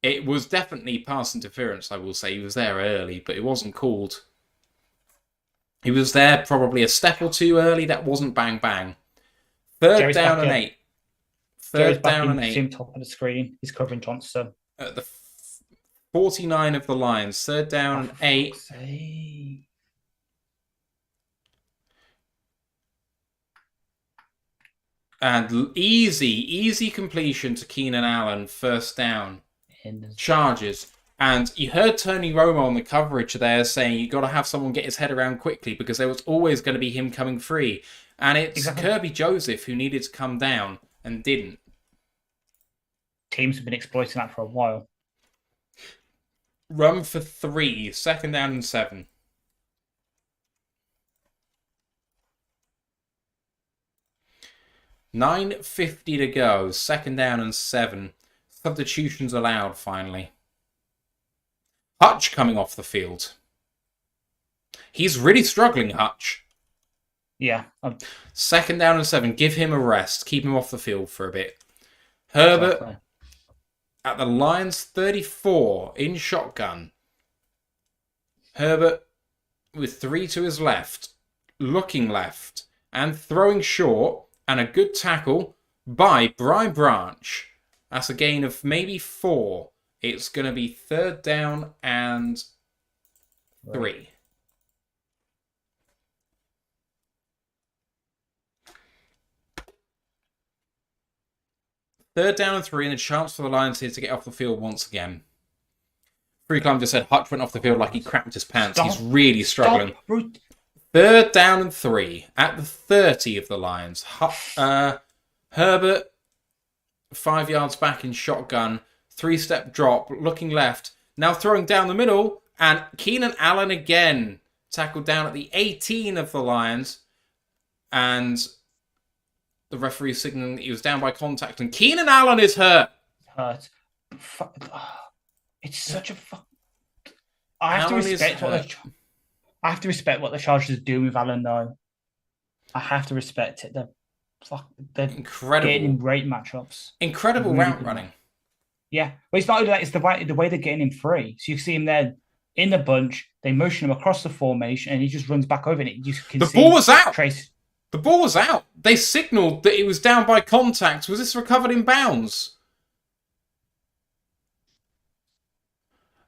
It was definitely pass interference, I will say. He was there early, but it wasn't called. He was there probably a step or two early. That wasn't bang bang. Third down and 8. Third down and 8. Top of the screen. He's covering Johnson. At the 49 of the Lions. Third down and 8. And easy completion to Keenan Allen. First down. Chargers. And you heard Tony Romo on the coverage there saying you got to have someone get his head around quickly because there was always going to be him coming free. And it's Exactly. Kirby Joseph who needed to come down and didn't. Teams have been exploiting that for a while. Run for 3, 2nd down and 7. $9.50 to go, 2nd down and 7. Substitutions allowed finally. Hutch coming off the field. He's really struggling, Hutch. Yeah. 2nd down and 7. Give him a rest. Keep him off the field for a bit. Herbert Exactly. at the Lions 34 in shotgun. Herbert with 3 to his left. Looking left. And throwing short. And a good tackle by Brian Branch. That's a gain of maybe 4. It's going to be 3rd down and 3. Third down and 3, and a chance for the Lions here to get off the field once again. Freeland just said Hutch went off the field like he crapped his pants. He's really struggling. 3rd down and 3 at the 30 of the Lions. Herbert, 5 yards back in shotgun, 3-step drop, looking left, now throwing down the middle, and Keenan Allen again tackled down at the 18 of the Lions, and the referee signaling that he was down by contact, and Keenan Allen is hurt. It's such a I have to respect what the Chargers are doing with Allen, though. I have to respect it. They're incredible, getting in great matchups. Incredible really route running. Yeah, but it's not only that; it's the way they're getting him free. So you see him there in the bunch. They motion him across the formation, and he just runs back over it. You can see ball was out. Trace. The ball was out. They signalled that he was down by contact. Was this recovered in bounds?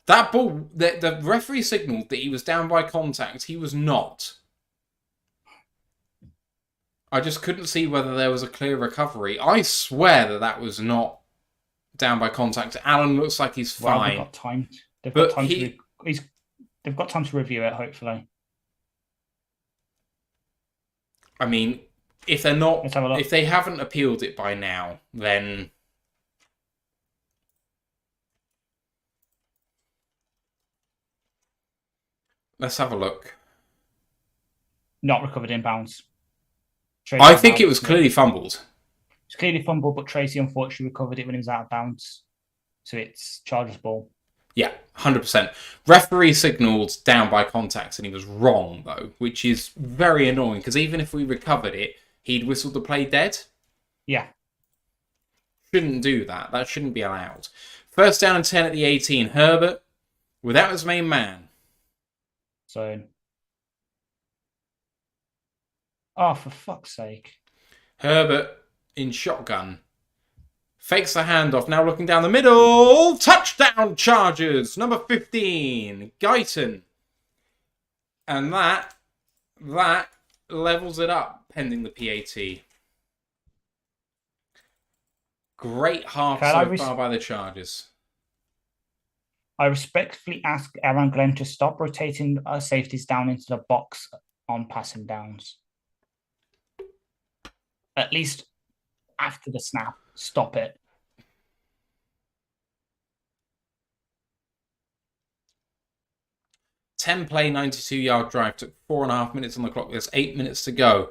That ball, the referee signalled that he was down by contact. He was not. I just couldn't see whether there was a clear recovery. I swear that was not down by contact. Allen looks like he's fine. Well, they've got time. They've got time to review it, hopefully. I mean, if they haven't appealed it by now, then let's have a look. Not recovered in bounds. I think it was clearly fumbled. It's clearly fumbled, but Tracy unfortunately recovered it when he was out of bounds. So it's Chargers ball. Yeah, 100%. Referee signalled down by contact and he was wrong, though, which is very annoying because even if we recovered it, he'd whistled the play dead. Yeah. Shouldn't do that. That shouldn't be allowed. 1st down and 10 at the 18. Herbert without his main man. So. Oh, for fuck's sake. Herbert in shotgun. Fakes the handoff. Now looking down the middle. Touchdown Chargers. Number 15. Guyton. And that levels it up pending the PAT. Great half so far by the Chargers. I respectfully ask Aaron Glenn to stop rotating our safeties down into the box on passing downs. At least after the snap, stop it. Play, 92-yard drive. Took 4.5 minutes on the clock. There's 8 minutes to go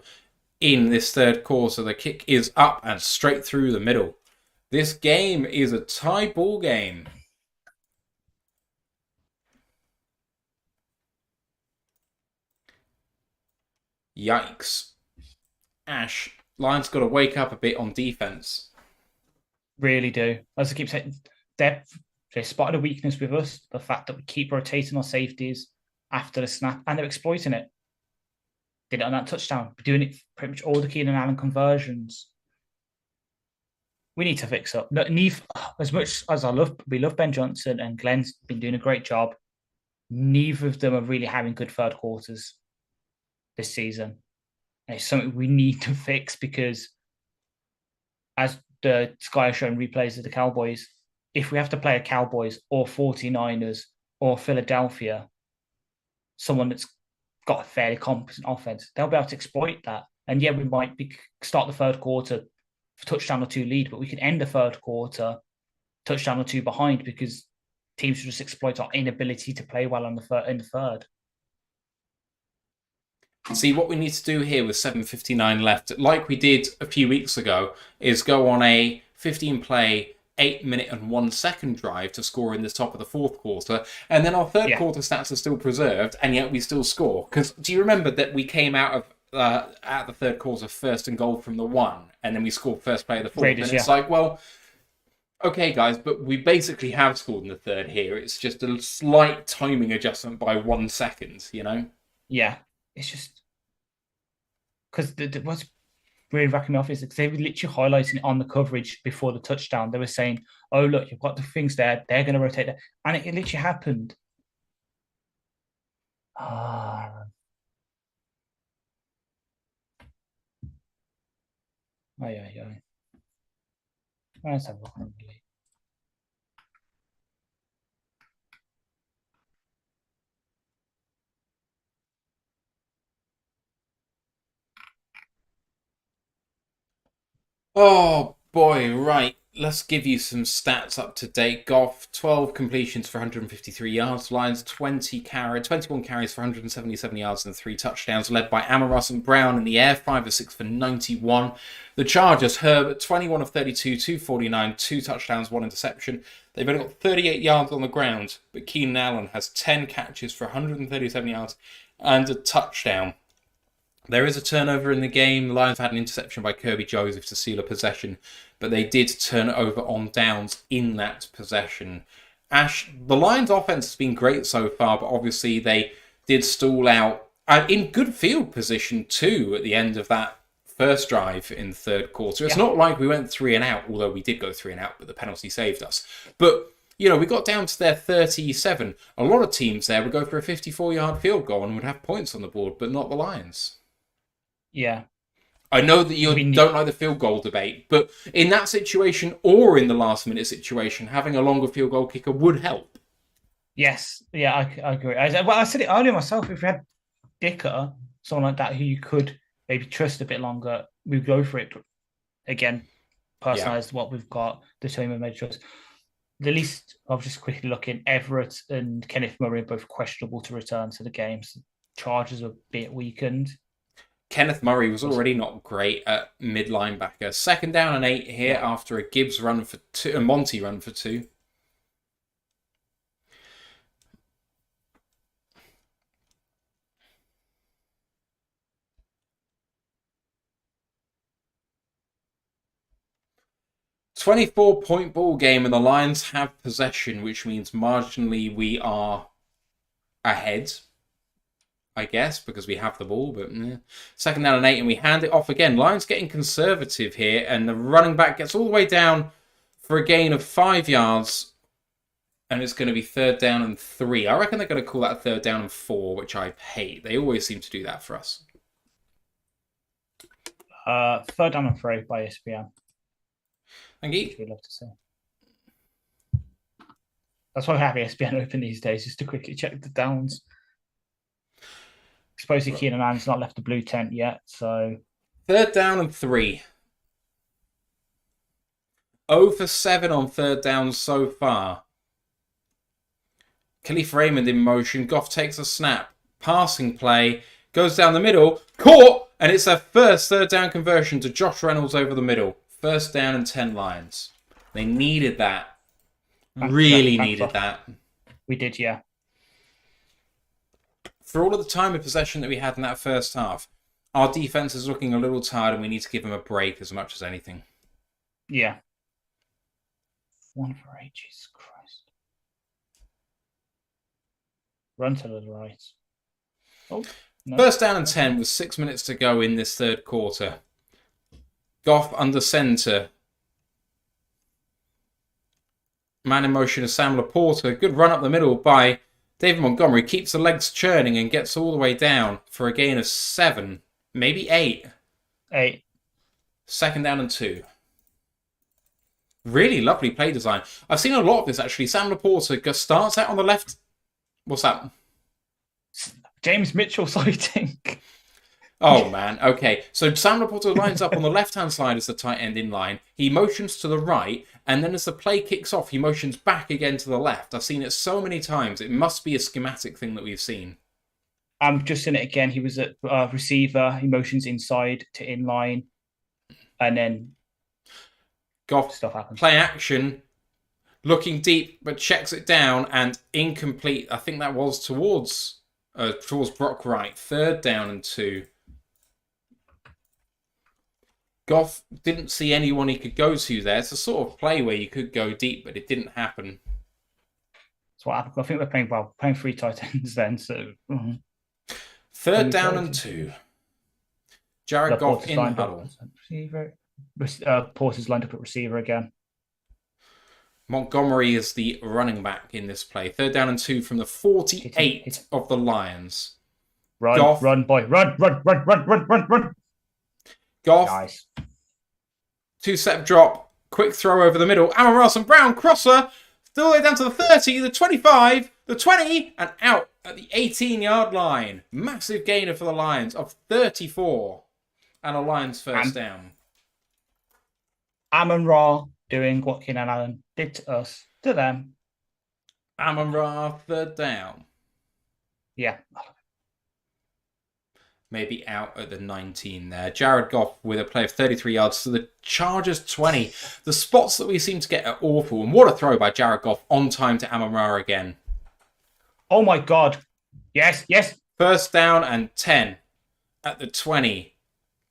in this third quarter. The kick is up and straight through the middle. This game is a tie ball game. Yikes. Ash, Lions got to wake up a bit on defense. Really do. As I keep saying, they spotted a weakness with us. The fact that we keep rotating our safeties after the snap, and they're exploiting it. Did it on that touchdown. We're doing it pretty much all the Keenan Allen conversions. We need to fix up. As much as we love Ben Johnson and Glenn's been doing a great job, neither of them are really having good third quarters this season. And it's something we need to fix because as the Sky are showing replays of the Cowboys, if we have to play a Cowboys or 49ers or Philadelphia, someone that's got a fairly competent offense, they'll be able to exploit that. And yeah, we might start the third quarter touchdown or 2 lead, but we could end the third quarter touchdown or 2 behind because teams should just exploit our inability to play well in the third. See, what we need to do here with 7:59 left, like we did a few weeks ago, is go on a 15-play, 8-minute and 1-second drive to score in the top of the fourth quarter, and then our third quarter stats are still preserved, and yet we still score. Because do you remember that we came out of at the third quarter first and goal from the 1, and then we scored first play of the fourth, Raiders, and it's like, well, okay, guys, but we basically have scored in the third here. It's just a slight timing adjustment by 1 second, you know? Yeah, it's just because what's really racking me off is they were literally highlighting it on the coverage before the touchdown. They were saying, "Oh, look, you've got the things there. They're going to rotate that," and it literally happened. Ah. Yeah. Let's have a look on the league. Oh boy, right. Let's give you some stats up to date. Goff, 12 completions for 153 yards. Lions, 21 carries for 177 yards and 3 touchdowns, led by Amon and Brown in the air, 5 of 6 for 91. The Chargers, Herbert, 21 of 32, 249, 2 touchdowns, 1 interception. They've only got 38 yards on the ground, but Keenan Allen has 10 catches for 137 yards and a touchdown. There is a turnover in the game. The Lions had an interception by Kirby Joseph to seal a possession, but they did turn it over on downs in that possession. Ash, the Lions' offense has been great so far, but obviously they did stall out in good field position too at the end of that first drive in the third quarter. It's not like we went 3 and out, although we did go 3 and out, but the penalty saved us. But we got down to their 37. A lot of teams there would go for a 54-yard field goal and would have points on the board, but not the Lions. Yeah. I know that you don't like the field goal debate, but in that situation or in the last-minute situation, having a longer field goal kicker would help. Yes. Yeah, I agree. I said it earlier myself. If we had Dicker, someone like that who you could maybe trust a bit longer, we'd go for it. Again, personalised what we've got, the team have made choice. The least, I'll just quickly look in, Everett and Kenneth Murray are both questionable to return to the games. Chargers are a bit weakened. Kenneth Murray was already not great at mid linebacker. 2nd down and 8 here after a Gibbs run for 2, a Monty run for 2. .24 ball game, and the Lions have possession, which means marginally we are ahead, I guess, because we have the ball, but 2nd down and 8, and we hand it off again. Lions getting conservative here, and the running back gets all the way down for a gain of 5 yards, and it's going to be 3rd down and 3. I reckon they're going to call that 3rd down and 4, which I hate. They always seem to do that for us. 3rd down and 3 by ESPN. Thank you. We'd love to see. That's why I have ESPN open these days, just to quickly check the downs. Supposedly Keenan Allen's not left the blue tent yet, so 3rd down and 3. 0 for 7 on 3rd down so far. Khalif Raymond in motion. Goff takes a snap. Passing play. Goes down the middle. Caught! And it's their first 3rd down conversion to Josh Reynolds over the middle. 1st down and 10 Lions. They needed that. Really needed that. We did, yeah. For all of the time of possession that we had in that first half, our defense is looking a little tired and we need to give them a break as much as anything. Yeah. 1 for 8, Jesus Christ. Run to the right. Oh, no. 1st down and 10 with 6 minutes to go in this third quarter. Goff under centre. Man in motion is Sam Laporta. Good run up the middle by David Montgomery. Keeps the legs churning and gets all the way down for a gain of 7. Maybe 8. 8. 2nd down and 2. Really lovely play design. I've seen a lot of this actually. Sam Laporta starts out on the left. What's that? James Mitchell sighting. Oh man, okay. So Sam Laporta lines up on the left-hand side as the tight end in line. He motions to the right, and then as the play kicks off, he motions back again to the left. I've seen it so many times. It must be a schematic thing that we've seen. I'm just in it again. He was at receiver. He motions inside to inline, and then Goff, stuff happens. play action, looking deep, but checks it down and incomplete. I think that was towards Brock Wright. 3rd down and 2. Goff didn't see anyone he could go to there. It's a sort of play where you could go deep, but it didn't happen. That's what happened. I think we're playing 3 tight ends then. So 3rd down and 2. Jared Goff in huddle. Porter's lined up at receiver again. Montgomery is the running back in this play. 3rd down and 2 from the 48 of the Lions. Run, boy. Run. Goff. Nice. 2-step drop. Quick throw over the middle. Amon-Ra St. Brown crosser. All the way down to the 30, the 25, the 20, and out at the 18-yard line. Massive gainer for the Lions of 34. And a Lions first down. Amon-Ra doing what Keenan Allen did to us, to them. Amon-Ra 3rd down. Yeah. Maybe out at the 19 there. Jared Goff with a play of 33 yards to the Chargers 20. The spots that we seem to get are awful. And what a throw by Jared Goff on time to Amon-Ra again. Oh my God. Yes. 1st down and 10 at the 20.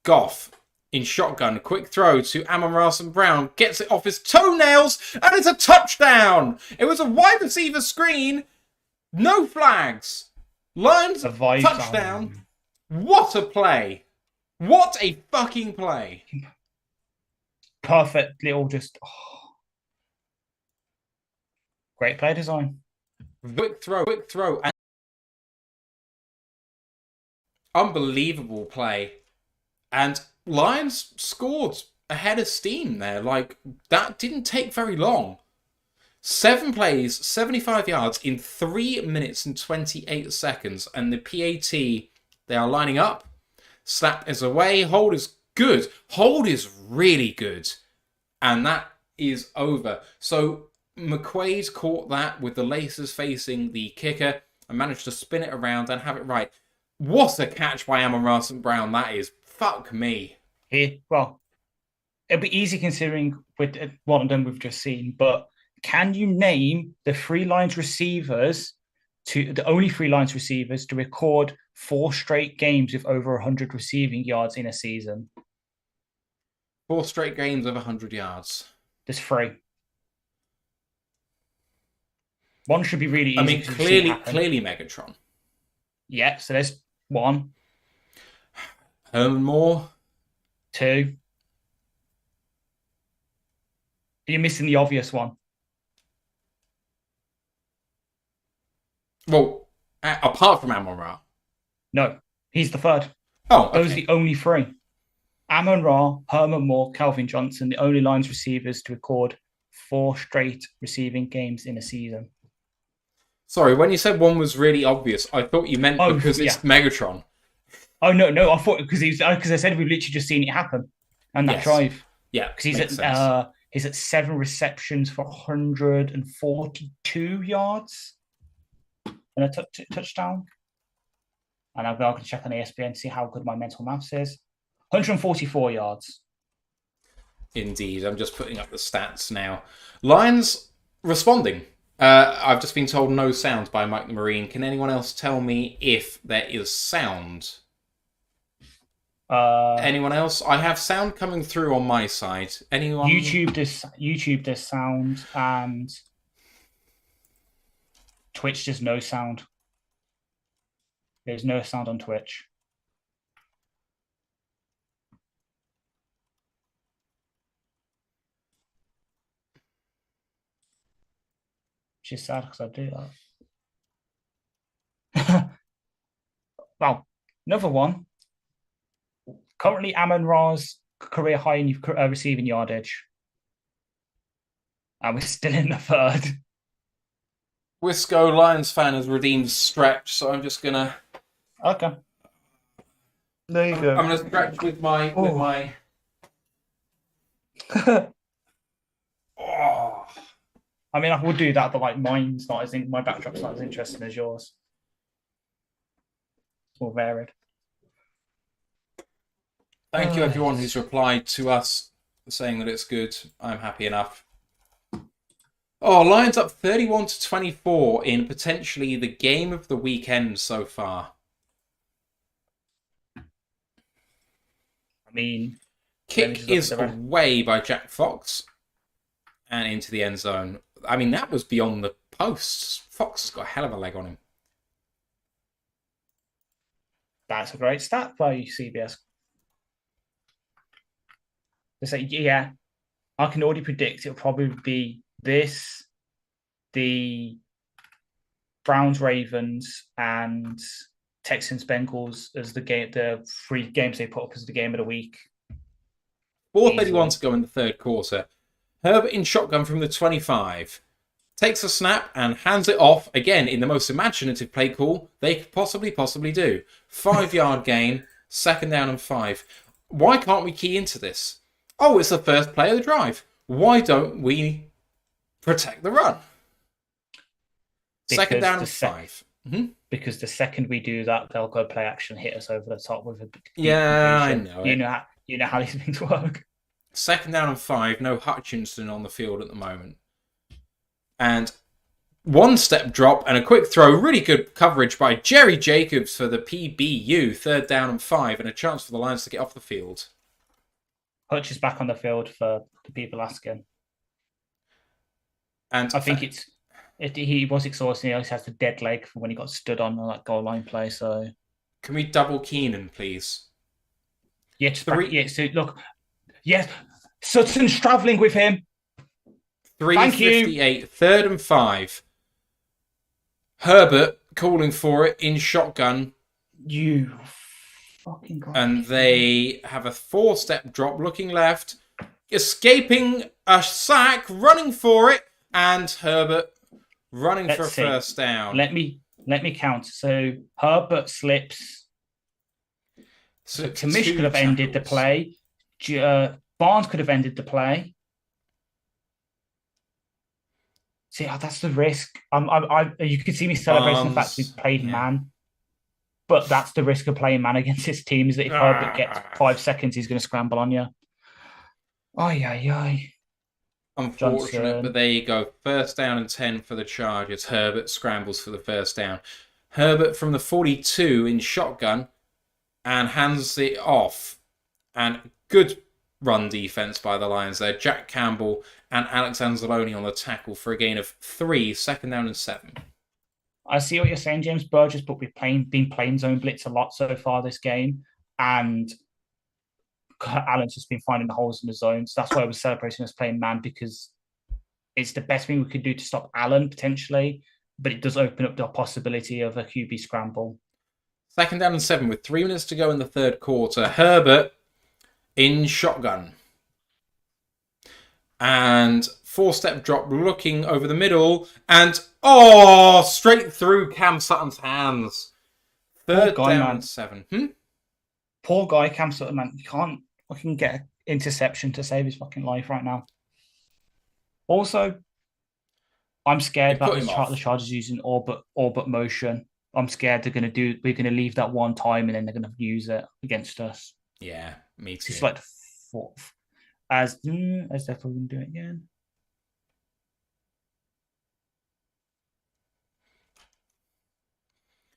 Goff in shotgun. Quick throw to Amon-Ra St. Brown. Gets it off his toenails. And it's a touchdown. It was a wide receiver screen. No flags. Lions touchdown. What a play. What a fucking play. Perfect little great play design. Quick throw. And unbelievable play. And Lions scored ahead of steam there. Like, that didn't take very long. 7 plays, 75 yards in 3 minutes and 28 seconds. And the PAT... They are lining up. Snap is away. Hold is good. Hold is really good. And that is over. So McQuaid caught that with the laces facing the kicker and managed to spin it around and have it right. What a catch by Amon-Ra St. Brown that is. Fuck me. Well, it'll be easy considering with one of them we've just seen, but can you name the only 3 Lions receivers to record 4 straight games with over 100 receiving yards in a season? 4 straight games of 100 yards. There's 3. One should be really easy. I mean, clearly Megatron. Yeah, so there's 1. Herman Moore. 2. You're missing the obvious one. Well, apart from Amon-Ra. No, he's the 3rd. Oh, okay. Those are the only 3. Amon-Ra, Herman Moore, Calvin Johnson, the only Lions receivers to record 4 straight receiving games in a season. Sorry, when you said one was really obvious, I thought you meant because it's Megatron. Oh no! I thought because I said we've literally just seen it happen, and that drive. Yeah, because he's at 7 receptions for 142 yards and a touchdown. And I'm going to check on ESPN to see how good my mental maths is. 144 yards. Indeed. I'm just putting up the stats now. Lions responding. I've just been told no sound by Mike the Marine. Can anyone else tell me if there is sound? Anyone else? I have sound coming through on my side. Anyone? YouTube does sound, and Twitch does no sound. There's no sound on Twitch. Which is sad because I do that. Well, another one. Currently, Amon-Ra's career high in receiving yardage. And we're still in the third. Wisco Lions fan has redeemed stretch, so I'm just gonna. Okay. There you I'm go. gonna stretch with my Oh. I mean, I would do that, but like mine's not as my backdrop's not as interesting as yours. It's more varied. Thank you, everyone who's replied to us saying that it's good. I'm happy enough. Oh, Lions up 31-24 in potentially the game of the weekend so far. I mean, kick is away by Jack Fox and into the end zone. I mean, that was beyond the posts. Fox has got a hell of a leg on him. That's a great stat by CBS. They say, yeah, I can already predict it'll probably be this, the Browns, Ravens, and Texans, Bengals as the 3 games they put up as the game of the week. 4:31 to go in the third quarter. Herbert in shotgun from the 25. Takes a snap and hands it off, again, in the most imaginative play call they could possibly do. 5-yard gain, 2nd down and 5. Why can't we key into this? Oh, it's the first play of the drive. Why don't we protect the run? Because 2nd down and 5. Because the second we do that, they'll go play action, hit us over the top with a yeah, I know it. You know how these things work. 2nd down and 5. No Hutchinson on the field at the moment. And 1-step drop and a quick throw. Really good coverage by Jerry Jacobs for the PBU. 3rd down and 5 and a chance for the Lions to get off the field. Hutch is back on the field for the people asking. And I think he was exhausted. He always has the dead leg from when he got stood on that goal line play. So can we double Keenan, please? Yeah, so look. Yes, Sutton's travelling with him. 3:58, 3rd and 5. Herbert calling for it in shotgun. You fucking God. And they have a 4-step drop, looking left, escaping a sack, running for it, and Herbert running for a first down. Let me count. So Herbert slips. So Kamish could have ended the play. Barnes could have ended the play. See, that's the risk. You can see me celebrating the fact we played man, but that's the risk of playing man against this team. Is that if Herbert gets 5 seconds, he's going to scramble on you. Unfortunate, Johnson. But there you go. 1st down and 10 for the Chargers. Herbert scrambles for the first down. Herbert from the 42 in shotgun and hands it off. And good run defense by the Lions there. Jack Campbell and Alex Anzalone on the tackle for a gain of 3, 2nd down and 7. I see what you're saying, James Burgess, but we've been playing zone blitz a lot so far this game, and Allen's just been finding the holes in the zone. So that's why I was celebrating us playing man, because it's the best thing we could do to stop Allen potentially, but it does open up the possibility of a QB scramble. 2nd down and 7 with 3 minutes to go in the third quarter. Herbert in shotgun. And 4-step drop looking over the middle. And, straight through Cam Sutton's hands. 3rd down and 7. Poor guy, Cam Sutton, man. He can't fucking get an interception to save his fucking life right now. Also, I'm scared that the Chargers using all but motion. I'm scared we're going to leave that one time and then they're going to use it against us. Yeah, me too. It's like the 4th. As definitely going to do it again.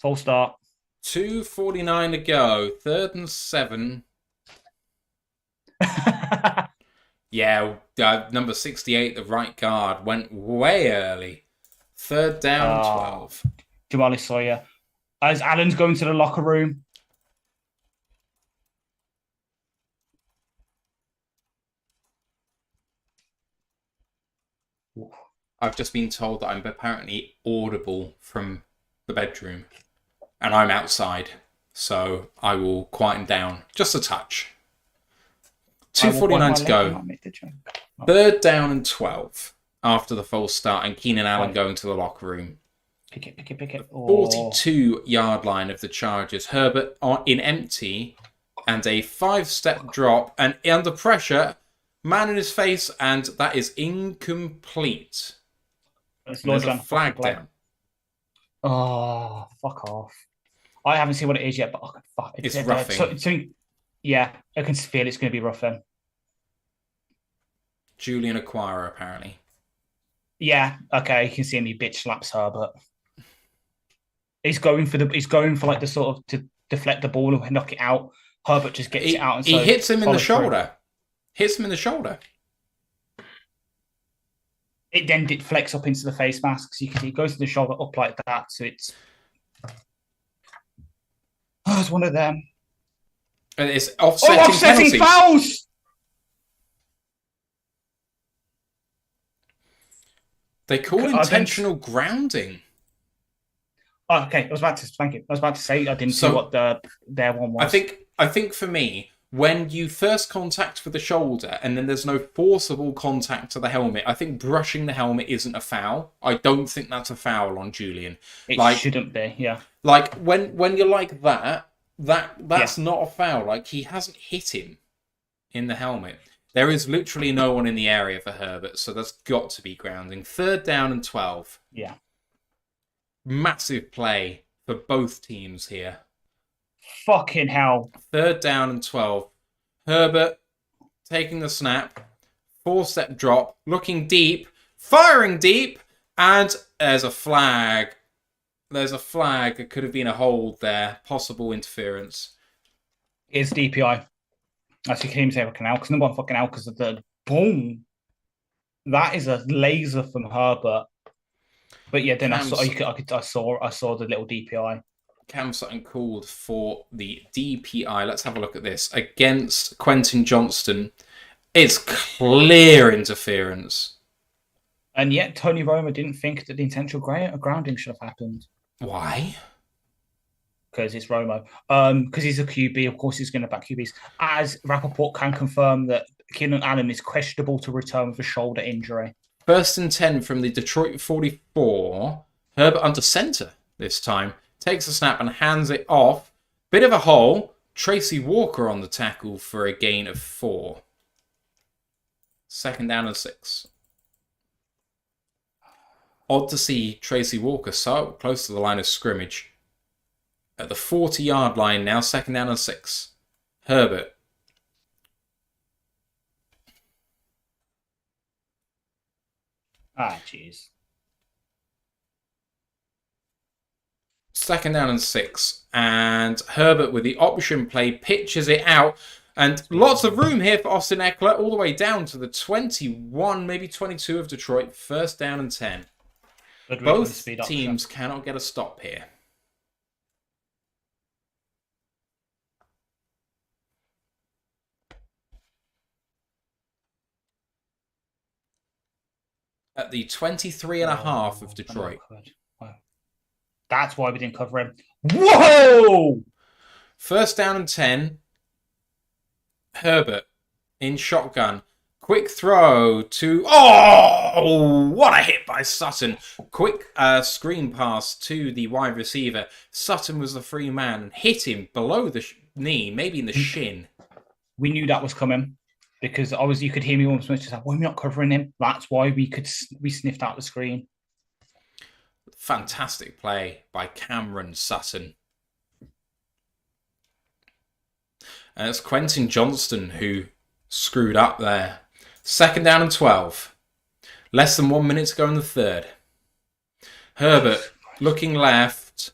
Full start. 2:49 to go. 3rd and 7. Yeah, number 68, the right guard, went way early. 3rd down and 12. Jamali Sawyer. As Allen's going to the locker room. I've just been told that I'm apparently audible from the bedroom. And I'm outside. So I will quieten down just a touch. 2:49 to go. 3rd down and 12. after the false start, and Keenan Allen Right. going to the locker room. Pick it. Oh. 42-yard line of the Chargers. Herbert in empty, and a 5-step drop, and under pressure, man in his face, and that is incomplete. There's a flag down. Oh, fuck off. I haven't seen what it is yet, but fuck. It's roughing. Yeah, I can feel it's going to be roughing. Julian Acquira, apparently. Yeah, okay, you can see him. He bitch slaps Herbert. He's going for like the sort of to deflect the ball and knock it out. Herbert just gets it out. And he hits him in the shoulder. Hits him in the shoulder. It then deflects up into the face mask. So you can see it goes to the shoulder up like that. So it's it's one of them. And it's offsetting fouls. They call intentional grounding. Oh, okay, thank you. I was about to say I didn't see what their one was. I think for me, when you first contact for the shoulder and then there's no forcible contact to the helmet, I think brushing the helmet isn't a foul. I don't think that's a foul on Julian. It shouldn't be, yeah. Like when you're like that's not a foul. Like, he hasn't hit him in the helmet. There is literally no one in the area for Herbert, so that's got to be grounding. 3rd down and 12. Yeah. Massive play for both teams here. Fucking hell. 3rd down and 12. Herbert taking the snap. 4-step drop. Looking deep. Firing deep. And there's a flag. There's a flag. It could have been a hold there. Possible interference. It's DPI. As you can even say fucking out, because number one fucking out because of the boom. That is a laser from Herbert. But yeah, then I saw the little DPI. Cam Sutton called for the DPI. Let's have a look at this. Against Quentin Johnston. It's clear interference. And yet Tony Romo didn't think that the intentional grounding should have happened. Why? Because it's Romo. Because he's a QB, of course he's going to back QBs. As Rappaport can confirm that Keenan Allen is questionable to return with a shoulder injury. 1st and 10 from the Detroit 44. Herbert under center this time. Takes a snap and hands it off. Bit of a hole. Tracy Walker on the tackle for a gain of 4. 2nd down and 6. Odd to see Tracy Walker so close to the line of scrimmage. At the 40-yard line now, 2nd down and 6. Herbert. Jeez. 2nd down and 6. And Herbert with the option play pitches it out. And lots of room here for Austin Eckler all the way down to the 21, maybe 22 of Detroit. 1st down and 10. Both teams cannot get a stop here. At the 23.5 of Detroit. Wow. That's why we didn't cover him. Whoa! 1st down and 10. Herbert in shotgun. Quick throw to... Oh! What a hit by Sutton. Quick screen pass to the wide receiver. Sutton was the free man and hit him below the knee, maybe in the shin. We knew that was coming. Because you could hear me almost just like, why are we not covering him? That's why we sniffed out the screen. Fantastic play by Cameron Sutton. And it's Quentin Johnston who screwed up there. 2nd down and 12. Less than 1 minute to go in the 3rd. Herbert looking left.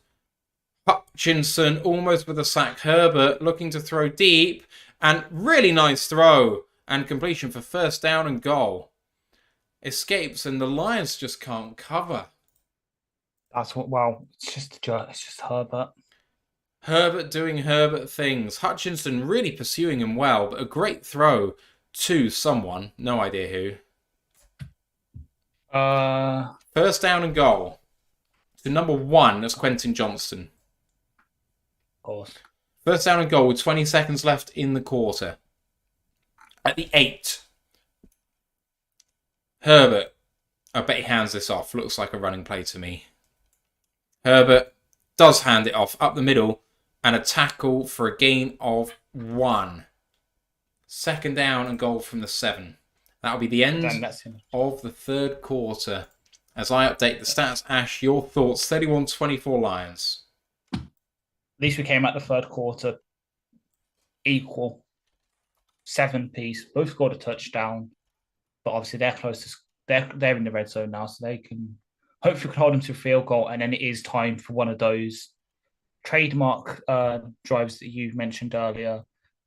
Hutchinson almost with a sack. Herbert looking to throw deep. And really nice throw. And completion for 1st down and goal. Escapes and the Lions just can't cover. It's just Herbert. Herbert doing Herbert things. Hutchinson really pursuing him well, but a great throw to someone. No idea who. 1st down and goal. To number 1, that's Quentin Johnston. Of course. 1st down and goal with 20 seconds left in the quarter. At the 8. Herbert I bet he hands this off. Looks like a running play to me. Herbert does hand it off up the middle, and a tackle for a gain of 1. Second down and goal from the 7. That'll be the end of the third quarter. As I update the stats, Ash, your thoughts? 31-24 Lions. At least we came out the third quarter equal. 7 piece. Both scored a touchdown, but obviously they're close to. They're in the red zone now, so they can hopefully hold them to a field goal, and then it is time for one of those trademark drives that you mentioned earlier,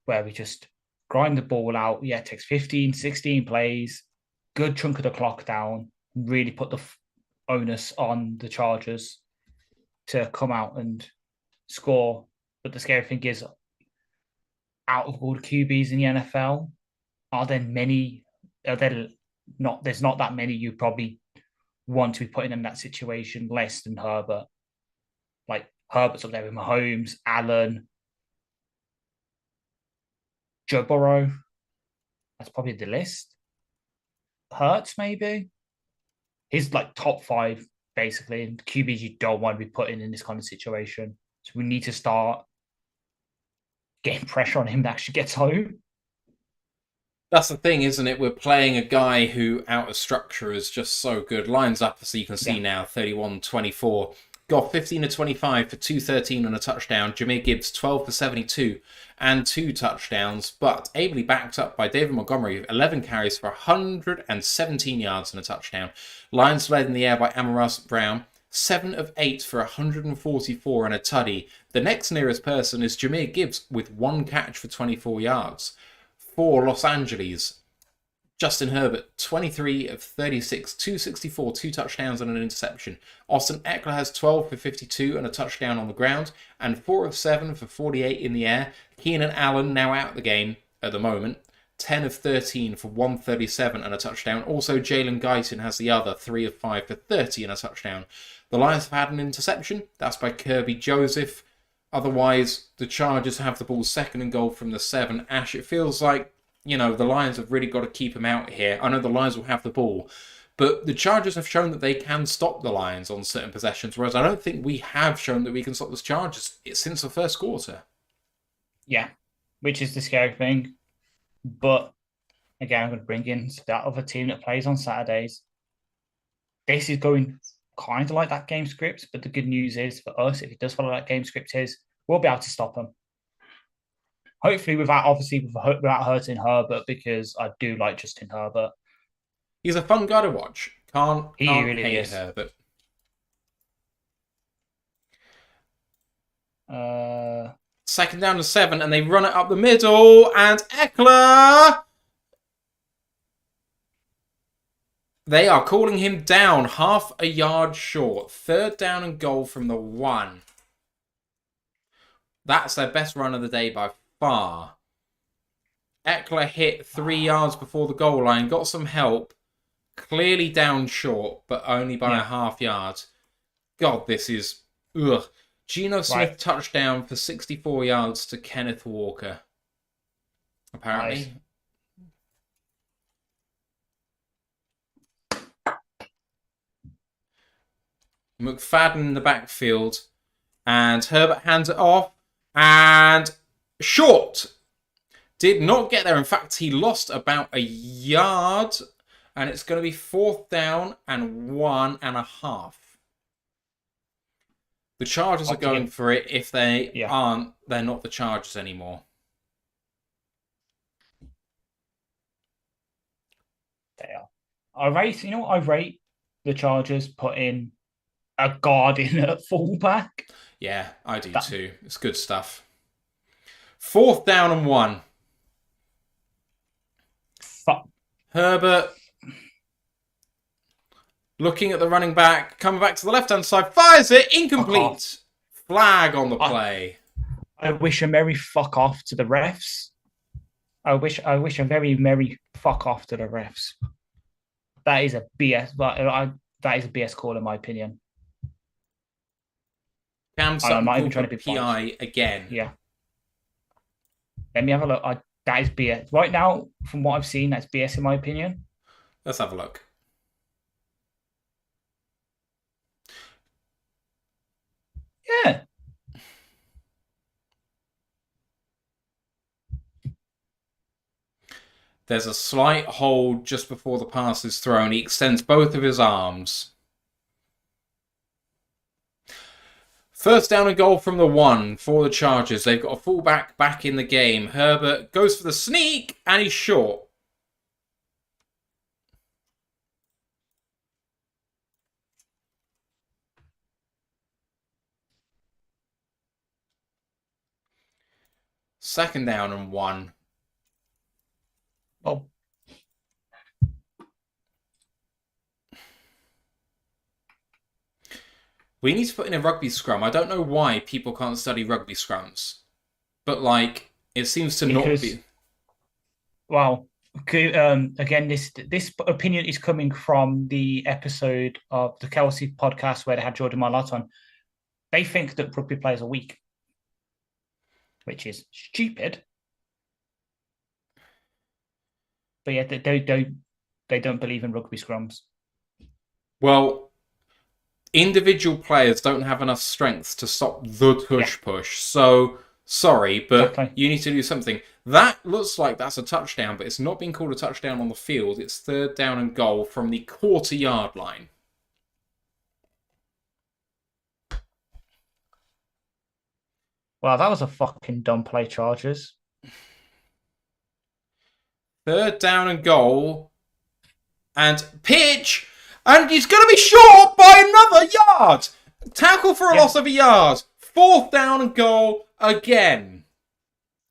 where we just grind the ball out. Yeah, it takes 15, 16 plays, good chunk of the clock down, really put the onus on the Chargers to come out and score. But the scary thing is, out of all the QBs in the NFL, there's not that many you probably want to be putting in that situation less than Herbert. Like Herbert's up there with Mahomes, Allen, Joe Burrow. That's probably the list. Hurts, maybe. He's like top 5, basically. And QBs you don't want to be putting in this kind of situation. So we need to start getting pressure on him to actually get home. That's the thing, isn't it? We're playing a guy who, out of structure, is just so good. Lines up, so you can see now, 31-24. Got 15-25 for 213 and a touchdown. Jahmyr Gibbs, 12 for 72 and 2 touchdowns, but ably backed up by David Montgomery, 11 carries for 117 yards and a touchdown. Lions led in the air by Amon-Ra St. Brown, 7 of 8 for 144 and a tutty. The next nearest person is Jahmyr Gibbs with 1 catch for 24 yards. For Los Angeles, Justin Herbert, 23 of 36, 264, 2 touchdowns and an interception. Austin Eckler has 12 for 52 and a touchdown on the ground, and 4 of 7 for 48 in the air. Keenan Allen, now out the game at the moment, 10 of 13 for 137 and a touchdown. Also, Jalen Guyton has the other, 3 of 5 for 30 and a touchdown. The Lions have had an interception. That's by Kirby Joseph. Otherwise, the Chargers have the ball second and goal from the 7. Ash, it feels like, the Lions have really got to keep him out here. I know the Lions will have the ball, but the Chargers have shown that they can stop the Lions on certain possessions, whereas I don't think we have shown that we can stop the Chargers since the first quarter. Yeah, which is the scary thing. But, again, I'm going to bring in that other team that plays on Saturdays. This is going kind of like that game script, but the good news is for us, if it does follow that game script, we'll be able to stop them. Hopefully without hurting Herbert, because I do like Justin Herbert. He's a fun guy to watch. Can't really hate Herbert. Second down to 7, and they run it up the middle, and Eckler... They are calling him down half a yard short. Third down and goal from the 1. That's their best run of the day by far. Eckler hit 3 yards before the goal line. Got some help. Clearly down short, but only by a half yard. God, this is... Ugh. Geno Smith touchdown for 64 yards to Kenneth Walker. Apparently. Nice. McFadden in the backfield, and Herbert hands it off, and short. Did not get there. In fact, he lost about a yard, and it's going to be 4th down and 1.5. The Chargers are going for it. If they aren't, they're not the Chargers anymore. They are. I rate the Chargers put in a guard in at fullback. Yeah, I do too. It's good stuff. 4th down and 1. Herbert looking at the running back, coming back to the left-hand side, fires it, incomplete. Flag on the play. I wish a merry fuck off to the refs. I wish a very merry fuck off to the refs. That is a BS. That is a BS call in my opinion. I'm not even trying to be PI again. Yeah. Let me have a look. That is BS. Right now, from what I've seen, that's BS in my opinion. Let's have a look. Yeah. There's a slight hold just before the pass is thrown. He extends both of his arms. First down and goal from the 1 for the Chargers. They've got a fullback back in the game. Herbert goes for the sneak, and he's short. Second down and 1. Oh. We need to put in a rugby scrum. I don't know why people can't study rugby scrums. But, like, it seems to not be... Well, again, this opinion is coming from the episode of the Kelsey podcast where they had Jordan Marlott on. They think that rugby players are weak, which is stupid. But yeah, they don't believe in rugby scrums. Well, individual players don't have enough strength to stop the push. So, sorry, but you need to do something. That looks like that's a touchdown, but it's not being called a touchdown on the field. It's third down and goal from the quarter-yard line. Well, that was a fucking dumb play, Chargers. Third down and goal. And pitch! And he's going to be short by another yard! Tackle for a loss of a yard. Fourth down and goal again.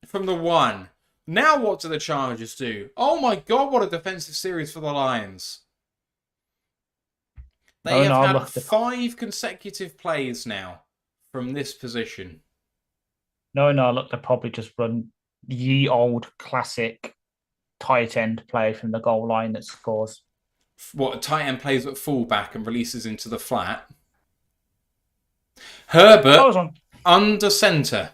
From the 1. Now what do the Chargers do? Oh my god, what a defensive series for the Lions. They have had 5 consecutive plays now from this position. No, look, they probably just run the old classic tight end play from the goal line that scores. What, a tight end plays at fullback and releases into the flat? Herbert under centre.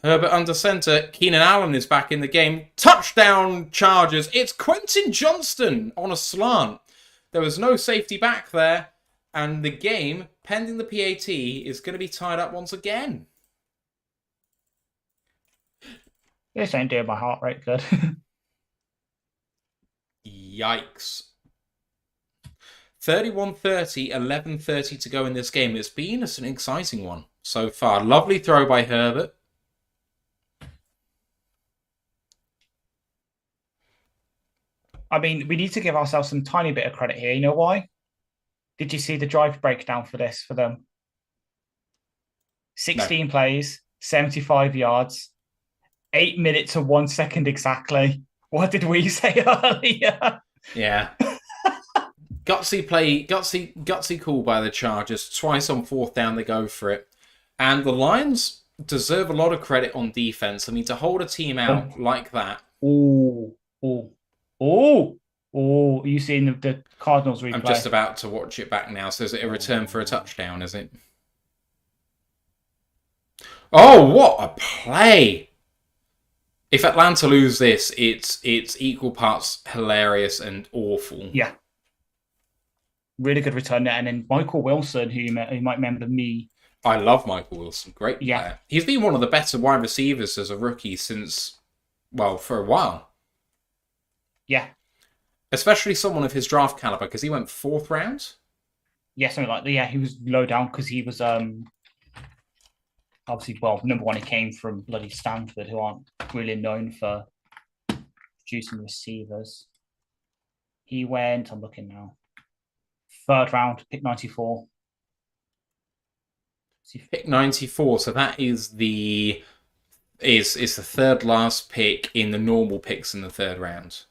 Keenan Allen is back in the game. Touchdown, Chargers. It's Quentin Johnston on a slant. There was no safety back there. And the game, pending the PAT, is going to be tied up once again. This ain't doing my heart rate good. Yikes. 31-30, 11:30 to go in this game. It's been an exciting one so far. Lovely throw by Herbert. I mean, we need to give ourselves some tiny bit of credit here. You know why? Did you see the drive breakdown for this for them? 16 plays, 75 yards, 8 minutes and 1 second exactly. What did we say earlier? Yeah. Gutsy play, gutsy call by the Chargers. Twice on fourth down, they go for it. And the Lions deserve a lot of credit on defense. I mean, to hold a team out like that. Oh, you seen the Cardinals replay? I'm just about to watch it back now. So is it a return for a touchdown, is it? Oh, what a play! If Atlanta lose this, it's equal parts hilarious and awful. Yeah. Really good return there. And then Michael Wilson, who you might remember me. I love Michael Wilson. Great player. He's been one of the better wide receivers as a rookie since, well, for a while. Yeah. Especially someone of his draft caliber, because he went 4th round? Yeah, something like that. Yeah, he was low down because he was obviously, well, number 1, he came from bloody Stanford, who aren't really known for producing receivers. He went, I'm looking now, 3rd round, pick 94. Pick 94, so that is the 3rd last pick in the normal picks in the 3rd round.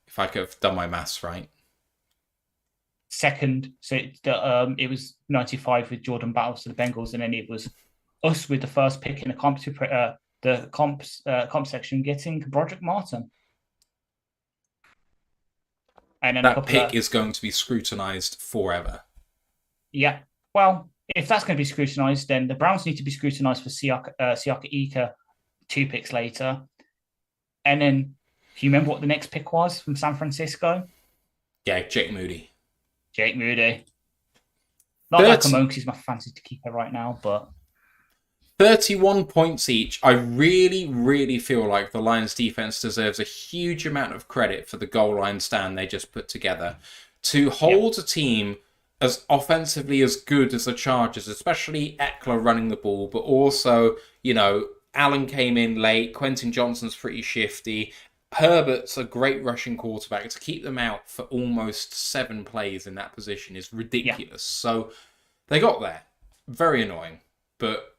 If I could have done my maths right. Second, so it was 95 with Jordan Battles to the Bengals, and then it was us with the first pick in the comp section getting Broderick Martin. And then that pick is going to be scrutinized forever. Yeah. Well, if that's going to be scrutinized, then the Browns need to be scrutinized for Siaka Ika 2 picks later. And then, do you remember what the next pick was from San Francisco? Yeah, Jake Moody. Not like Amon, because he's my fancy to keeper right now, but 31 points each. I really, really feel like the Lions defense deserves a huge amount of credit for the goal line stand they just put together. To hold a team as offensively as good as the Chargers, especially Eckler running the ball, but also, Allen came in late, Quentin Johnson's pretty shifty, Herbert's a great rushing quarterback. To keep them out for almost 7 plays in that position is ridiculous. Yeah. So they got there. Very annoying. But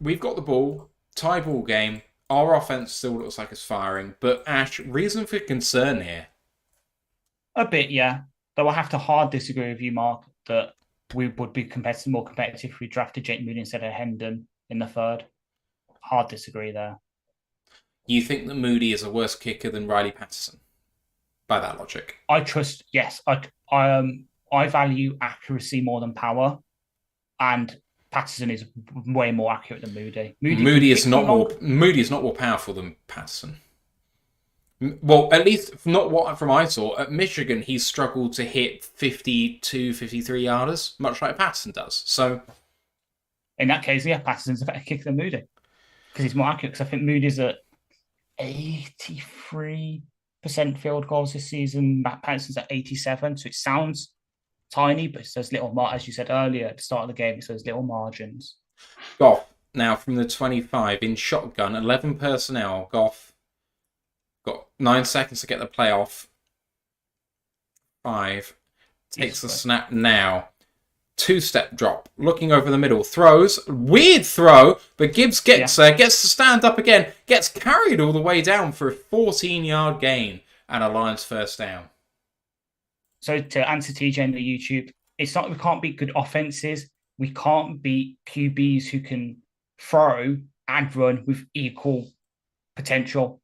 we've got the ball. Tie ball game. Our offense still looks like it's firing. But Ash, reason for concern here? A bit, yeah. Though I have to hard disagree with you, Mark, that we would be more competitive if we drafted Jake Moody instead of Hendon in the 3rd. Hard disagree there. You think that Moody is a worse kicker than Riley Patterson? By that logic, Yes. I value accuracy more than power, and Patterson is way more accurate than Moody. Moody is not more powerful than Patterson. Well, at least not what from I saw. At Michigan, he's struggled to hit 52, 53 yarders, much like Patterson does. So, in that case, yeah, Patterson's a better kicker than Moody because he's more accurate. Because I think Moody's at 83% field goals this season. Matt Patterson's at 87%. So it sounds tiny, but there's little, as you said earlier at the start of the game, so there's little margins. Goff, now from the 25 in shotgun, 11 personnel. Goff got 9 seconds to get the play off. 5. Takes the snap now. 2-step drop. Looking over the middle. Throws. Weird throw, but Gibbs gets to stand up again. Gets carried all the way down for a 14-yard gain and a Lions first down. So to answer TJ in the YouTube, it's not we can't beat good offenses. We can't beat QBs who can throw and run with equal potential.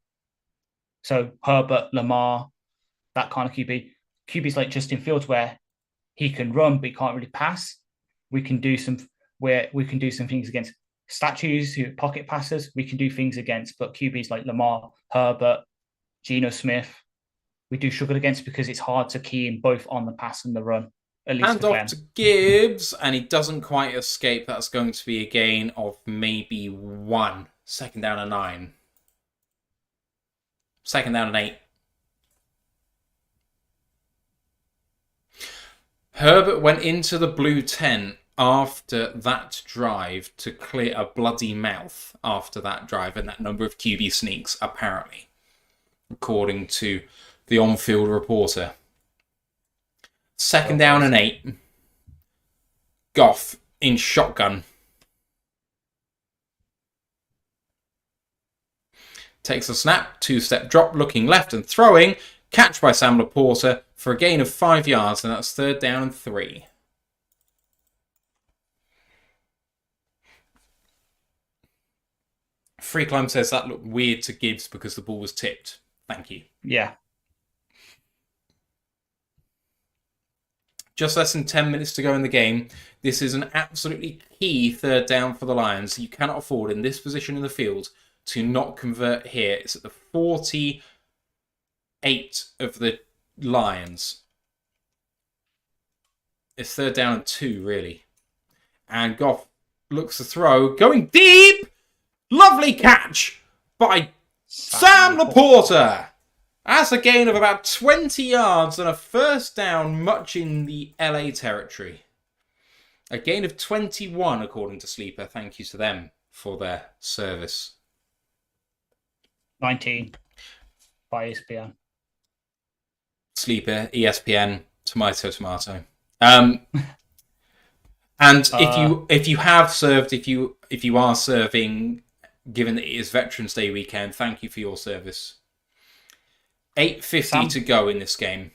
So Herbert, Lamar, that kind of QB. QBs like Justin Fields where he can run but he can't really pass. We can do some things against statues who pocket passers. We can do things against, but QBs like Lamar, Herbert, Geno Smith, we do struggle against because it's hard to key in both on the pass and the run. At least hand off to Gibbs, and he doesn't quite escape. That's going to be a gain of maybe 1. 2nd down and 9. 2nd down and 8. Herbert went into the blue tent after that drive to clear a bloody mouth after that drive and that number of QB sneaks, apparently, according to the on-field reporter. 2nd down and 8. Goff in shotgun. Takes a snap, 2-step drop, looking left and throwing. Catch by Sam Laporta for a gain of 5 yards, and that's 3rd down and 3. Free Climb says that looked weird to Gibbs because the ball was tipped. Thank you. Yeah. Just less than 10 minutes to go in the game. This is an absolutely key 3rd down for the Lions. You cannot afford in this position in the field to not convert here. It's at the 48 of the Lions. It's 3rd down and 2, really. And Goff looks to throw. Going deep! Lovely catch by Sam Laporta. That's a gain of about 20 yards and a first down, much in the LA territory. A gain of 21, according to Sleeper. Thank you to them for their service. 19 by ESPN. Sleeper, ESPN, tomato. And if you have served, if you are serving, given that it is Veterans Day weekend, thank you for your service. 8:50 to go in this game.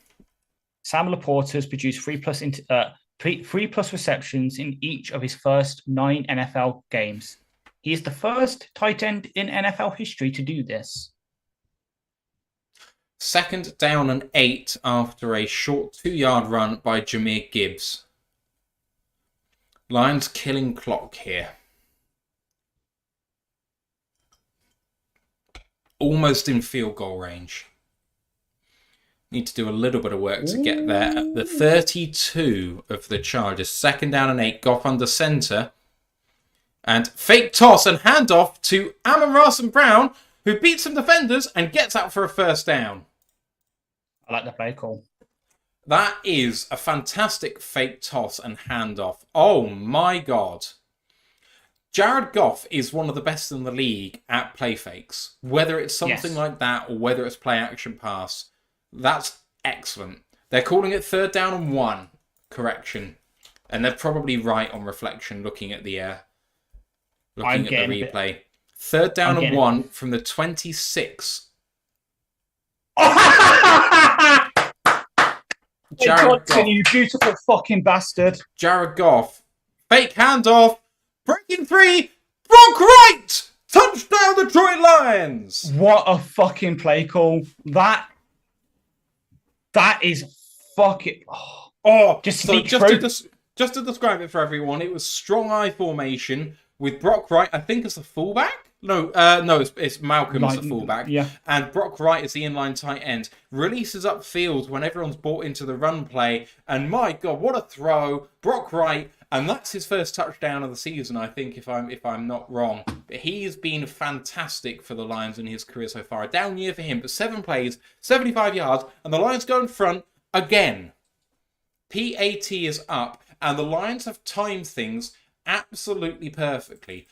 Sam Laporta has produced 3+ receptions in each of his first 9 NFL games. He is the first tight end in NFL history to do this. 2nd down and 8 after a short 2-yard run by Jahmyr Gibbs. Lions killing clock here. Almost in field goal range. Need to do a little bit of work to get there. At the 32 of the Chargers. 2nd down and 8. Goff under centre. And fake toss and handoff to Amon-Ra St. Brown, who beats some defenders and gets out for a 1st down. I like the play call. That is a fantastic fake toss and handoff. Oh my God. Jared Goff is one of the best in the league at play fakes. Whether it's something like that or whether it's play action pass, that's excellent. They're calling it 3rd down and 1. Correction. And they're probably right on reflection looking at the replay. 3rd down and 1 from the 26. Jared Goff, you beautiful fucking bastard. Jared Goff. Fake handoff. Breaking 3. Brock Wright. Touchdown Detroit Lions. What a fucking play call. That is fucking... Just to describe it for everyone, it was strong eye formation with Brock Wright, I think, as the fullback. No, it's Malcolm as the fullback. Yeah. And Brock Wright is the inline tight end. Releases upfield when everyone's bought into the run play. And my God, what a throw. Brock Wright, and that's his first touchdown of the season, I think, if I'm not wrong. But he's been fantastic for the Lions in his career so far. A down year for him, but 7 plays, 75 yards, and the Lions go in front again. PAT is up, and the Lions have timed things absolutely perfectly.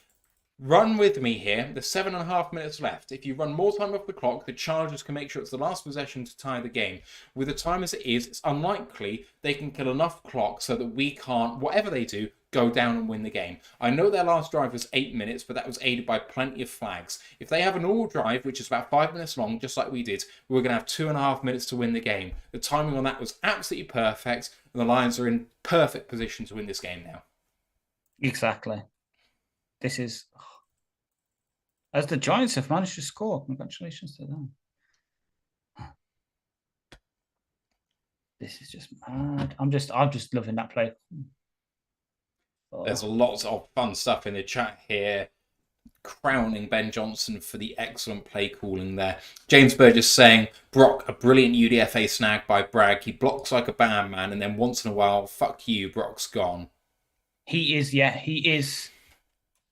Run with me here. There's 7.5 minutes left. If you run more time off the clock, the Chargers can make sure it's the last possession to tie the game. With the time as it is, it's unlikely they can kill enough clock so that we can't, whatever they do, go down and win the game. I know their last drive was 8 minutes, but that was aided by plenty of flags. If they have a normal drive, which is about 5 minutes long, just like we did, we're going to have 2.5 minutes to win the game. The timing on that was absolutely perfect, and the Lions are in perfect position to win this game now. Exactly. This is... As the Giants have managed to score. Congratulations to them. This is just mad. I'm just loving that play. There's a lot of fun stuff in the chat here, crowning Ben Johnson for the excellent play calling there. James Burgess saying, Brock, a brilliant UDFA snag by Bragg. He blocks like a band man, and then once in a while, fuck you, Brock's gone. He is.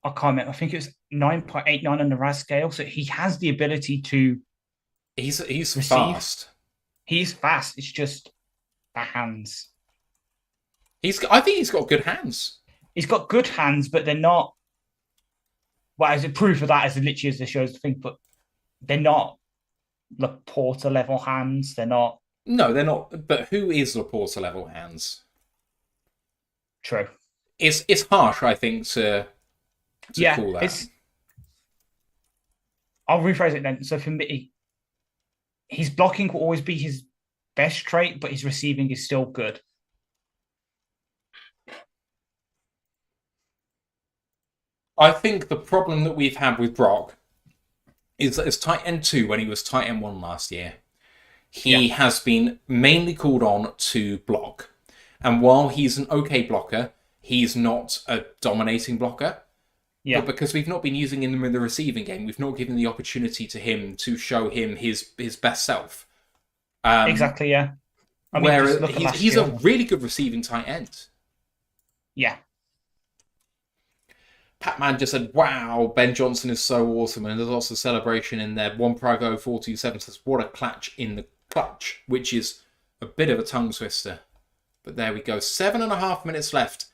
I can't remember. I think it was 9.89 on the RAS scale. So he has the ability to. He's receive. fast. He's fast. It's just the hands. I think he's got good hands. He's got good hands, but they're not. Well, as a proof of that, as literally as the shows think, but they're not Laporta level hands. They're not. No, they're not. But who is Laporta level hands? True. It's harsh, I think, to call that. I'll rephrase it then. So for me, his blocking will always be his best trait, but his receiving is still good. I think the problem that we've had with Brock is that as tight end 2, when he was tight end 1 last year, he has been mainly called on to block. And while he's an okay blocker, he's not a dominating blocker. Yeah. But because we've not been using him in the receiving game, we've not given the opportunity to him to show him his best self. Exactly, yeah. Whereas he's a really good receiving tight end. Yeah. Patman just said, wow, Ben Johnson is so awesome. And there's also celebration in there. 1Privo427 says, what a clutch in the clutch, which is a bit of a tongue twister. But there we go. 7.5 minutes left.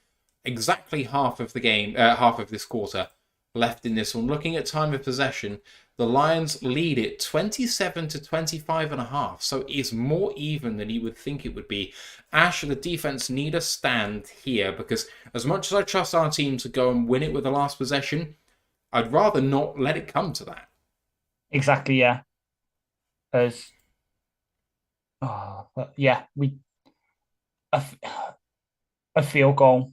Exactly half of the game, half of this quarter left in this one. Looking at time of possession, the Lions lead it 27 to 25.5. So it is more even than you would think it would be. Ash, the defense need a stand here because as much as I trust our team to go and win it with the last possession, I'd rather not let it come to that. Exactly, yeah. A field goal.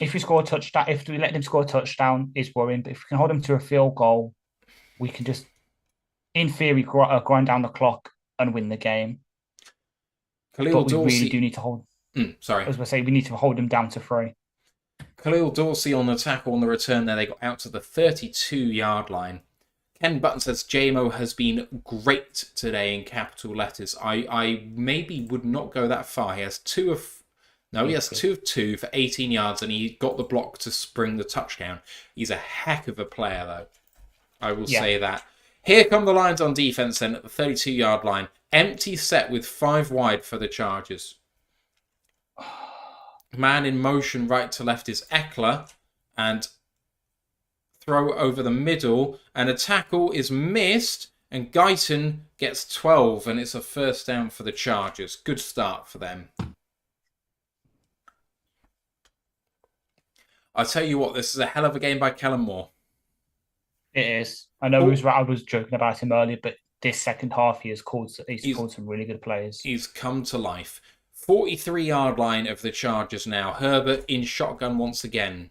If we score a touchdown, if we let them score a touchdown, is worrying. But if we can hold them to a field goal, we can just, in theory, grind down the clock and win the game. Khalil but we Dorsey really do need to hold. Sorry, as I say, we need to hold them down to 3. Khalil Dorsey on the tackle on the return there. They got out to the 32-yard line. Ken Button says JMO has been great today in capital letters. I maybe would not go that far. He has 2 of 2 for 18 yards, and he got the block to spring the touchdown. He's a heck of a player, though. I will say that. Here come the Lions on defense then at the 32-yard line. Empty set with 5 wide for the Chargers. Man in motion right to left is Eckler, and throw over the middle, and a tackle is missed, and Guyton gets 12, and it's a first down for the Chargers. Good start for them. I tell you what, this is a hell of a game by Kellen Moore. It is. I know I was joking about him earlier, but this second half he's called some really good plays. He's come to life. 43-yard line of the Chargers now. Herbert in shotgun once again.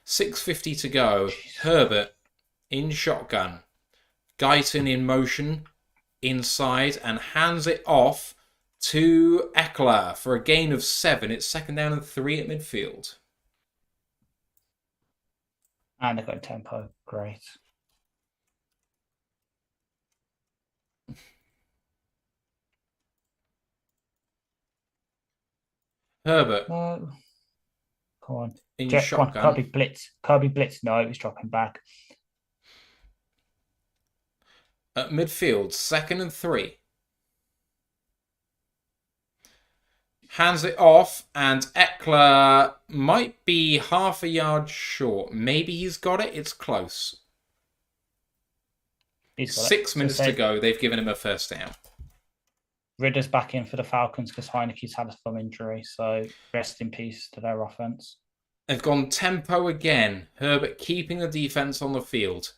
6:50 to go. Herbert in shotgun. Guyton in motion inside and hands it off to Eckler for a gain of 7. It's 2nd down and 3 at midfield. And they've got tempo. Great. Herbert. Come on. In shotgun. Kirby blitz. No, it was dropping back. At midfield, 2nd and 3. Hands it off, and Eckler might be half a yard short. Maybe he's got it. It's close. 6 minutes to go. They've given him a first down. Ridder's back in for the Falcons because Heineke's had a thumb injury. So rest in peace to their offense. They've gone tempo again. Herbert keeping the defense on the field.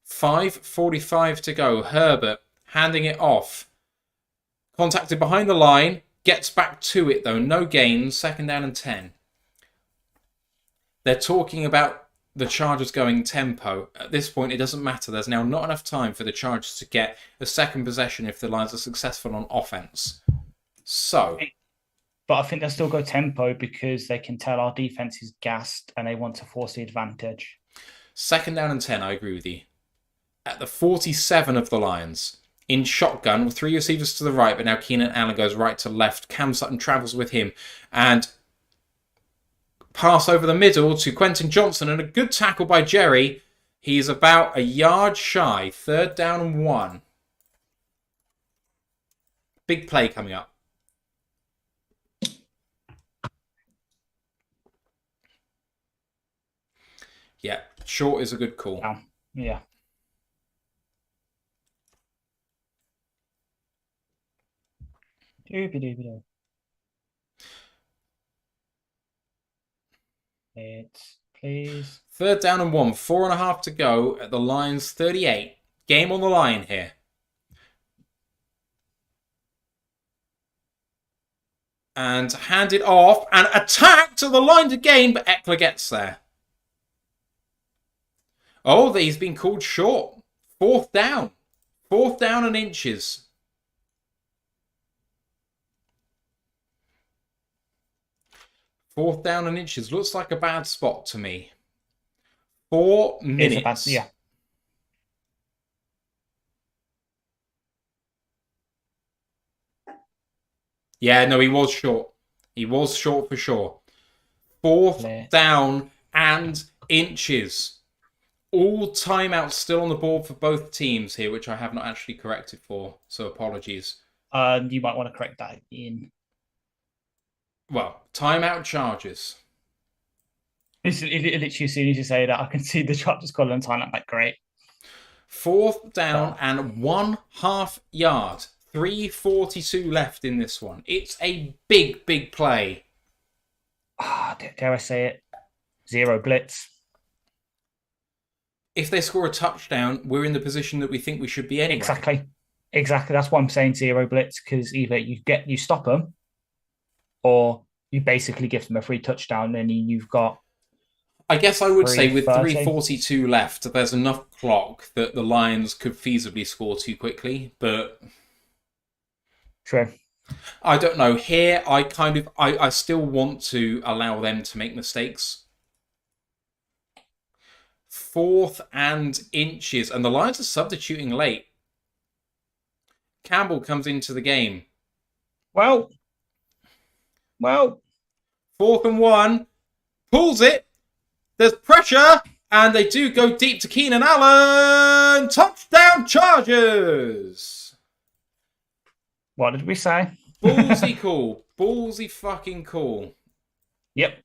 5:45 to go. Herbert handing it off. Contacted behind the line. Gets back to it, though. No gains. 2nd down and 10. They're talking about the Chargers going tempo. At this point, it doesn't matter. There's now not enough time for the Chargers to get a second possession if the Lions are successful on offense. So... But I think they'll still go tempo because they can tell our defense is gassed and they want to force the advantage. 2nd down and 10, I agree with you. At the 47 of the Lions... In shotgun, with 3 receivers to the right, but now Keenan Allen goes right to left. Cam Sutton travels with him. And pass over the middle to Quentin Johnson. And a good tackle by Jerry. He's about a yard shy. 3rd down and 1. Big play coming up. Yeah, short is a good call. Yeah. It's please. 3rd down and 1. 4.5 to go at the Lions 38. Game on the line here. And hand it off and attack to the line to gain, but Eckler gets there. Oh, he's been called short. 4th down. 4th down and inches. 4th down and inches. Looks like a bad spot to me. 4 minutes. Yeah, no, he was short. He was short for sure. 4th down and inches. All timeouts still on the board for both teams here, which I have not actually corrected for. So apologies. You might want to correct that in. Well, timeout Chargers. Literally, as soon as you say that, I can see the Chargers calling on timeout. Like, great. 4th down and 1/2 yard. 3:42 left in this one. It's a big, big play. Dare I say it? 0 blitz. If they score a touchdown, we're in the position that we think we should be anyway. Exactly. That's why I'm saying 0 blitz, because either you stop them, or you basically give them a free touchdown, and you've got... I guess I would say with 3:42 left, there's enough clock that the Lions could feasibly score too quickly, but... True. I don't know. Here, I still want to allow them to make mistakes. 4th and inches. And the Lions are substituting late. Campbell comes into the game. Well. 4th and 1. Pulls it. There's pressure. And they do go deep to Keenan Allen. Touchdown Chargers. What did we say? Ballsy cool. Ballsy fucking cool. Yep.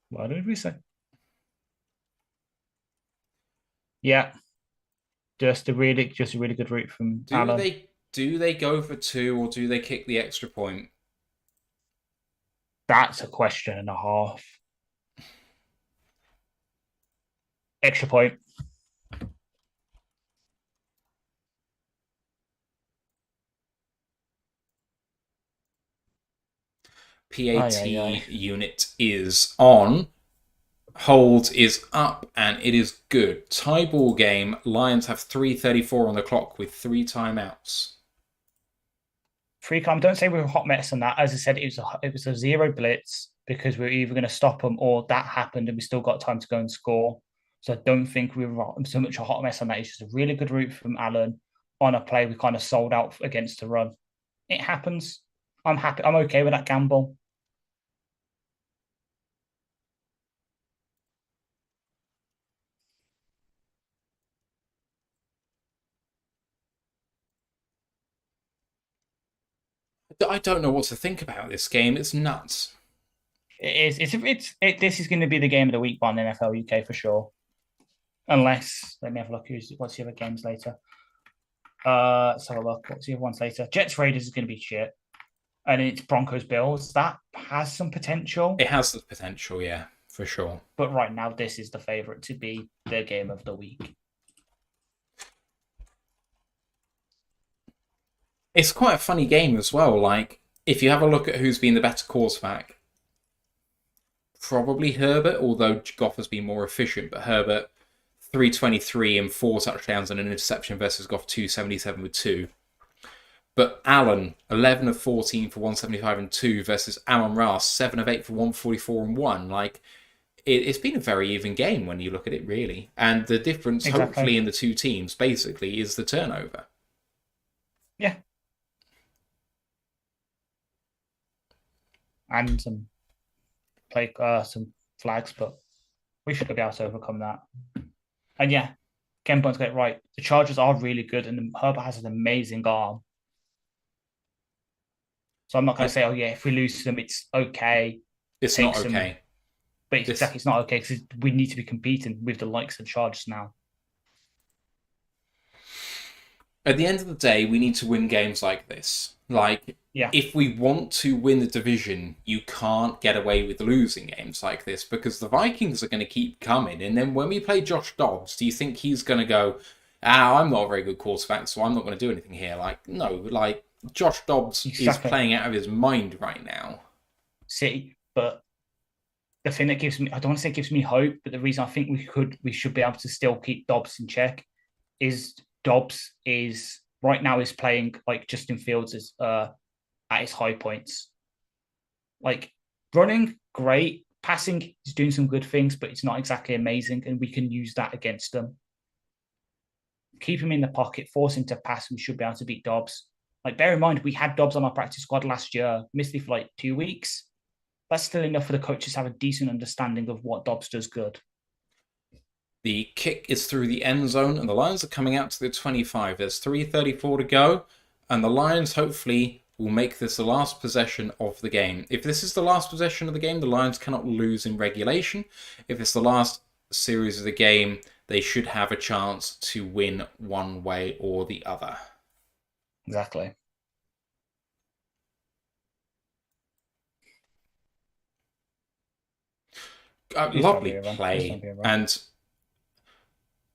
What did we say? Yeah. Just a really good route from Allen. Do they go for 2 or do they kick the extra point? That's a question and a half. Extra point. PAT unit is on. Hold is up, and it is good. Tie ball game. Lions have 3:34 on the clock with 3 timeouts. Don't say we were hot mess on that. As I said, it was a 0 blitz because we were either going to stop them or that happened and we still got time to go and score. So I don't think we were so much a hot mess on that. It's just a really good route from Allen on a play we kind of sold out against the run. It happens. I'm happy. I'm okay with that gamble. I don't know what to think about this game. It's nuts. It is. This is going to be the game of the week by the NFL UK for sure. Unless, let me have a look. What's the other games later? Let's have a look. What's the other ones later? Jets Raiders is going to be shit. And it's Broncos Bills. That has some potential. It has the potential, yeah, for sure. But right now, this is the favourite to be the game of the week. It's quite a funny game as well. Like, if you have a look at who's been the better quarterback, probably Herbert, although Goff has been more efficient. But Herbert, 323 and 4 touchdowns and an interception versus Goff, 277 with 2. But Allen, 11 of 14 for 175 and 2 versus Amon-Ra, 7 of 8 for 144 and 1. Like, it's been a very even game when you look at it, really. And the difference, hopefully, in the two teams, basically, is the turnover. Yeah. And some flags, but we should be able to overcome that. And yeah, Ken Point's got it right. The Chargers are really good, and Herbert has an amazing arm. So I'm not going to say, oh yeah, if we lose to them, it's okay. It's not okay. But exactly, it's not okay because we need to be competing with the likes of Chargers now. At the end of the day, we need to win games like this. Like, if we want to win the division, you can't get away with losing games like this because the Vikings are going to keep coming. And then when we play Josh Dobbs, do you think he's going to go, I'm not a very good quarterback, so I'm not going to do anything here? Like, no, like, Josh Dobbs is playing out of his mind right now. See, but the thing that gives me, I don't want to say gives me hope, but the reason I think we should be able to still keep Dobbs in check is Dobbs is right now is playing like Justin Fields is at his high points. Like running, great. Passing, he's doing some good things, but it's not exactly amazing, and we can use that against them. Keep him in the pocket, force him to pass, and we should be able to beat Dobbs. Like, bear in mind, we had Dobbs on our practice squad last year, missed it for like 2 weeks. That's still enough for the coaches to have a decent understanding of what Dobbs does good. The kick is through the end zone, and the Lions are coming out to the 25. There's 3:34 to go, and the Lions hopefully will make this the last possession of the game. If this is the last possession of the game, the Lions cannot lose in regulation. If it's the last series of the game, they should have a chance to win one way or the other. Exactly. Lovely play, and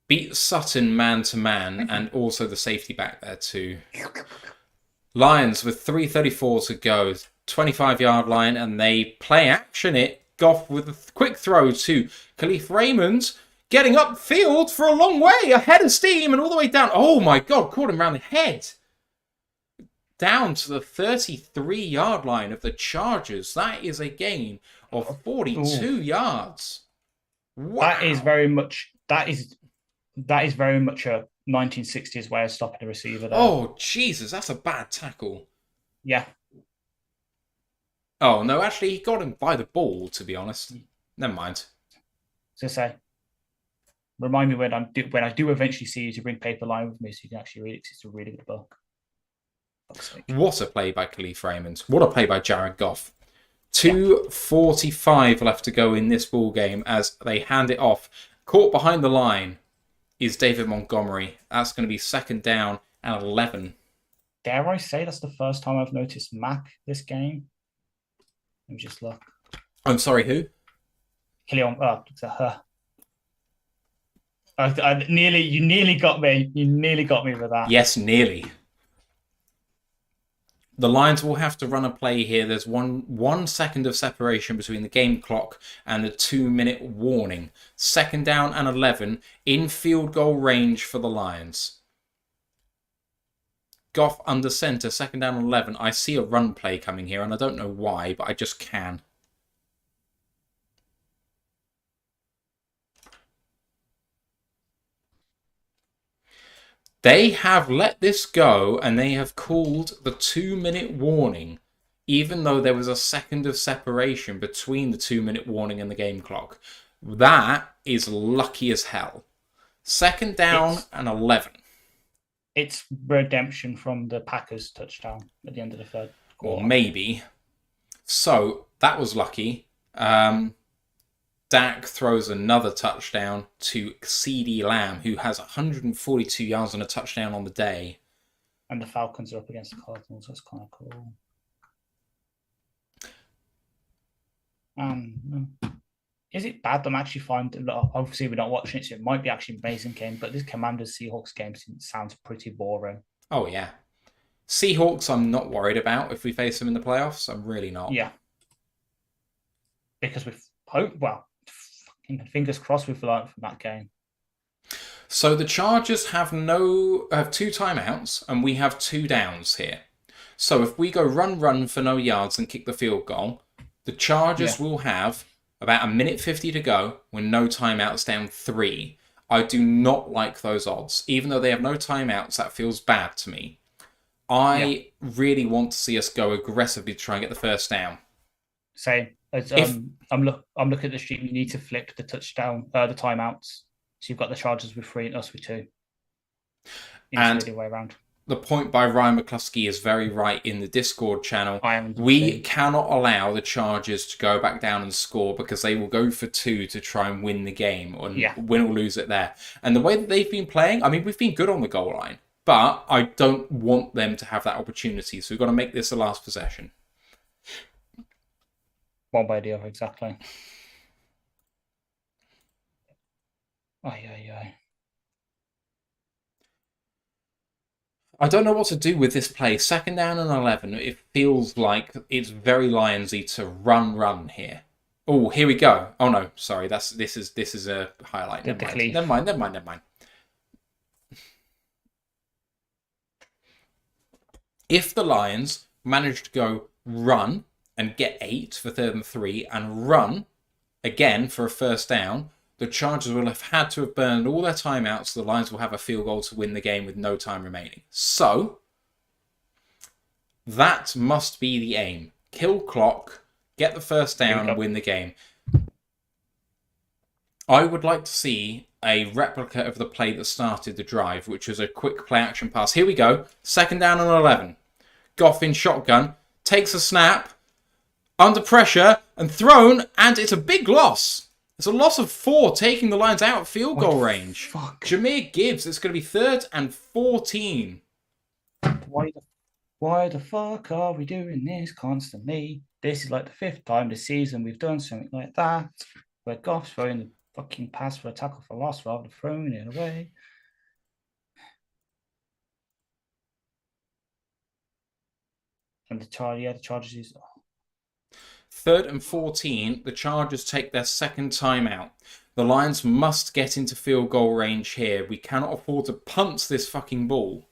beat Sutton man-to-man, and also the safety back there too. Lions with 3:34 to go, 25-yard line, and they play action it. Goff with a quick throw to Khalif Raymond, getting upfield for a long way, ahead of steam, and all the way down. Oh my God, caught him around the head. Down to the 33-yard line of the Chargers. That is a gain of 42 yards. Wow. That is very much a 1960s way of stopping a receiver there. Oh, Jesus, that's a bad tackle. Yeah. Oh, no, actually, he got him by the ball, to be honest. Never mind. So say, remind me when I do eventually see you to bring Paper Line with me so you can actually read it, because it's a really good book. What a play by Khalif Raymond. What a play by Jared Goff. 2:45 left to go in this ball game as they hand it off. Caught behind the line is David Montgomery. That's going to be second down and 11. Dare I say that's the first time I've noticed Mac this game? Let me just look. I'm sorry, who? Killian. It's a her. You nearly got me. You nearly got me with that. Yes, nearly. The Lions will have to run a play here. There's 1 second of separation between the game clock and the 2-minute warning. Second down and 11 in field goal range for the Lions. Goff under center, second down and 11. I see a run play coming here, and I don't know why, but I just can. They have let this go, and they have called the 2-minute warning, even though there was a second of separation between the 2-minute warning and the game clock. That is lucky as hell. Second down and 11. It's redemption from the Packers touchdown at the end of the third quarter. Or maybe. So, that was lucky. Dak throws another touchdown to CeeDee Lamb, who has 142 yards and a touchdown on the day. And the Falcons are up against the Cardinals. That's kind of cool. Is it bad that I'm actually finding... Obviously, we're not watching it, so it might be actually an amazing game, but this Commanders-Seahawks game sounds pretty boring. Oh, yeah. Seahawks, I'm not worried about if we face them in the playoffs. I'm really not. Yeah. Because we've hoped... Well, fingers crossed we've learned from that game. So the Chargers have 2 timeouts, and we have 2 downs here. So if we go run for no yards and kick the field goal, the Chargers will have about 1:50 to go with no timeouts, down 3. I do not like those odds. Even though they have no timeouts, that feels bad to me. I really want to see us go aggressively to try and get the first down. Same. I'm looking at the stream. You need to flip the touchdown, the timeouts. So you've got the Chargers with 3 and us with 2. And the way around. The point by Ryan McCluskey is very right in the Discord channel. We cannot allow the Chargers to go back down and score, because they will go for 2 to try and win the game, or win or lose it there. And the way that they've been playing, I mean, we've been good on the goal line, but I don't want them to have that opportunity. So we've got to make this the last possession. One way or the other, exactly. Aye. I don't know what to do with this play. Second down and 11. It feels like it's very Lionsy to run here. Oh, here we go. Oh no, sorry. This is a highlight. Never mind. If the Lions manage to go run and get 8 for 3rd and 3, and run again for a first down, the Chargers will have had to have burned all their timeouts, so the Lions will have a field goal to win the game with no time remaining. So, that must be the aim. Kill clock, get the first down, and win the game. I would like to see a replica of the play that started the drive, which was a quick play-action pass. Here we go. Second down and 11. Goff in shotgun, takes a snap, under pressure, and thrown, and it's a big loss. It's a loss of 4, taking the Lions out of field goal range. Jahmyr Gibbs, it's going to be 3rd and 14. Why the fuck are we doing this constantly? This is like the 5th time this season we've done something like that, where Goff's throwing the fucking pass for a tackle for loss rather than throwing it away. And the Chargers use... 3rd and 14, the Chargers take their second timeout. The Lions must get into field goal range here. We cannot afford to punt this fucking ball.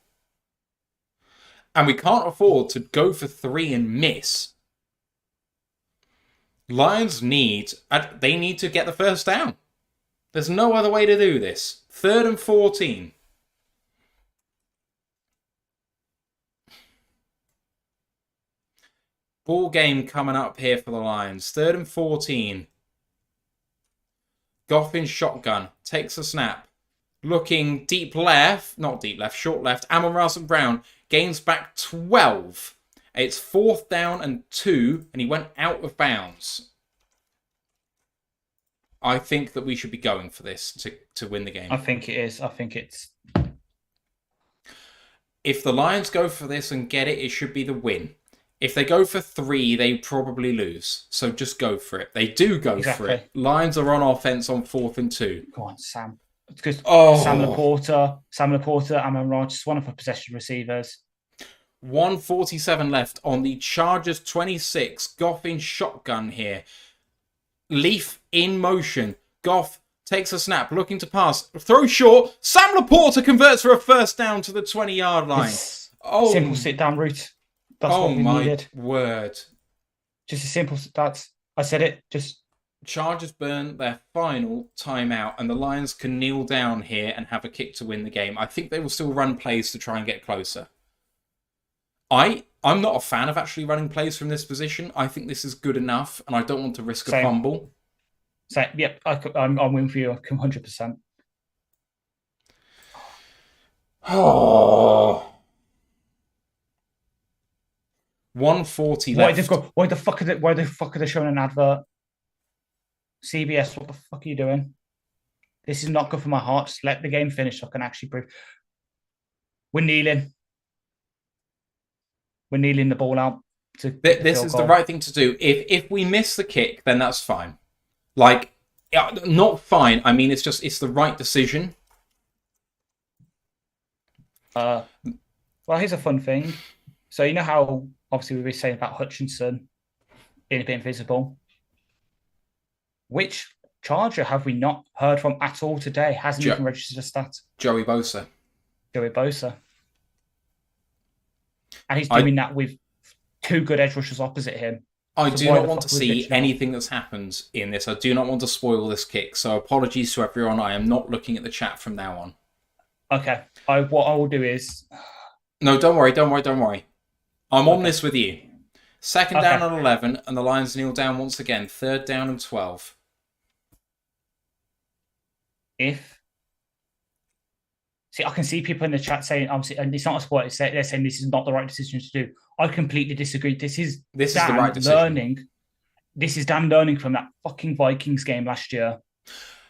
And we can't afford to go for 3 and miss. Lions need to get the first down. There's no other way to do this. 3rd and 14. Ball game coming up here for the Lions. 3rd and 14. Goff in shotgun. Takes a snap. Looking deep left. Not deep left. Short left. Amon-Ra St. Brown gains back 12. It's 4th down and 2. And he went out of bounds. I think that we should be going for this to win the game. I think it is. I think it's... If the Lions go for this and get it, it should be the win. If they go for 3, they probably lose. So just go for it. They do go for it. Lions are on offense on 4th and 2. Go on, Sam. It's because Sam Laporta, Amon-Ra, just one of the possession receivers. 1:47 left on the Chargers 26. Goff in shotgun here. Leaf in motion. Goff takes a snap, looking to pass. Throw short. Sam Laporta converts for a 1st down to the 20-yard line. Simple sit-down route. That's what we needed. Word. Just a simple... I said it. Just... Chargers burn their final timeout, and the Lions can kneel down here and have a kick to win the game. I think they will still run plays to try and get closer. I'm not a fan of actually running plays from this position. I think this is good enough, and I don't want to risk a fumble. Yep, I'm with you 100%. Oh. 1:40 left. Why the fuck are they showing an advert? CBS, what the fuck are you doing? This is not good for my heart. Just let the game finish so I can actually breathe. We're kneeling. We're kneeling the ball out. This is the right thing to do. If we miss the kick, then that's fine. Like, not fine. I mean, it's the right decision. Well, here's a fun thing. So you know how obviously we were saying about Hutchinson being a bit invisible. Which Charger have we not heard from at all today? Hasn't even registered a stat. Joey Bosa. And he's doing that with 2 good edge rushers opposite him. I do not want to see anything that's happened in this. I do not want to spoil this kick. So apologies to everyone. I am not looking at the chat from now on. Okay. What I will do is... No, don't worry. I'm on this with you. 2nd down and 11, and the Lions kneel down once again. 3rd down and 12. See, I can see people in the chat saying, obviously, and it's not a spoiler, they're saying this is not the right decision to do. I completely disagree. This is the right decision. This is Dan learning from that fucking Vikings game last year.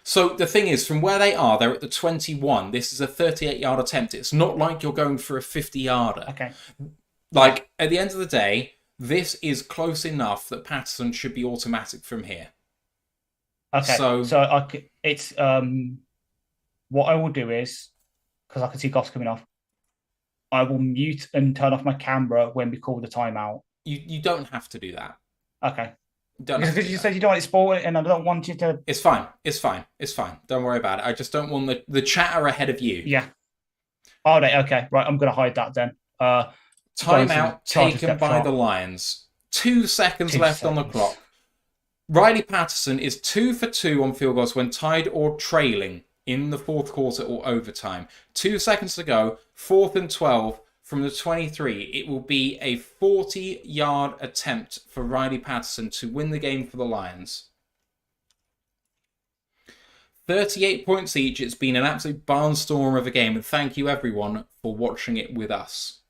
So the thing is, from where they are, they're at the 21. This is a 38-yard attempt. It's not like you're going for a 50-yarder. Okay. Like, at the end of the day, this is close enough that Patterson should be automatic from here. Okay. So it's what I will do is, because I can see Goff's coming off, I will mute and turn off my camera when we call the timeout. You don't have to do that. Okay. Because you said you don't want it spoiled, and I don't want you to... It's fine. Don't worry about it. I just don't want the chatter ahead of you. Yeah. Oh, okay. Right, I'm going to hide that then. Timeout taken by the Lions. 2 seconds left on the clock. Riley Patterson is 2 for 2 on field goals when tied or trailing in the 4th quarter or overtime. 2 seconds to go. 4th and 12 from the 23. It will be a 40-yard attempt for Riley Patterson to win the game for the Lions. 38 points each. It's been an absolute barnstormer of a game, and thank you everyone for watching it with us.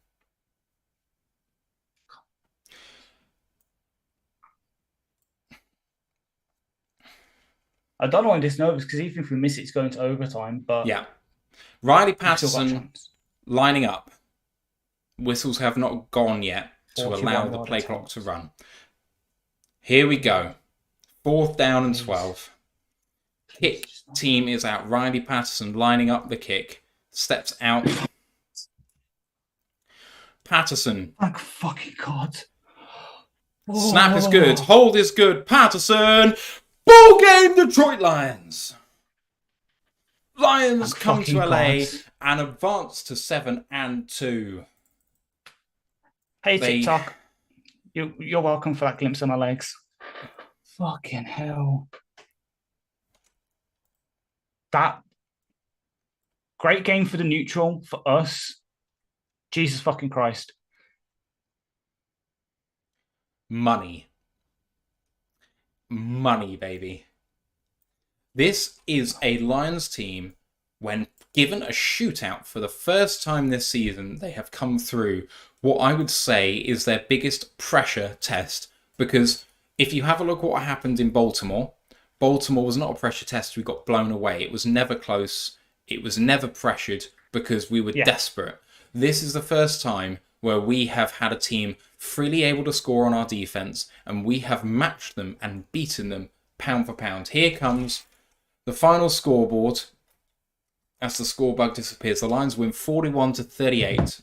I don't know why I'm this nervous, because even if we miss it, it's going to overtime. But yeah, Riley Patterson lining up. Whistles have not gone yet to allow the play clock to run. Here we go. 4th down and 12. Kick team is out. Riley Patterson lining up the kick. Steps out. Patterson. Thank fucking God. Snap is good. Hold is good. Patterson. Ball game, Detroit Lions. Lions come to LA and advance to 7-2. Hey, TikTok. You're welcome for that glimpse of my legs. Fucking hell. that great game for the neutral, for us. Jesus fucking Christ. Money. Money, baby. This is a Lions team, when given a shootout for the first time this season, they have come through what I would say is their biggest pressure test. Because if you have a look at what happened in Baltimore, Baltimore was not a pressure test. We got blown away. It was never close. It was never pressured because we were desperate. This is the first time where we have had a team freely able to score on our defense, and we have matched them and beaten them pound for pound. Here comes the final scoreboard. As the score bug disappears, the Lions win 41-38.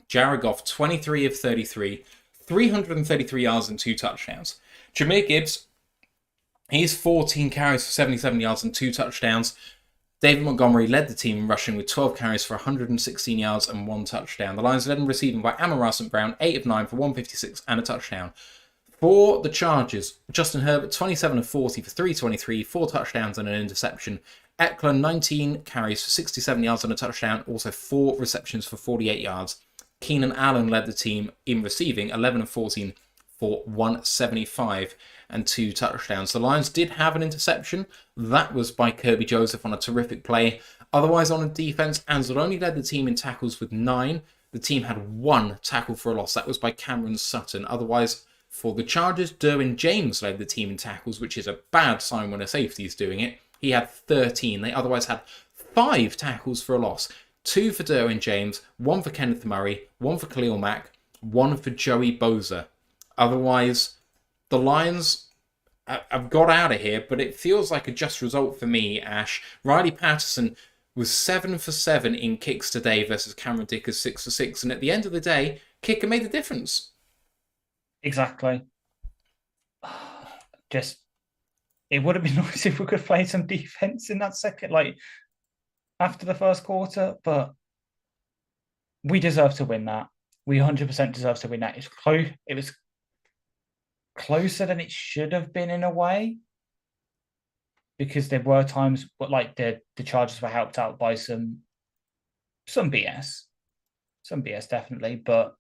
Jared Goff, 23 of 33, 333 yards and 2 touchdowns. Jahmyr Gibbs, he's 14 carries for 77 yards and 2 touchdowns. David Montgomery led the team in rushing with 12 carries for 116 yards and 1 touchdown. The Lions led in receiving by Amon-Ra St. Brown, 8 of 9 for 156 and a touchdown. For the Chargers, Justin Herbert, 27 of 40 for 323, 4 touchdowns and an interception. Eckler, 19 carries for 67 yards and a touchdown, also 4 receptions for 48 yards. Keenan Allen led the team in receiving, 11 of 14 for 175 and 2 touchdowns. The Lions did have an interception. That was by Kirby Joseph on a terrific play. Otherwise, on defense, Ansel only led the team in tackles with 9. The team had 1 tackle for a loss. That was by Cameron Sutton. Otherwise, for the Chargers, Derwin James led the team in tackles, which is a bad sign when a safety is doing it. He had 13. They otherwise had 5 tackles for a loss. 2 for Derwin James, 1 for Kenneth Murray, 1 for Khalil Mack, 1 for Joey Bosa. Otherwise, the Lions have got out of here, but it feels like a just result for me, Ash. Riley Patterson was 7 for 7 in kicks today versus Cameron Dickers 6 for 6. And at the end of the day, kicker made the difference. Exactly. Just, it would have been nice if we could play some defense in that second, like after the first quarter, but we deserve to win that. We 100% deserve to win that. It's close. It was closer than it should have been in a way, because there were times, but like the Chargers were helped out by some BS, definitely, but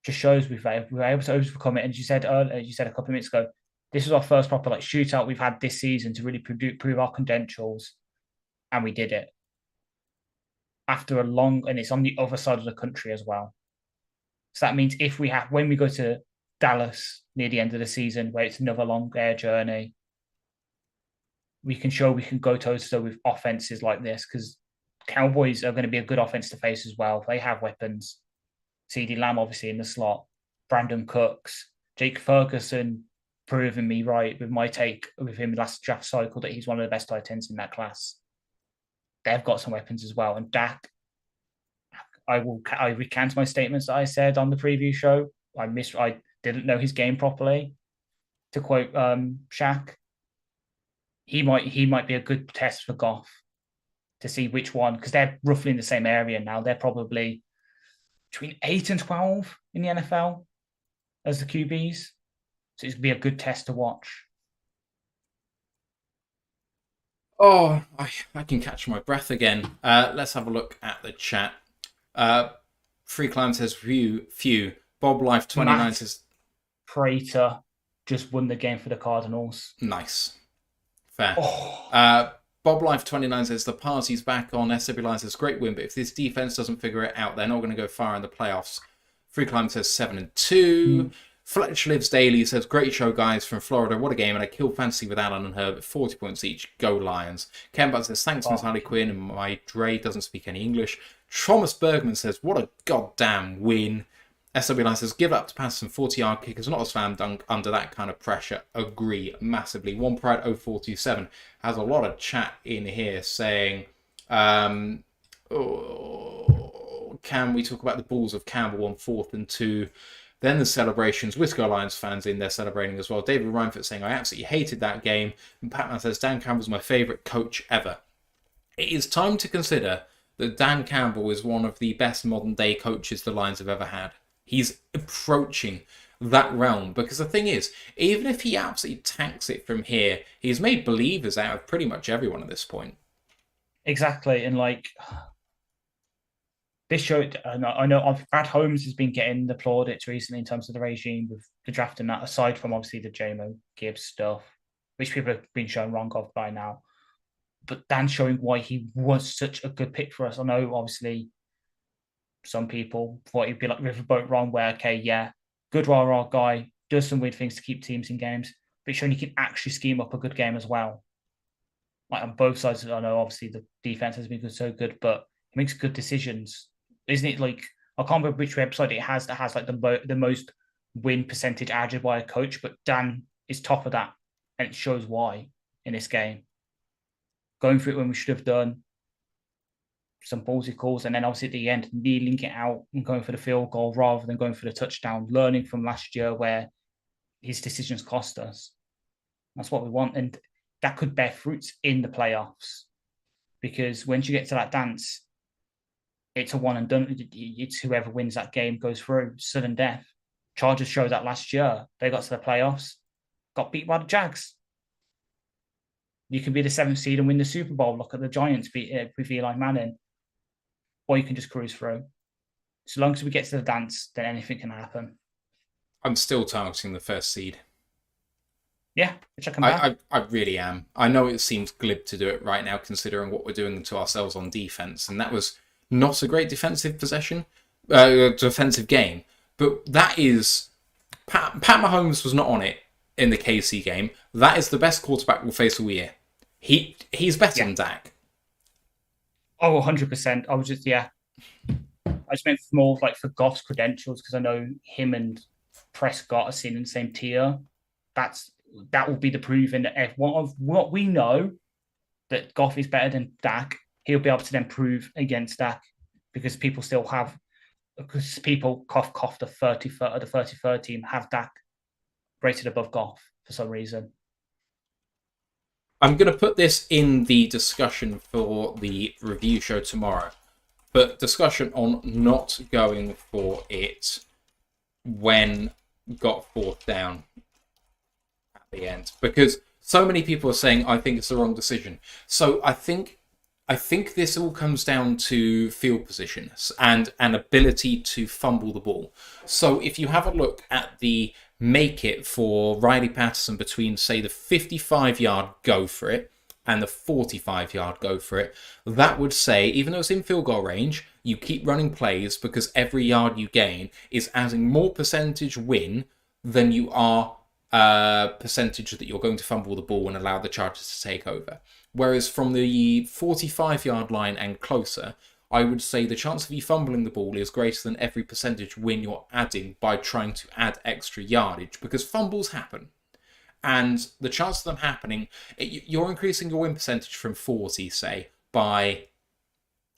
just shows we were able to overcome it. And you said a couple of minutes ago, this was our first proper like shootout we've had this season to really prove our credentials, and we did it after a long, and it's on the other side of the country as well. So that means when we go to Dallas near the end of the season, where it's another long air journey, we can show we can go toe-to-toe with offenses like this, because Cowboys are going to be a good offense to face as well. They have weapons. CeeDee Lamb, obviously, in the slot. Brandon Cooks. Jake Ferguson proving me right with my take with him last draft cycle that he's one of the best tight ends in that class. They've got some weapons as well. And Dak, I recant my statements that I said on the preview show. I didn't know his game properly. To quote Shaq, he might be a good test for Goff to see which one, because they're roughly in the same area now. They're probably between 8 and 12 in the NFL as the QBs. So it's going to be a good test to watch. Oh, I can catch my breath again. Let's have a look at the chat. Free Climb says, few. Bob Life 29 says... Prater just won the game for the Cardinals. Nice. Fair. Oh. Bob Life 29 says, the party's back on. SW Line says, great win, but if this defense doesn't figure it out, they're not going to go far in the playoffs. Free Climb says 7-2. Fletch Lives Daily says, great show, guys, from Florida. What a game, and I killed fantasy with Allen and Herbert. 40 points each. Go Lions. Ken Butt says, thanks, Miss Harley Quinn, and my Dre doesn't speak any English. Thomas Bergman says, what a goddamn win. SW Line says, give up to Patterson, 40-yard kickers, not a slam dunk under that kind of pressure. Agree massively. One Pride 0427 has a lot of chat in here saying, can we talk about the Bulls of Campbell on 4th and 2? Then the celebrations. Wisco Lions fans in there celebrating as well. David Reinford saying, I absolutely hated that game. And Patman says, Dan Campbell's my favourite coach ever. It is time to consider that Dan Campbell is one of the best modern day coaches the Lions have ever had. He's approaching that realm, because the thing is, even if he absolutely tanks it from here, he's made believers out of pretty much everyone at this point. exactly. And like this show, I know Brad Holmes has been getting the plaudits recently in terms of the regime with the draft and that, aside from obviously the JMO Gibbs stuff, which people have been shown wrong of by now. But Dan's showing why he was such a good pick for us. I know, obviously, some people thought he'd be like Riverboat Ron, where, okay, yeah, good rah-rah guy, does some weird things to keep teams in games, but showing he can actually scheme up a good game as well. Like on both sides, I know obviously the defense has been so good, but he makes good decisions. Isn't it like, I can't remember which website it has that has like the most win percentage added by a coach, but Dan is top of that, and it shows why in this game. Going through it when we should have done, some ballsy calls, and then obviously at the end, kneeling it out and going for the field goal rather than going for the touchdown, learning from last year where his decisions cost us. That's what we want. And that could bear fruits in the playoffs, because once you get to that dance, it's a one and done. It's whoever wins that game goes through, sudden death. Chargers showed that last year. They got to the playoffs, got beat by the Jags. You can be the 7th seed and win the Super Bowl. Look at the Giants with Eli Manning. Or you can just cruise through. So long as we get to the dance, then anything can happen. I'm still targeting the first seed. Yeah, which I can back. I really am. I know it seems glib to do it right now, considering what we're doing to ourselves on defense, and that was not a great defensive game. But that is... Pat Mahomes was not on it in the KC game. That is the best quarterback we'll face all year. He's better than Dak. Oh, 100%. I was just, I just meant more like for Goff's credentials, because I know him and Prescott are seen in the same tier. That will be the proven of what we know, that Goff is better than Dak. He'll be able to then prove against Dak, because people cough the 33rd team have Dak rated above Goff for some reason. I'm going to put this in the discussion for the review show tomorrow, but discussion on not going for it when got 4th down at the end, because so many people are saying I think it's the wrong decision. So I think this all comes down to field position and an ability to fumble the ball. So if you have a look at the make it for Riley Patterson between, say, the 55-yard go for it and the 45-yard go for it, that would say, even though it's in field goal range, you keep running plays, because every yard you gain is adding more percentage win than you are percentage that you're going to fumble the ball and allow the Chargers to take over. Whereas from the 45-yard line and closer, I would say the chance of you fumbling the ball is greater than every percentage win you're adding by trying to add extra yardage, because fumbles happen. And the chance of them happening, you're increasing your win percentage from 40, say, by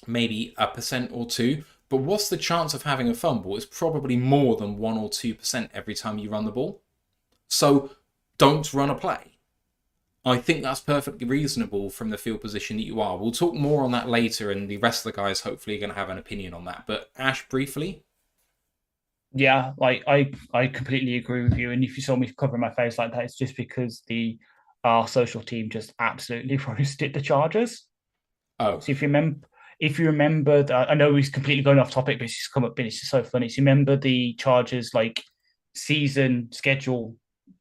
maybe 1% or 2%. But what's the chance of having a fumble? It's probably more than 1 or 2% every time you run the ball. So don't run a play. I think that's perfectly reasonable from the field position that you are. We'll talk more on that later, and the rest of the guys hopefully are going to have an opinion on that. But Ash, briefly? Yeah, like I completely agree with you. And if you saw me covering my face like that, it's just because our social team just absolutely roasted the Chargers. Oh. So if you remember, I know he's completely going off topic, but it's just come up and it's just so funny. So you remember the Chargers like season schedule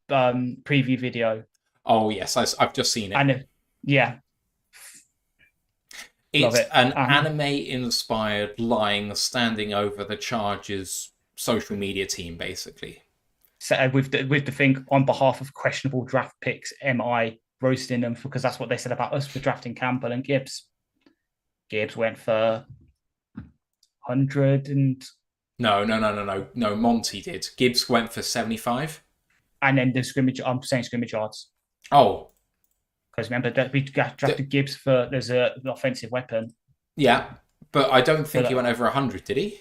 preview video? Oh, yes, I've just seen it. And it's an anime-inspired line standing over the Chargers' social media team, basically. So with the thing, on behalf of questionable draft picks, MI roasting them, because that's what they said about us for drafting Campbell and Gibbs. Gibbs went for 100 and... No, Monty did. Gibbs went for 75. And then the scrimmage, I'm saying scrimmage yards. Oh. Because remember that we drafted Gibbs for, there's an offensive weapon. Yeah, but I don't think he went over 100, did he?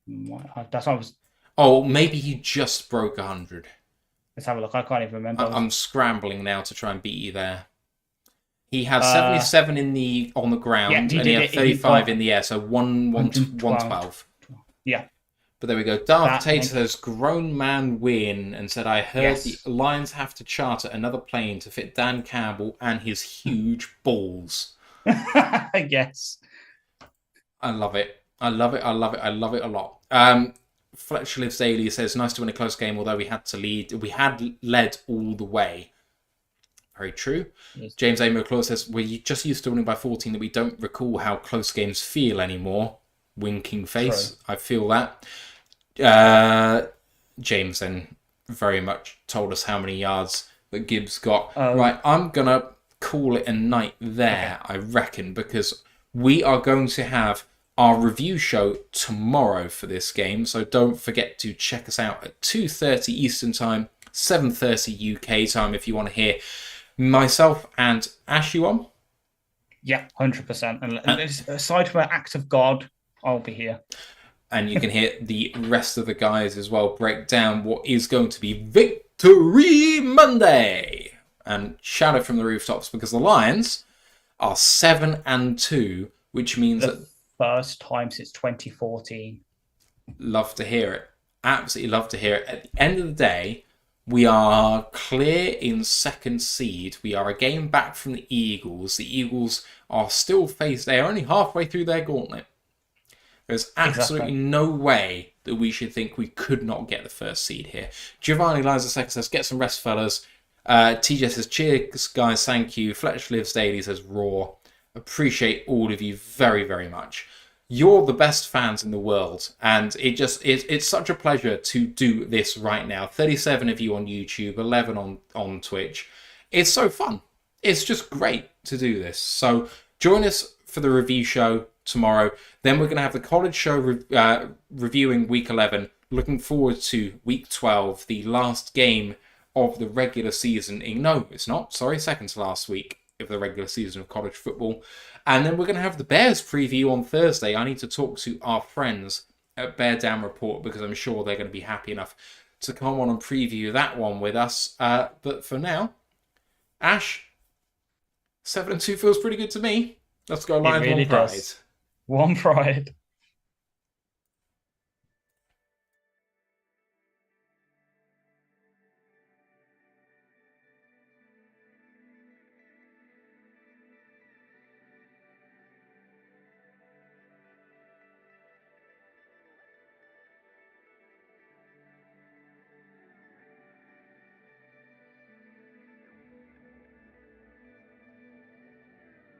That's what I was... Oh, maybe he just broke 100. Let's have a look. I can't even remember. I'm scrambling now to try and beat you there. He had 77 on the ground, and he had 35 in the air, so 112. Yeah. But there we go. Darth Tater says, grown man win, and said, I heard the Lions have to charter another plane to fit Dan Campbell and his huge balls. Yes. I love it. I love it. I love it. I love it a lot. Fletcher Lives Daily says, nice to win a close game, although we had to lead. We had led all the way. Very true. Yes. James A. McClure says, we're just used to winning by 14 that we don't recall how close games feel anymore. Winking face. True. I feel that. James then very much told us how many yards that Gibbs got. Right, I'm going to call it a night there, I reckon, because we are going to have our review show tomorrow for this game. So don't forget to check us out at 2:30 Eastern Time, 7:30 UK time if you want to hear myself and Ash you on. Yeah, 100%. And aside from an act of God, I'll be here. And you can hear the rest of the guys as well break down what is going to be Victory Monday. And shout it from the rooftops because the Lions are 7-2, which means that first time since 2014. Love to hear it. Absolutely love to hear it. At the end of the day, we are clear in second seed. We are a game back from the Eagles. The Eagles are still they are only halfway through their gauntlet. There's absolutely no way that we should think we could not get the first seed here. Giovanni Liza says, get some rest, fellas. TJ says, cheers, guys, thank you. Fletcher Lives Daily says, raw. Appreciate all of you very, very much. You're the best fans in the world, and it's such a pleasure to do this right now. 37 of you on YouTube, 11 on Twitch. It's so fun. It's just great to do this. So join us for the review show tomorrow. Then we're going to have the college show reviewing week 11. Looking forward to week 12, the last game of the regular season. No, it's not. Sorry, second to last week of the regular season of college football. And then we're going to have the Bears preview on Thursday. I need to talk to our friends at Bear Down Report because I'm sure they're going to be happy enough to come on and preview that one with us. But for now, Ash, 7-2 feels pretty good to me. Let's go Lions, really one pride. does. One pride.